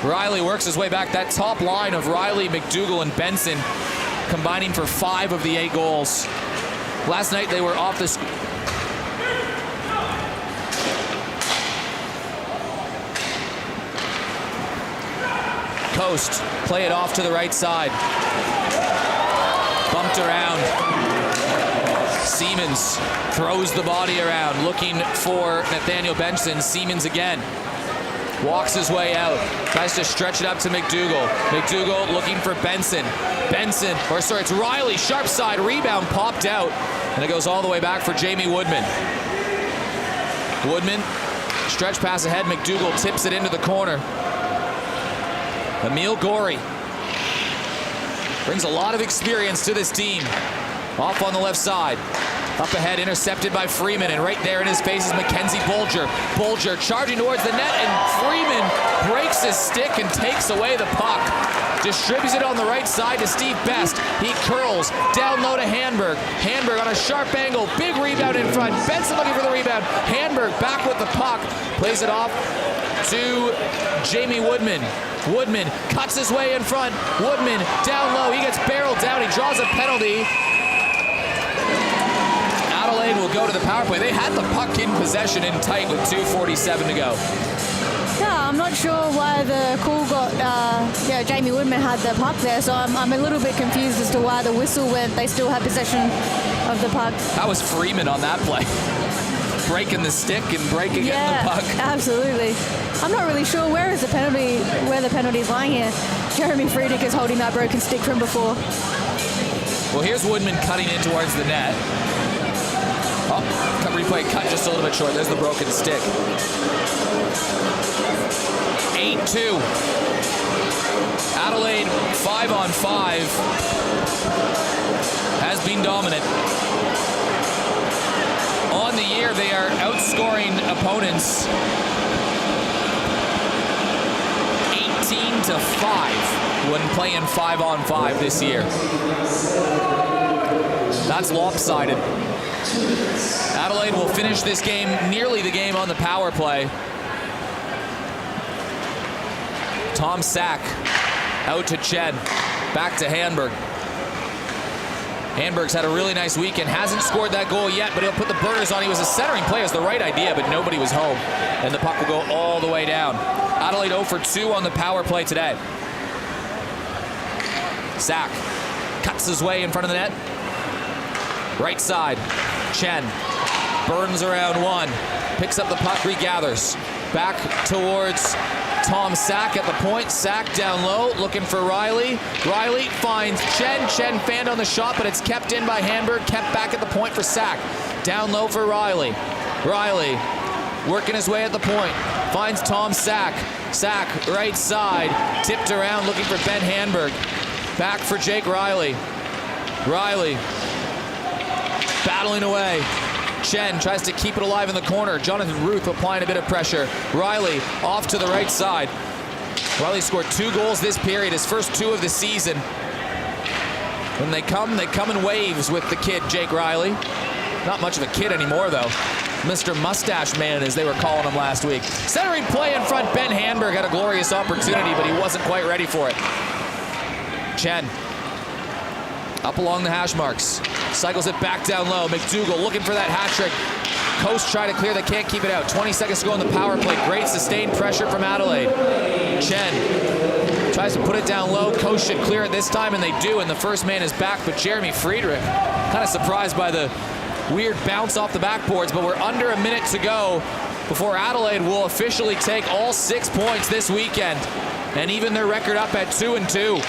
Riley works his way back. That top line of Riley, McDougall, and Benson combining for 5 of the 8 goals. Last night they were off the Coast play it off to the right side. Bumped around. Siemens throws the body around, looking for Nathaniel Benson. Siemens again. Walks his way out. Tries to stretch it up to McDougall. McDougall looking for Benson. It's Riley. Sharp side rebound popped out. And it goes all the way back for Jamie Woodman. Woodman, stretch pass ahead. McDougall tips it into the corner. Emil Gorey brings a lot of experience to this team. Off on the left side. Up ahead, intercepted by Freeman, and right there in his face is Mackenzie Bolger. Bolger charging towards the net, and Freeman breaks his stick and takes away the puck. Distributes it on the right side to Steve Best. He curls down low to Hanberg. Hanberg on a sharp angle, big rebound in front. Benson looking for the rebound. Hanberg back with the puck, plays it off to Jamie Woodman. Woodman cuts his way in front. Woodman down low, he gets barreled down, he draws a penalty. will go to the power play. They had the puck in possession in tight with 2:47 to go. Yeah, I'm not sure why the call got, Jamie Woodman had the puck there, so I'm a little bit confused as to why the whistle went. They still have possession of the puck. That was Freeman on that play. Breaking the stick and breaking in the puck. Absolutely. I'm not really sure where the penalty is lying here. Jeremy Friedrich is holding that broken stick from before. Well, here's Woodman cutting in towards the net. Oh, replay cut just a little bit short. There's the broken stick. 8-2. Adelaide 5-on-5 has been dominant. On the year, they are outscoring opponents 18-5 when playing 5-on-5 this year. That's lopsided. Adelaide will finish this game, nearly the game, on the power play. Tom Sack out to Chen, back to Hanberg. Hanberg's had a really nice weekend, hasn't scored that goal yet, but he'll put the burners on. He was a centering play, it was the right idea, but nobody was home, and the puck will go all the way down. Adelaide 0 for 2 on the power play today. Sack cuts his way in front of the net. Right side, Chen burns around one, picks up the puck, regathers. Back towards Tom Sack at the point. Sack down low, looking for Riley. Riley finds Chen. Chen fanned on the shot, but it's kept in by Hanberg. Kept back at the point for Sack. Down low for Riley. Riley working his way at the point. Finds Tom Sack. Sack, right side. Tipped around, looking for Ben Hanberg. Back for Jake Riley. Riley battling away. Chen tries to keep it alive in the corner. Jonathan Ruth applying a bit of pressure. Riley off to the right side. Riley scored 2 goals this period, his first 2 of the season. When they come in waves with the kid, Jake Riley. Not much of a kid anymore, though. Mr. Mustache Man, as they were calling him last week. Centering play in front, Ben Hanberg had a glorious opportunity, but he wasn't quite ready for it. Chen up along the hash marks. Cycles it back down low. McDougall looking for that hat trick. Coast try to clear, they can't keep it out. 20 seconds to go on the power play. Great sustained pressure from Adelaide. Chen tries to put it down low. Coast should clear it this time, and they do, and the first man is back, but Jeremy Friedrich, kind of surprised by the weird bounce off the backboards, but we're under a minute to go before Adelaide will officially take all 6 points this weekend and even their record up at 2-2.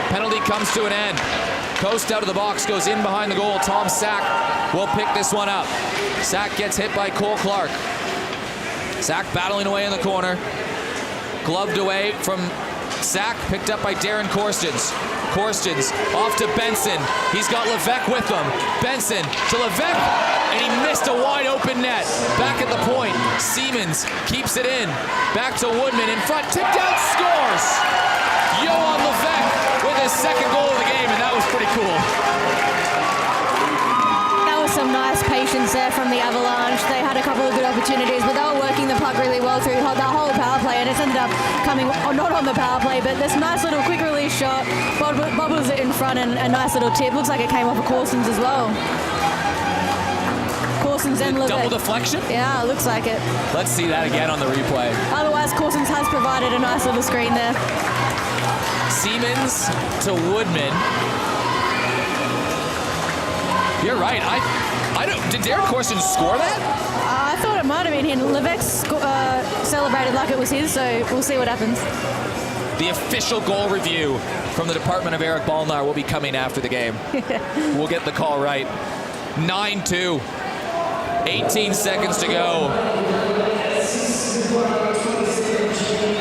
Penalty comes to an end. Coast out of the box, goes in behind the goal. Tom Sack will pick this one up. Sack gets hit by Cole Clark. Sack battling away in the corner. Gloved away from Sack, picked up by Darren Korstens. Korstens off to Benson. He's got Levesque with him. Benson to Levesque, and he missed a wide open net. Back at the point, Siemens keeps it in. Back to Woodman in front, tipped out, scores! Johan Levesque with his second goal of the game, and that was pretty cool. That was some nice patience there from the Avalanche. They had a couple of good opportunities, but they were working the puck really well through that whole power play, and it's ended up coming, not on the power play, but this nice little quick release shot, bobbles it in front, and a nice little tip. Looks like it came off of Corson's as well. Corson's and Levesque. Double deflection? Yeah, looks like it. Let's see that again on the replay. Otherwise, Corson's has provided a nice little screen there. Siemens to Woodman. You're right. I don't. Did Darren Korstens score that? I thought it might have been him. Levesque celebrated like it was his, so we'll see what happens. The official goal review from the department of Eric Balnar will be coming after the game. We'll get the call right. 9-2. 18 seconds to go.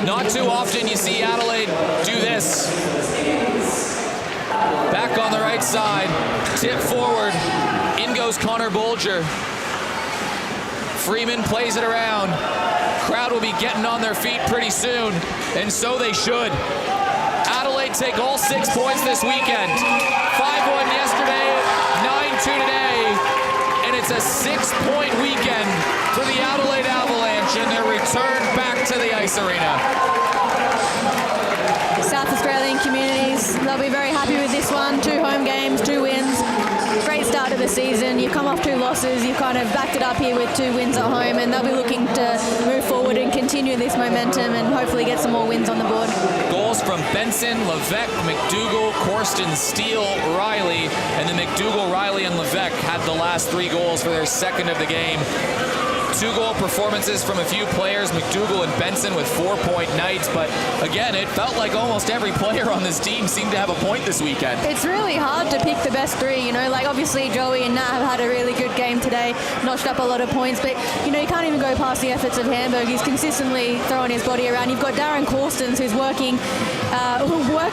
Not too often you see Adelaide do this. Back on the right side, tip forward, in goes Connor Bolger. Freeman plays it around. Crowd will be getting on their feet pretty soon, and so they should. Adelaide take all 6 points this weekend. 5-1 yesterday, 9-2 today, and it's a 6-point weekend for the Adelaide Avalanche and their return back to the ice arena. South Australian communities, they'll be very happy with this one. 2 home games, 2 wins. Great start to the the season. You've come off 2 losses. You've kind of backed it up here with 2 wins at home, and they'll be looking to move forward and continue this momentum and hopefully get some more wins on the board. Goals from Benson, Levesque, McDougall, Corsten, Steele, Riley, and then McDougall, Riley, and Levesque had the last 3 goals for their second of the game. 2-goal performances from a few players, McDougall and Benson with 4-point nights, but again, it felt like almost every player on this team seemed to have a point this weekend. It's really hard to pick the best 3, you know, like obviously Joey and Nat have had a really good game today, notched up a lot of points, but you know, you can't even go past the efforts of Hamburg. He's consistently throwing his body around. You've got Darren Corstens who's working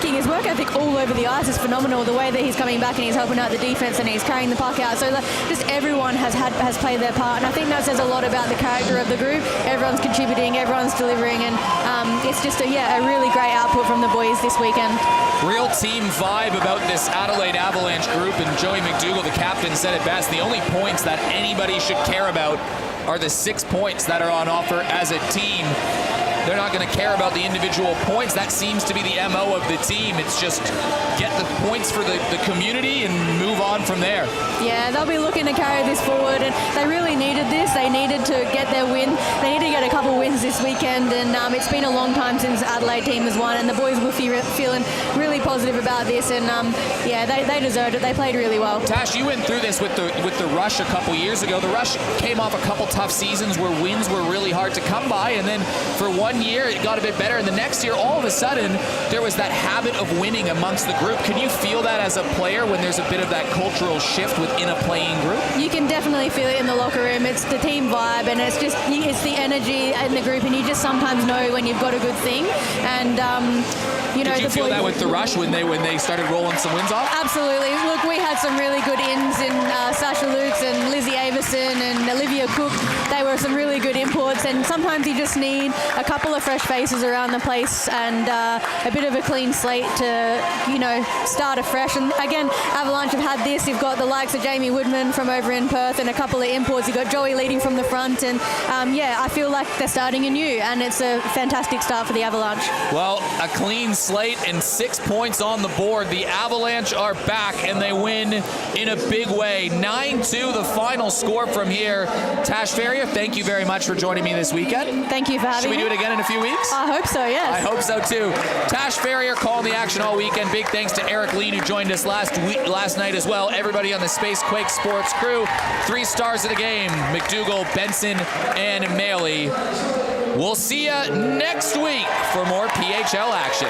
his work ethic all over the ice is phenomenal. The way that he's coming back and he's helping out the defense and he's carrying the puck out. So like, just everyone has played their part, and I think that says a lot about the character of the group. Everyone's contributing, everyone's delivering, and it's just a really great output from the boys this weekend. Real team vibe about this Adelaide Avalanche group, and Joey McDougall, the captain, said it best. The only points that anybody should care about are the 6 points that are on offer as a team. They're not going to care about the individual points. That seems to be the MO of the team. It's just get the points for the community and move on from there. Yeah, they'll be looking to carry this forward, and they really needed this. They needed to get their win. They need to get a couple wins this weekend, and it's been a long time since Adelaide team has won, and the boys were feeling really positive about this, and they deserved it. They played really well. Tash, you went through this with the Rush a couple years ago. The Rush came off a couple tough seasons where wins were really hard to come by, and then for 1 year it got a bit better, and the next year all of a sudden there was that habit of winning amongst the group. Can you feel that as a player when there's a bit of that cultural shift within a playing group? You can definitely feel it in the locker room. It's the team vibe, and it's the energy in the group, and you just sometimes know when you've got a good thing. And did you feel that with the Rush when they started rolling some wins off? Absolutely. Look, we had some really good ins in Sasha Lukes and Lizzie Avison and Olivia Cook. They were some really good imports, and sometimes you just need a couple of fresh faces around the place and a bit of a clean slate to, start afresh. And again, Avalanche have had this. You've got the likes of Jamie Woodman from over in Perth and a couple of imports. You've got Joey leading from the front, and I feel like they're starting anew, and it's a fantastic start for the Avalanche. Well, a clean slate and 6 points on the board. The Avalanche are back, and they win in a big way. 9-2 the final score from here. Tash Farrier, thank you very much for joining me this weekend. Thank you for having me. Should we do it again in a few weeks? I hope so, yes. I hope so too. Tash Farrier calling the action all weekend. Big thanks to Eric Lean, who joined us last night as well. Everybody on the Space Quake Sports crew. 3 stars of the game: McDougall, Benson, and Maley. We'll see you next week for more PHL action.